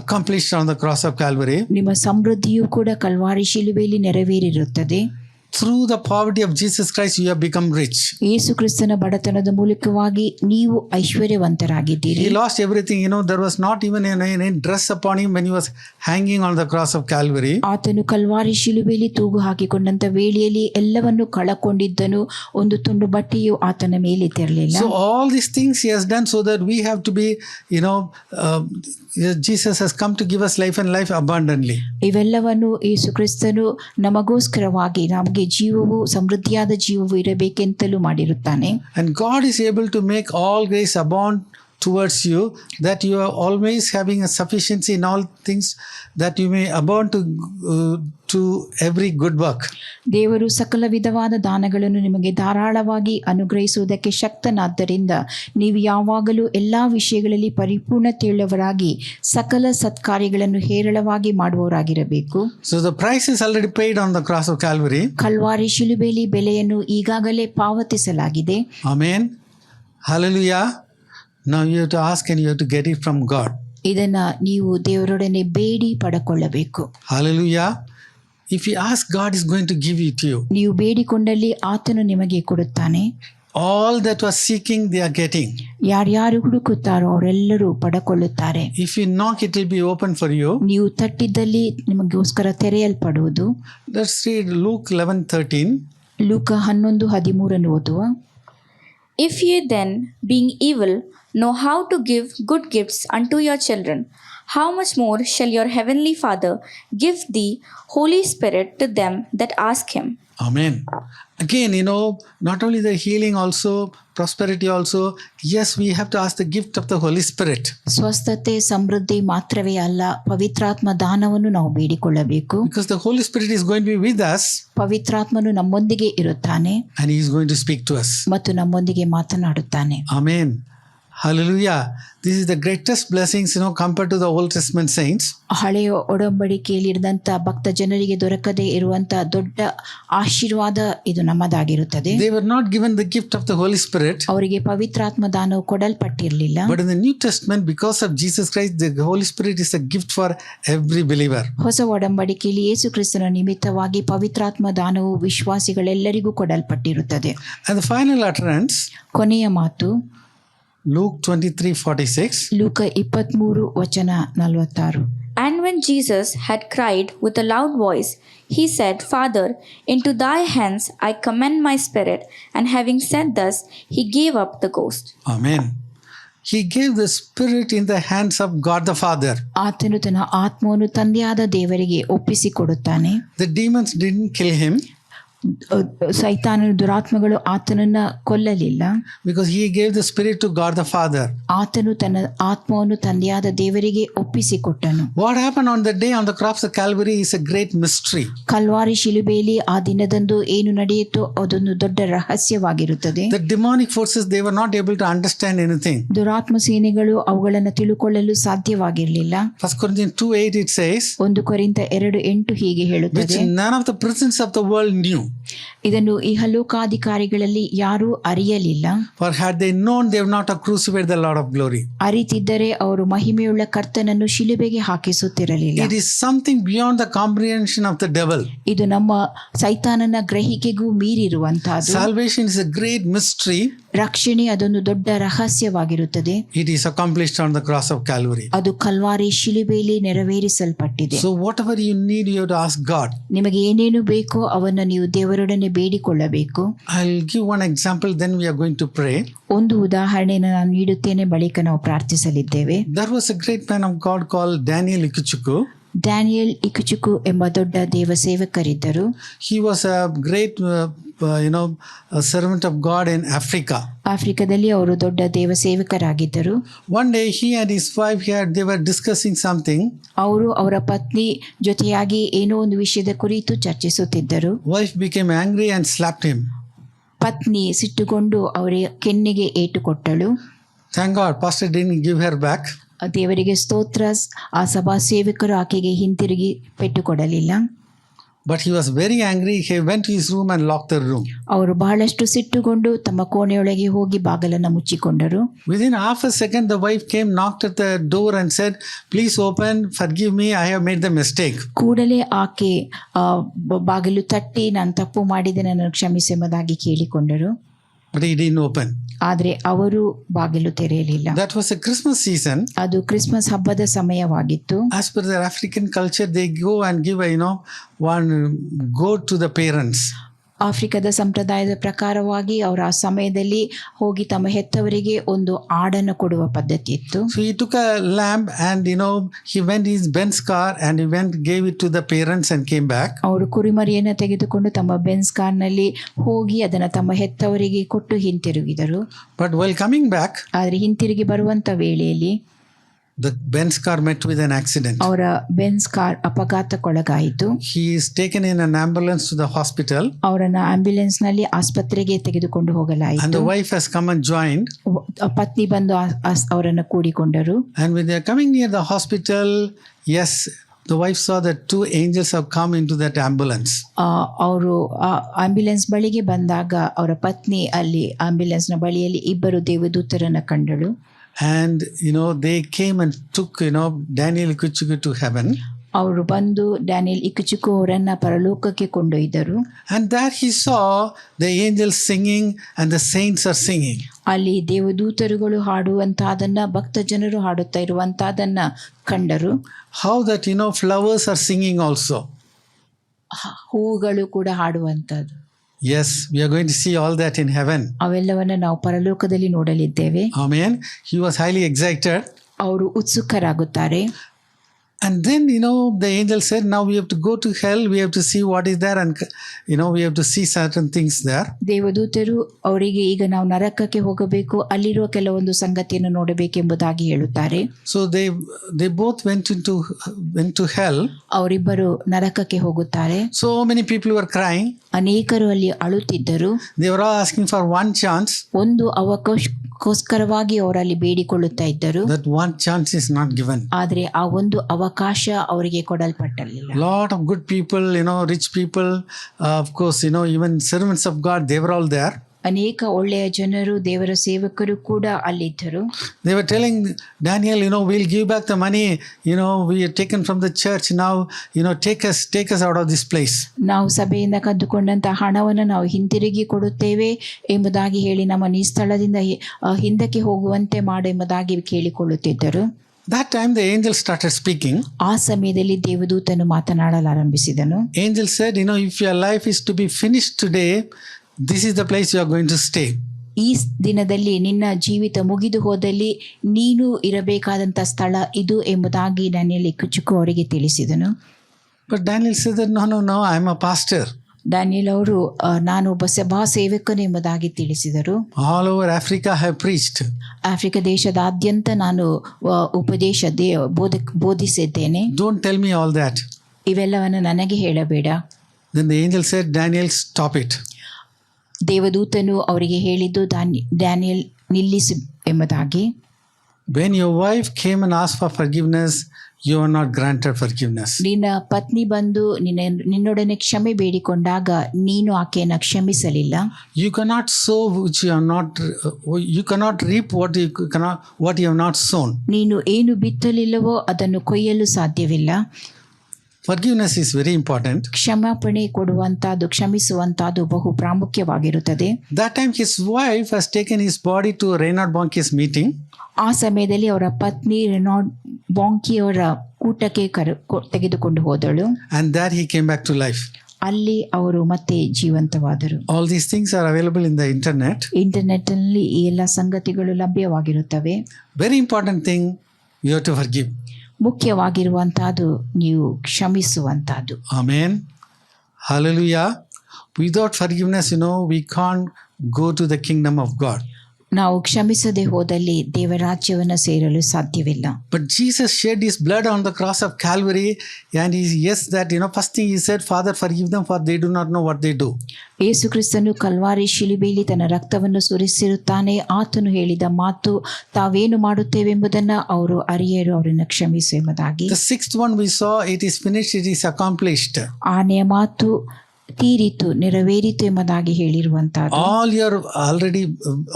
accomplished on the cross of Calvary. ನಿಮ್ಮ ಸಮೃದ್ಧಿಯು ಕೂಡ Calvary ಶಿಲುಬೆಯಲ್ಲಿ ನೆರವೇರಿರುತ್ತದೆ. Through the poverty of Jesus Christ, you have become rich. ಯೇಸು ಕ್ರಿಸ್ತನ ಬಡತನದ ಮೂಲಕವಾಗಿ ನೀವು ಐಶ್ವರ್ಯವಂತರಾಗಿದ್ದೀರಿ. He lost everything. There was not even any dress upon him when he was hanging on the cross of Calvary. ಆತನು Calvary ಶಿಲುಬೆಯಲ್ಲಿ ತೂಗು ಹಾಕಿಕೊಂಡಂತ ವೇಳೆಯಲ್ಲಿ ಎಲ್ಲವನ್ನು ಕಳಕೊಂಡಿದ್ದನು. ಒಂದು ತುಂಡು ಬಟ್ಟೆಯು ಆತನ ಮೇಲೆ ತೆರಲಿಲ್ಲ. So all these things he has done so that we have to be, Jesus has come to give us life and life abundantly. ಇವೆಲ್ಲವನ್ನು ಯೇಸು ಕ್ರಿಸ್ತನು ನಮಗೋಸ್ಕರವಾಗಿ ನಮಗೆ ಜೀವವು ಸಮೃದ್ಧಿಯಾದ ಜೀವವು ಇರಬೇಕೆಂತಲೂ ಮಾಡಿರುತ್ತಾನೆ. And God is able to make all grace abound towards you, that you are always having a sufficiency in all things, that you may abound to every good work. ದೇವರು ಸಕಲ ವಿಧವಾದ ದಾನಗಳನ್ನು ನಿಮಗೆ ಧಾರಾಳವಾಗಿ ಅನುಗ್ರಹಿಸುವುದಕ್ಕೆ ಶಕ್ತನಾದ್ದರಿಂದ ನೀವು ಯಾವಾಗಲೂ ಎಲ್ಲಾ ವಿಷಯಗಳಲ್ಲಿ ಪರಿಪೂರ್ಣತೆಯುಳ್ಳವರಾಗಿ ಸಕಲ ಸತ್ಕಾರ್ಯಗಳನ್ನು ಹೇರಳವಾಗಿ ಮಾಡುವವರಾಗಿರಬೇಕು. So the price is already paid on the cross of Calvary. Calvary ಶಿಲುಬೆಯಲ್ಲಿ ಬೆಲೆಯನ್ನು ಈಗಾಗಲೇ ಪಾವತಿಸಲಾಗಿದೆ. Amen. Hallelujah. Now you have to ask and you have to get it from God. ಇದನ್ನ ನೀವು ದೇವರೊಡನೆ ಬೇಡಿ ಪಡೆಕೊಳ್ಳಬೇಕು. Hallelujah. If you ask, God is going to give it to you. ನೀವು ಬೇಡಿಕೊಂಡಲ್ಲಿ ಆತನು ನಿಮಗೆ ಕೊಡುತ್ತಾನೆ. All that was seeking, they are getting. ಯಾರ್ಯಾರು ಹುಡುಕುತ್ತಾರೋ ಅವರೆಲ್ಲರೂ ಪಡೆಕೊಳ್ಳುತ್ತಾರೆ. If you knock, it will be open for you. ನೀವು ತಟ್ಟಿದ್ದಲ್ಲಿ ನಿಮಗೋಸ್ಕರ ತೆರೆಯಲ್ಪಡುವುದು. Let's read Luke 11:13. ಲೂಕ 11:13 ಓದುವ. If ye then, being evil, know how to give good gifts unto your children, how much more shall your heavenly Father give the Holy Spirit to them that ask him? Amen. Again, not only the healing, also prosperity also. Yes, we have to ask the gift of the Holy Spirit. ಸ್ವಸ್ಥತೆ ಸಮೃದ್ಧಿ ಮಾತ್ರವೇ ಅಲ್ಲ, ಪವಿತ್ರಾತ್ಮ ದಾನವನ್ನು ನಾವು ಬೇಡಿಕೊಳ್ಳಬೇಕು. Because the Holy Spirit is going to be with us. ಪವಿತ್ರಾತ್ಮನು ನಮ್ಮೊಂದಿಗೆ ಇರುತ್ತಾನೆ. And he is going to speak to us. ಮತ್ತು ನಮ್ಮೊಂದಿಗೆ ಮಾತನಾಡುತ್ತಾನೆ. Amen. Hallelujah. This is the greatest blessings, compared to the Old Testament saints. ಹಳೆಯ ಒಡಂಬಡಿಕೆಯಲ್ಲಿರಿದಂಥ ಭಕ್ತ ಜನರಿಗೆ ದೊರಕದೇ ಇರುವಂತ ದೊಡ್ಡ ಆಶೀರ್ವಾದ ಇದು ನಮ್ಮದಾಗಿರುತ್ತದೆ. They were not given the gift of the Holy Spirit. ಅವರಿಗೆ ಪವಿತ್ರಾತ್ಮ ದಾನವು ಕೊಡಲ್ಪಟ್ಟಿರಲಿಲ್ಲ. But in the New Testament, because of Jesus Christ, the Holy Spirit is a gift for every believer. ಹೊಸ ಒಡಂಬಡಿಕೆಯಲ್ಲಿ ಯೇಸು ಕ್ರಿಸ್ತನ ನಿಮಿತ್ತವಾಗಿ ಪವಿತ್ರಾತ್ಮ ದಾನವು ವಿಶ್ವಾಸಿಗಳೆಲ್ಲರಿಗೂ ಕೊಡಲ್ಪಟ್ಟಿರುತ್ತದೆ. And the final utterance, ಕೊನೆಯ ಮಾತು Luke 23:46. ಲೂಕ 23:46. And when Jesus had cried with a loud voice, he said, Father, into thy hands I commend my spirit. And having said thus, he gave up the ghost. Amen. He gave the spirit in the hands of God the Father. ಆತನು ತನ್ನ ಆತ್ಮವನ್ನು ತಂದೆಯಾದ ದೇವರಿಗೆ ಒಪ್ಪಿಸಿಕೊಡುತ್ತಾನೆ. The demons didn't kill him. ಸೈತಾನನ ದುರಾತ್ಮಗಳು ಆತನನ್ನ ಕೊಲ್ಲಲಿಲ್ಲ. because he gave the spirit to God the Father. ಆತನು ತನ್ನ ಆತ್ಮವನ್ನು ತಂದೆಯಾದ ದೇವರಿಗೆ ಒಪ್ಪಿಸಿಕೊಟ್ಟನು. What happened on the day on the cross of Calvary is a great mystery. Calvary ಶಿಲುಬೆಯಲ್ಲಿ ಆ ದಿನದಂದು ಏನು ನಡೆಯಿತೋ ಅದೊಂದು ದೊಡ್ಡ ರಹಸ್ಯವಾಗಿರುತ್ತದೆ. The demonic forces, they were not able to understand anything. ದುರಾತ್ಮ ಸೇನೆಗಳು ಅವುಗಳನ್ನು ತಿಳುಕೊಳ್ಳಲು ಸಾಧ್ಯವಾಗಿರಲಿಲ್ಲ. 1 Corinthians 2:8 it says, 1 ಕೊರಿಂಥ 2:8 ಹೀಗೆ which ಹೇಳುತ್ತದೆ, none of the princes of the world knew. ಇದನ್ನು ಇಹಲೋಕಾಧಿಕಾರಿಗಳಲ್ಲಿ ಯಾರೂ ಅರಿಯಲಿಲ್ಲ. For had they known, they would not have crucified the Lord of glory. ಅರಿತಿದ್ದರೆ ಅವರು ಮಹಿಮೆಯುಳ್ಳ ಕರ್ತನನ್ನು ಶಿಲುಬೆಗೆ ಹಾಕಿಸುತ್ತಿರಲಿಲ್ಲ. It is something beyond the comprehension of the devil. ಇದು ನಮ್ಮ ಸೈತಾನನ ಗ್ರಹಿಕೆಗೂ ಮೀರಿರುವಂತಹದ್ದು. Salvation is a great mystery. ರಕ್ಷಣೆ ಅದೊಂದು ದೊಡ್ಡ ರಹಸ್ಯವಾಗಿರುತ್ತದೆ. It is accomplished on the cross of Calvary. ಅದು Calvary ಶಿಲುಬೆಯಲ್ಲಿ ನೆರವೇರಿಸಲ್ಪಟ್ಟಿದೆ. So whatever you need, you have to ask God. ನಿಮಗೆ ಏನೇನು ಬೇಕೋ ಅವನ್ನು ನೀವು ದೇವರೊಡನೆ ಬೇಡಿಕೊಳ್ಳಬೇಕು. I'll give one example, then we are going to pray. ಒಂದು ಉದಾಹರಣೆಯನ್ನು ನಾನು ನೀಡುತ್ತೇನೆ, ಬಳಿಕ ನಾವು ಪ್ರಾರ್ಥಿಸಲಿದ್ದೇವೆ. There was a great man of God called Daniel Ikuchuku. Daniel Ikuchuku ಎಂಬ ದೊಡ್ಡ ದೇವ ಸೇವಕರಿದ್ದರು. He was a great a servant of God in Africa. ಆಫ್ರಿಕಾದಲ್ಲಿ ಅವರು ದೊಡ್ಡ ದೇವ ಸೇವಕರಾಗಿದ್ದರು. One day he and his wife here, they were discussing something. ಅವರು ಅವರ ಪತ್ನಿ ಜೊತೆಯಾಗಿ ಏನೋ ಒಂದು ವಿಷಯದ ಕುರಿತು ಚರ್ಚಿಸುತ್ತಿದ್ದರು. Wife became angry and slapped him. ಪತ್ನಿ ಸಿಟ್ಟುಗೊಂಡು ಅವರ ಕೆನ್ನೆಗೆ ಏಟು ಕೊಟ್ಟಳು. Thank God, pastor didn't give her back. ದೇವರಿಗೆ ಸ್ತೋತ್ರ, ಆ ಸಭಾ ಸೇವಕರು ಆಕೆಗೆ ಹಿಂತಿರುಗಿ ಪೆಟ್ಟು ಕೊಡಲಿಲ್ಲ. But he was very angry. He went to his room and locked the room. ಅವರು ಬಹಳಷ್ಟು ಸಿಟ್ಟುಗೊಂಡು ತಮ್ಮ ಕೋಣೆಯೊಳಗೆ ಹೋಗಿ ಬಾಗಿಲನ್ನು ಮುಚ್ಚಿಕೊಂಡರು. Within half a second, the wife came, knocked at the door and said, "Please open, forgive me, I have made the mistake." ಕೂಡಲೇ ಆಕೆ ಬಾಗಿಲು ತಟ್ಟಿ, ನಾನು ತಪ್ಪು ಮಾಡಿದೆ, ನನ್ನನ್ನು ಕ್ಷಮಿಸೆಂಬುದಾಗಿ ಕೇಳಿಕೊಂಡರು. But he didn't open. ಆದರೆ ಅವರು ಬಾಗಿಲು ತೆರೆಯಲಿಲ್ಲ. That was a Christmas season. ಅದು ಕ್ರಿಸ್ಮಸ್ ಹಬ್ಬದ ಸಮಯವಾಗಿತ್ತು. As per their African culture, they go and give one goat to the parents. ಆಫ್ರಿಕಾದ ಸಂಪ್ರದಾಯದ ಪ್ರಕಾರವಾಗಿ ಅವರು ಆ ಸಮಯದಲ್ಲಿ ಹೋಗಿ ತಮ್ಮ ಹೆತ್ತವರಿಗೆ ಒಂದು ಆಡನ್ನು ಕೊಡುವ ಪದ್ಧತಿ ಇತ್ತು. So he took a lamb and he went his Benz car and he gave it to the parents and came back. ಅವರು ಕುರಿಮರಿಯನ್ನು ತೆಗೆದುಕೊಂಡು ತಮ್ಮ ಬೆನ್ಸ್ ಕಾರ್ನಲ್ಲಿ ಹೋಗಿ ಅದನ್ನು ತಮ್ಮ ಹೆತ್ತವರಿಗೆ ಕೊಟ್ಟು ಹಿಂತಿರುಗಿದರು. But while coming back, ಆದರೆ ಹಿಂತಿರುಗಿ ಬರುವಂತ ವೇಳೆಯಲ್ಲಿ the Benz car met with an accident. ಅವರ ಬೆನ್ಸ್ ಕಾರ್ ಅಪಘಾತಕ್ಕೊಳಗಾಯಿತು. He is taken in an ambulance to the hospital. ಅವರನ್ನ ಆಂಬ್ಯುಲೆನ್ಸ್ ನಲ್ಲಿ ಆಸ್ಪತ್ರೆಗೆ ತೆಗೆದುಕೊಂಡು And ಹೋಗಲಾಯಿತು. the wife has come and joined. ಪತ್ನಿ ಬಂದು ಅವರನ್ನು ಕೂಡಿಕೊಂಡರು. And when they are coming near the hospital, yes, the wife saw that 2 angels have come into that ambulance. ಅವರು ambulance ಬಳಿಗೆ ಬಂದಾಗ ಅವರ ಪತ್ನಿ ಅಲ್ಲಿ ಆಂಬ್ಯುಲೆನ್ಸ್ನ ಬಳಿಯಲ್ಲಿ ಇಬ್ಬರು ದೇವದೂತರನ್ನ ಕಂಡಳು. And they came and took Daniel Ikuchuku to heaven. ಅವರು ಬಂದು ಡ್ಯಾನಿಯಲ್ ಇಕುಚುಕು ಅವರನ್ನ ಪರಲೋಕಕ್ಕೆ ಕೊಂಡೊಯ್ದರು. And there he saw the angels singing and the saints are singing. ಅಲ್ಲಿ ದೇವದೂತರುಗಳು ಹಾಡುವಂತಹದನ್ನ, ಭಕ್ತ ಜನರು ಹಾಡುತ್ತಾ ಇರುವಂತಹದನ್ನ ಕಂಡರು. How that flowers are singing also. ಹೂಗಳು ಕೂಡ ಹಾಡುವಂತದ್ದು. Yes, we are going to see all that in heaven. ಅವೆಲ್ಲವನ್ನ ನಾವು ಪರಲೋಕದಲ್ಲಿ ನೋಡಲಿದ್ದೇವೆ. Amen. He was highly excited. ಅವರು ಉತ್ಸುಕರಾಗುತ್ತಾರೆ. And then, the angel said, now we have to go to hell. We have to see what is there. And, we have to see certain things there. ದೇವದೂತರು ಅವರಿಗೆ ಈಗ ನಾವು ನರಕಕ್ಕೆ ಹೋಗಬೇಕು, ಅಲ್ಲಿರುವ ಕೆಲವೊಂದು ಸಂಗತಿಯನ್ನು ನೋಡಬೇಕೆಂಬುದಾಗಿ ಹೇಳುತ್ತಾರೆ. So they both went to hell. ಅವರಿಬ್ಬರು ನರಕಕ್ಕೆ ಹೋಗುತ್ತಾರೆ. So many people were crying. ಅನೇಕರು ಅಲ್ಲಿ ಅಳುತ್ತಿದ್ದರು. They were all asking for one chance. ಒಂದು ಅವಕಾಶಕ್ಕೋಸ್ಕರವಾಗಿ ಅವರಲ್ಲಿ ಬೇಡಿಕೊಳ್ಳುತ್ತಾ ಇದ್ದರು. That one chance is not given. ಆದರೆ ಆ ಒಂದು ಅವಕಾಶ ಅವರಿಗೆ ಕೊಡಲ್ಪಟ್ಟಲಿಲ್ಲ. Lot of good people, rich people, of course, even servants of God, they were all there. ಅನೇಕ ಒಳ್ಳೆಯ ಜನರು, ದೇವರ ಸೇವಕರು ಕೂಡ ಅಲ್ಲಿದ್ದರು. They were telling Daniel, we'll give back the money, we are taken from the church now, take us out of this place. ನಾವು ಸಭೆಯಿಂದ ಕದ್ದುಕೊಂಡಂತ ಹಣವನ್ನು ನಾವು ಹಿಂತಿರುಗಿ ಕೊಡುತ್ತೇವೆ ಎಂಬುದಾಗಿ ಹೇಳಿ ನಮ್ಮನ್ನು ಈ ಸ್ಥಳದಿಂದ ಹಿಂದಕ್ಕೆ ಹೋಗುವಂತೆ ಮಾಡು ಎಂಬುದಾಗಿ ಕೇಳಿಕೊಳ್ಳುತ್ತಿದ್ದರು. That time the angel started speaking. ಆ ಸಮಯದಲ್ಲಿ ದೇವದೂತನು ಮಾತನಾಡಲಾರಂಭಿಸಿದನು. Angel said, if your life is to be finished today, this is the place you are going to stay. ಈ ದಿನದಲ್ಲಿ ನಿನ್ನ ಜೀವಿತ ಮುಗಿದು ಹೋದಲ್ಲಿ ನೀನು ಇರಬೇಕಾದಂಥ ಸ್ಥಳ ಇದು ಎಂಬುದಾಗಿ ಡ್ಯಾನಿಯಲ್ ಇಕುಚುಕು ಅವರಿಗೆ ತಿಳಿಸಿದನು. But Daniel said that no, I am a pastor. Daniel ಅವರು ನಾನು ಒಬ್ಬ ಸಭಾ ಸೇವಕನು ಎಂಬುದಾಗಿ ತಿಳಿಸಿದರು. All over Africa I have preached. Africa ದೇಶದಾದ್ಯಂತ ನಾನು ಬೋಧಿಸಿದ್ದೇನೆ. Don't tell me all that. ಇವೆಲ್ಲವನ್ನು ನನಗೆ ಹೇಳಬೇಡ. Then the angel said, Daniel, stop it. ದೇವದೂತನು ಅವರಿಗೆ ಹೇಳಿದ್ದು ಡ್ಯಾನಿಯಲ್ ನಿಲ್ಲಿಸು ಎಂಬುದಾಗಿ. When your wife came and asked for forgiveness, you are not granted forgiveness. ನಿನ್ನ ಪತ್ನಿ ಬಂದು ನಿನ್ನೊಡನೆ ಕ್ಷಮೆ ಬೇಡಿಕೊಂಡಾಗ ನೀನು ಆಕೆಯನ್ನು ಕ್ಷಮಿಸಲಿಲ್ಲ. You cannot sow which you are not. You cannot reap what you have not sown. ನೀನು ಏನು ಬಿತ್ತಲಿಲ್ಲವೋ ಅದನ್ನು ಕೊಯ್ಯಲು ಸಾಧ್ಯವಿಲ್ಲ. Forgiveness is very important. ಕ್ಷಮಾಪಣೆ ಕೊಡುವಂತಹದ್ದು, ಕ್ಷಮಿಸುವಂತಹದ್ದು ಬಹು ಪ್ರಾಮುಖ್ಯವಾಗಿರುತ್ತದೆ. That time his wife has taken his body to Reinhard Bonnke's meeting. ಆ ಸಮಯದಲ್ಲಿ ಅವರ ಪತ್ನಿ ರೆನಾಲ್ಡ್ ಬಾಂಕಿಯವರ ಕೂಟಕ್ಕೆ ತೆಗೆದುಕೊಂಡು ಹೋದಳು. And there he came back to life. ಅಲ್ಲಿ ಅವರು ಮತ್ತೆ ಜೀವಂತವಾದರು. All these things are available in the internet. Internet ನಲ್ಲಿ ಈ ಎಲ್ಲ ಸಂಗತಿಗಳು ಲಭ್ಯವಾಗಿರುತ್ತವೆ. Very important thing, you have to forgive. ಮುಖ್ಯವಾಗಿರುವಂತಹದ್ದು ನೀವು ಕ್ಷಮಿಸುವಂತಹದ್ದು. Amen. Hallelujah. Without forgiveness, we can't go to the kingdom of God. ನಾವು ಕ್ಷಮಿಸದೆ ಹೋದಲ್ಲಿ ದೇವರಾಜ್ಯವನ್ನು ಸೇರಲು ಸಾಧ್ಯವಿಲ್ಲ. But Jesus shed his blood on the cross of Calvary, and first thing he said, Father, forgive them, for they do not know what they do. ಯೇಸು ಕ್ರಿಸ್ತನು Calvary ಶಿಲುಬೆಯಲ್ಲಿ ತನ್ನ ರಕ್ತವನ್ನು ಸುರಿಸಿರುತ್ತಾನೆ. ಆತನು ಹೇಳಿದ ಮಾತು, ತಾವೇನು ಮಾಡುತ್ತೇವೆಂಬುದನ್ನು ಅವರು ಅರಿಯರು, ಅವರನ್ನು ಕ್ಷಮಿಸು ಎಂಬುದಾಗಿ. The sixth one we saw, it is finished, it is accomplished. ಆನೆಯ ಮಾತು ತೀರಿತು, ನೆರವೇರಿತು ಎಂಬುದಾಗಿ ಹೇಳಿರುವಂತಹದ್ದು.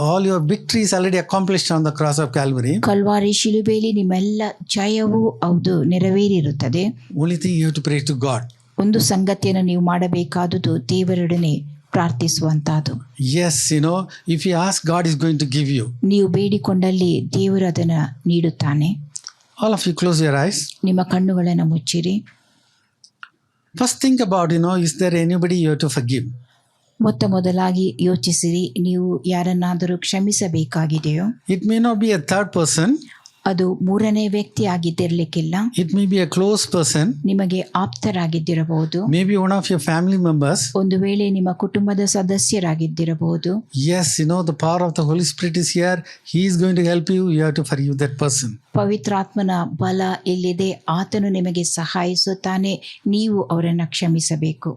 All your victories already accomplished on the cross of Calvary. Calvary ಶಿಲುಬೆಯಲ್ಲಿ ನಿಮ್ಮೆಲ್ಲ ಜಯವು ಹೌದು ನೆರವೇರಿರುತ್ತದೆ. Only thing you have to pray to God. ಒಂದು ಸಂಗತಿಯನ್ನು ನೀವು ಮಾಡಬೇಕಾದುದು ದೇವರೊಡನೆ ಪ್ರಾರ್ಥಿಸುವಂತಹದ್ದು. Yes, if you ask, God is going to give you. ನೀವು ಬೇಡಿಕೊಂಡಲ್ಲಿ ದೇವರು ಅದನ್ನು ನೀಡುತ್ತಾನೆ. All of you close your eyes. ನಿಮ್ಮ ಕಣ್ಣುಗಳನ್ನು ಮುಚ್ಚಿರಿ. First think about, is there anybody you have to forgive? ಮೊದಲಾಗಿ ಯೋಚಿಸಿರಿ, ನೀವು ಯಾರನ್ನಾದರೂ ಕ್ಷಮಿಸಬೇಕಾಗಿದೆಯೋ. It may not be a third person. ಅದು ಮೂರನೇ ವ್ಯಕ್ತಿ ಆಗಿದ್ದಿರಲಿಕ್ಕಿಲ್ಲ. It may be a close person. ನಿಮಗೆ ಆಪ್ತರಾಗಿದ್ದಿರಬಹುದು. Maybe one of your family members. ಒಂದು ವೇಳೆ ನಿಮ್ಮ ಕುಟುಂಬದ ಸದಸ್ಯರಾಗಿದ್ದಿರಬಹುದು. Yes, the power of the Holy Spirit is here. He is going to help you. You have to forgive that person. ಪವಿತ್ರಾತ್ಮನ ಬಲ ಎಲ್ಲಿದೆ, ಆತನು ನಿಮಗೆ ಸಹಾಯಿಸುತ್ತಾನೆ, ನೀವು ಅವರನ್ನು ಕ್ಷಮಿಸಬೇಕು.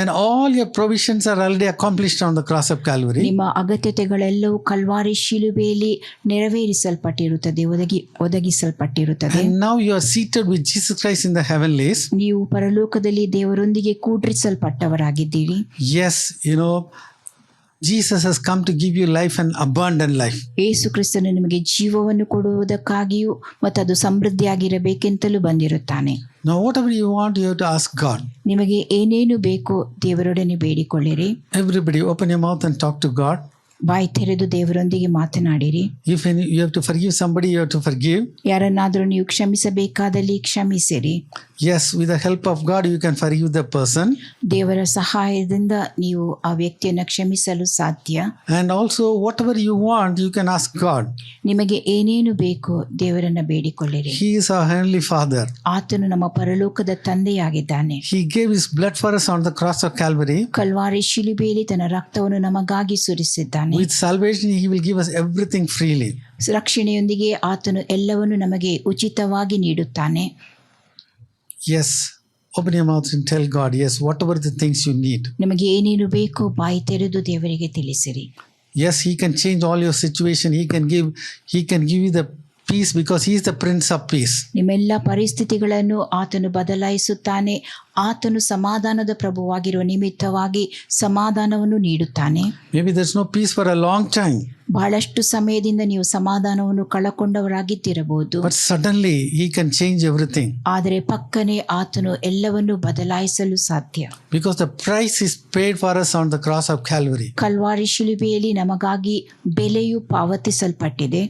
And all your provisions are already accomplished on the cross of Calvary. ನಿಮ್ಮ ಅಗತ್ಯತೆಗಳೆಲ್ಲವೂ Calvary ಶಿಲುಬೆಯಲ್ಲಿ ನೆರವೇರಿಸಲ್ಪಟ್ಟಿರುತ್ತದೆ, ಒದಗಿಸಲ್ಪಟ್ಟಿರುತ್ತದೆ. And now you are seated with Jesus Christ in the heavenlies. ನೀವು ಪರಲೋಕದಲ್ಲಿ ದೇವರೊಂದಿಗೆ ಕೂಡ್ರಿಸಲ್ಪಟ್ಟವರಾಗಿದ್ದೀರಿ. Yes, Jesus has come to give you life and abundant life. ಯೇಸು ಕ್ರಿಸ್ತನು ನಿಮಗೆ ಜೀವವನ್ನು ಕೊಡುವುದಕ್ಕಾಗಿಯೂ ಮತ್ತು ಅದು ಸಮೃದ್ಧಿಯಾಗಿರಬೇಕೆಂತಲೂ ಬಂದಿರುತ್ತಾನೆ. Now whatever you want, you have to ask God. ನಿಮಗೆ ಏನೇನು ಬೇಕೋ ದೇವರೊಡನೆ ಬೇಡಿಕೊಳ್ಳಿರಿ. Everybody open your mouth and talk to God. ಬಾಯಿ ತೆರೆದು ದೇವರೊಂದಿಗೆ ಮಾತನಾಡಿರಿ. If you have to forgive somebody, you have to forgive. ಯಾರನ್ನಾದರೂ ನೀವು ಕ್ಷಮಿಸಬೇಕಾದಲ್ಲಿ ಕ್ಷಮಿಸಿರಿ. Yes, with the help of God, you can forgive the person. ದೇವರ ಸಹಾಯದಿಂದ ನೀವು ಆ ವ್ಯಕ್ತಿಯನ್ನು ಕ್ಷಮಿಸಲು ಸಾಧ್ಯ. And also, whatever you want, you can ask God. ನಿಮಗೆ ಏನೇನು ಬೇಕೋ ದೇವರನ್ನ ಬೇಡಿಕೊಳ್ಳಿರಿ. He is our heavenly Father. ಆತನು ನಮ್ಮ ಪರಲೋಕದ ತಂದೆಯಾಗಿದ್ದಾನೆ. He gave his blood for us on the cross of Calvary. Calvary ಶಿಲುಬೆಯಲ್ಲಿ ತನ್ನ ರಕ್ತವನ್ನು ನಮಗಾಗಿ ಸುರಿಸಿದ್ದಾನೆ. With salvation, he will give us everything freely. ರಕ್ಷಣೆಯೊಂದಿಗೆ ಆತನು ಎಲ್ಲವನ್ನು ನಮಗೆ ಉಚಿತವಾಗಿ ನೀಡುತ್ತಾನೆ. Yes, open your mouth and tell God, yes, whatever the things you need. ನಿಮಗೆ ಏನೇನು ಬೇಕೋ ಬಾಯಿ ತೆರೆದು ದೇವರಿಗೆ ತಿಳಿಸಿರಿ. Yes, he can change all your situation. He can give you the peace because he is the Prince of Peace. ನಿಮ್ಮೆಲ್ಲ ಪರಿಸ್ಥಿತಿಗಳನ್ನು ಆತನು ಬದಲಾಯಿಸುತ್ತಾನೆ. ಆತನು ಸಮಾಧಾನದ ಪ್ರಭುವಾಗಿರುವ ನಿಮಿತ್ತವಾಗಿ ಸಮಾಧಾನವನ್ನು ನೀಡುತ್ತಾನೆ. Maybe there's no peace for a long time. ಬಹಳಷ್ಟು ಸಮಯದಿಂದ ನೀವು ಸಮಾಧಾನವನ್ನು ಕಳಕೊಂಡವರಾಗಿದ್ದಿರಬಹುದು. But suddenly he can change everything. ಆದರೆ ಪಕ್ಕನೆ ಆತನು ಎಲ್ಲವನ್ನು ಬದಲಾಯಿಸಲು ಸಾಧ್ಯ. Because the price is paid for us on the cross of Calvary. Calvary ಶಿಲುಬೆಯಲ್ಲಿ ನಮಗಾಗಿ ಬೆಲೆಯು ಪಾವತಿಸಲ್ಪಟ್ಟಿದೆ.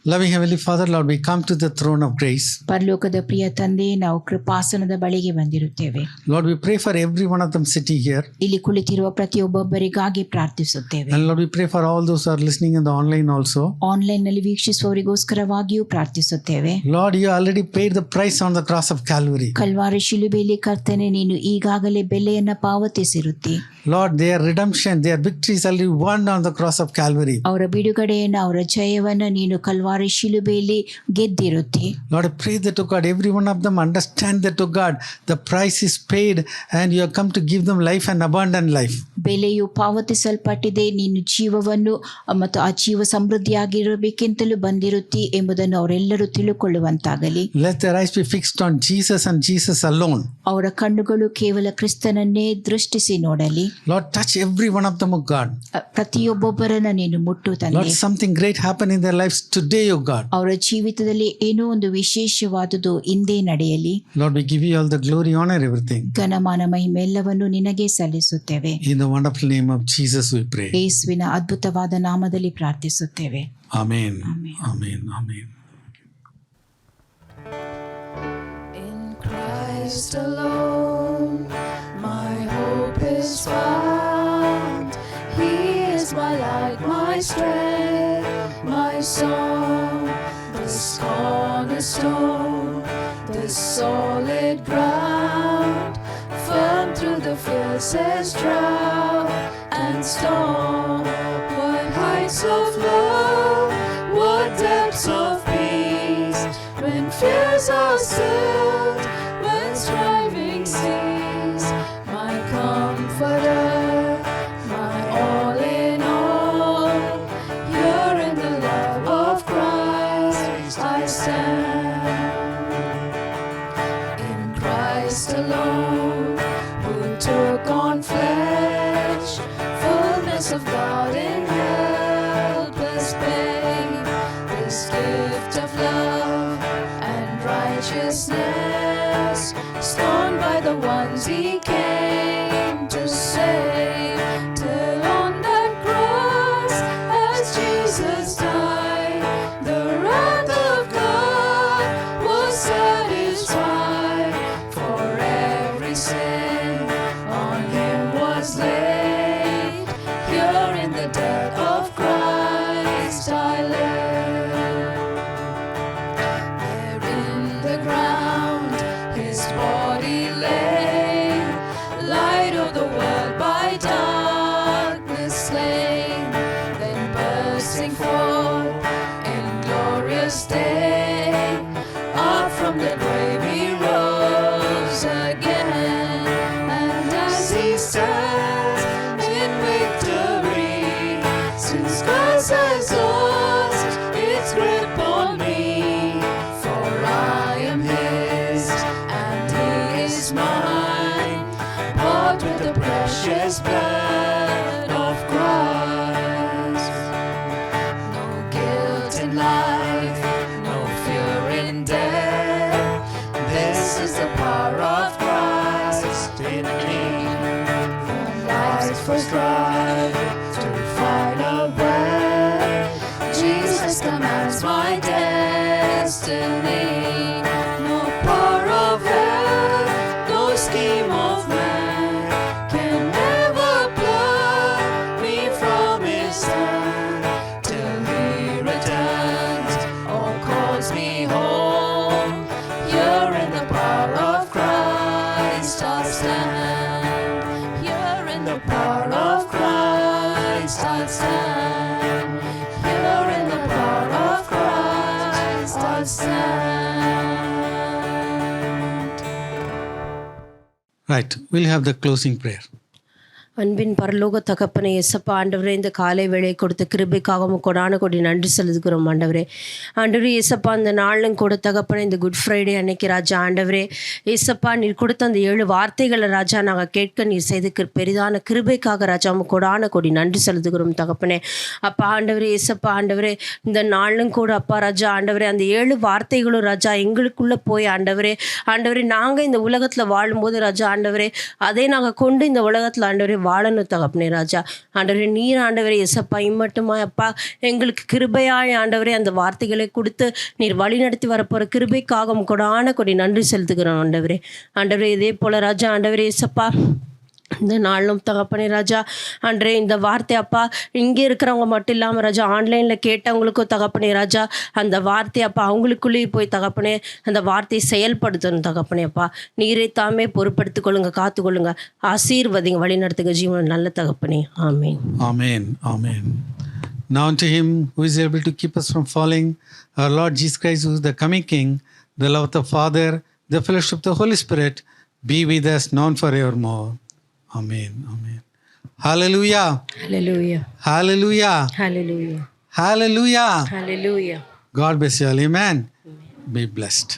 Loving Heavenly Father, Lord, we come to the throne of grace. ಪರಲೋಕದ ಪ್ರಿಯ ತಂದೆ, ನಾವು ಕೃಪಾಸನದ ಬಳಿಗೆ ಬಂದಿರುತ್ತೇವೆ. Lord, we pray for every one of them sitting here. ಇಲ್ಲಿ ಕುಳಿತಿರುವ ಪ್ರತಿಯೊಬ್ಬೊಬ್ಬರಿಗಾಗಿ ಪ್ರಾರ್ಥಿಸುತ್ತೇವೆ. And Lord, we pray for all those who are listening in the online also. Online ನಲ್ಲಿ ವೀಕ್ಷಿಸುವವರಿಗೋಸ್ಕರವಾಗಿಯೂ ಪ್ರಾರ್ಥಿಸುತ್ತೇವೆ. Lord, you already paid the price on the cross of Calvary. Calvary ಶಿಲುಬೆಯಲ್ಲಿ ಕರ್ತನೆ, ನೀನು ಈಗಾಗಲೇ ಬೆಲೆಯನ್ನ ಪಾವತಿಸಿರುತ್ತಿ. Lord, their redemption, their victory is already won on the cross of Calvary. ಅವರ ಬಿಡುಗಡೆಯನ್ನ, ಅವರ ಜಯವನ್ನ ನೀನು Calvary ಶಿಲುಬೆಯಲ್ಲಿ ಗೆದ್ದಿರುತ್ತಿ. Lord, I pray that, oh God, every one of them understand that, oh God, the price is paid and you have come to give them life and abundant life. ಬೆಲೆಯು ಪಾವತಿಸಲ್ಪಟ್ಟಿದೆ, ನೀನು ಜೀವವನ್ನು ಮತ್ತು ಆ ಜೀವ ಸಮೃದ್ಧಿಯಾಗಿರಬೇಕೆಂತಲೂ ಬಂದಿರುತ್ತಿ ಎಂಬುದನ್ನು ಅವರೆಲ್ಲರೂ ತಿಳುಕೊಳ್ಳುವಂತಾಗಲಿ. Let their eyes be fixed on Jesus and Jesus alone. ಅವರ ಕಣ್ಣುಗಳು ಕೇವಲ ಕ್ರಿಸ್ತನನ್ನೇ ದೃಷ್ಟಿಸಿ ನೋಡಲಿ. Lord, touch every one of them, oh God. ಪ್ರತಿಯೊಬ್ಬೊಬ್ಬರನ್ನ ನೀನು ಮುಟ್ಟು ತಂದೆ. Lord, something great happen in their lives today, oh God. ಅವರ ಜೀವಿತದಲ್ಲಿ ಏನೋ ಒಂದು ವಿಶೇಷವಾದುದು ಇಂದೇ ನಡೆಯಲಿ. Lord, we give you all the glory, honor, everything. ಘನಮಾನ ಮಹಿಮೆ ಎಲ್ಲವನ್ನು ನಿನಗೆ ಸಲ್ಲಿಸುತ್ತೇವೆ. In the wonderful name of Jesus we pray. ಯೇಸುವಿನ ಅದ್ಭುತವಾದ ನಾಮದಲ್ಲಿ ಪ್ರಾರ್ಥಿಸುತ್ತೇವೆ. Amen. Amen. Amen. Amen. In Christ alone, my hope is found. He is my light, my strength, my song, this cornerstone, this solid ground, firm through the fiercest drought and storm. What heights of love, what depths of peace, when fears are stilled, when striving cease. My comforter, my all in all, here in the love of Christ I stand. In Christ alone, who took on flesh, fullness of God in helpless pain, this gift of love and righteousness, scorned by the ones he came to save, till on that cross, as Jesus died, the wrath of God was satisfied. For every sin on him was laid, here in the death of Christ I live. There in the ground his body lay, light of the world by darkness slain, then bursting forth in glorious day, up from the grave he rose again. And as he stands in victory, since Christ has lost its grip on me, for I am his and he is mine, bought with the precious blood of Christ. No guilt in life, no fear in death, this is the power of Christ in me. From life's first drive to final breath, Jesus commands my destiny. No power of hell, no scheme of man can ever pluck me from his hand, till he returns or calls me home. Here in the power of Christ I'll stand. Here in the power of Christ I'll stand. Here in the power of Christ I'll stand. Right. We'll have the closing prayer. அன்பின் பரலோக தகப்பனை எசப்பா ஆண்டவரே, இந்த காலை வேளையை கொடுத்த கிருபைக்காகவும் கொடான கொடி நன்றி செலுத்துகிறோம் ஆண்டவரே. ஆண்டவரே ஏசப்பா, இந்த நாளும் கூட தகப்பனை, இந்த குட் ஃப்ரைடே அன்னைக்கு ராஜா ஆண்டவரே ஏசப்பா, நீர் கொடுத்த அந்த 7 வார்த்தைகளை ராஜா நாங்கள் கேட்க நீர் செய்து பெரிதான கிருபைக்காக ராஜா கொடான கொடி நன்றி செலுத்துகிறோம் தகப்பனே. அப்பா ஆண்டவரே ஏசப்பா ஆண்டவரே, இந்த நாளும் கூட அப்பா ராஜா ஆண்டவரே, அந்த 7 வார்த்தைகளும் ராஜா எங்களுக்குள்ளே போய் ஆண்டவரே நாங்கள் இந்த உலகத்தில் வாழும்போது ராஜா ஆண்டவரே, அதை நாங்கள் கொண்டு இந்த உலகத்தில் ஆண்டவரே வாழணும் தகப்பனே ராஜா. ஆண்டவரே நீர் ஆண்டவரே எசப்பா இம்மட்டுமா அப்பா எங்களுக்கு கிருபையாய் ஆண்டவரே அந்த வார்த்தைகளை கொடுத்து நீர் வழி நடத்தி வரப்போகிற கிருபைக்காக கொடான கொடி நன்றி செலுத்துகிறோம் ஆண்டவரே. ஆண்டவரே இதே போல் ராஜா ஆண்டவரே எசப்பா இந்த நாளும் தகப்பனே ராஜா அன்றே இந்த வார்த்தை அப்பா இங்கே இருக்கிறவங்க மட்டும் இல்லாமல் ராஜா ஆன்லைனில் கேட்டவங்களுக்கும் தகப்பனே ராஜா அந்த வார்த்தை அப்பா அவங்களுக்குள்ளேயே போய் தகப்பனே அந்த வார்த்தையை செயல்படுத்தணும் தகப்பனே அப்பா. நீரே தாமே பொறுப்படுத்திக் கொள்ளுங்க, காத்துக்கொள்ளுங்க, ஆசீர்வதிங்க, வழி நடத்துங்க ஜீவன் நல்ல தகப்பனே. ஆமீன். Amen. Amen. Now unto him who is able to keep us from falling, our Lord Jesus Christ, who is the coming King, the love of the Father, the fellowship of the Holy Spirit, be with us now and forevermore. Amen. Amen. Hallelujah. Hallelujah. Hallelujah. Hallelujah. Hallelujah. Hallelujah. God bless you all. Amen. Be blessed.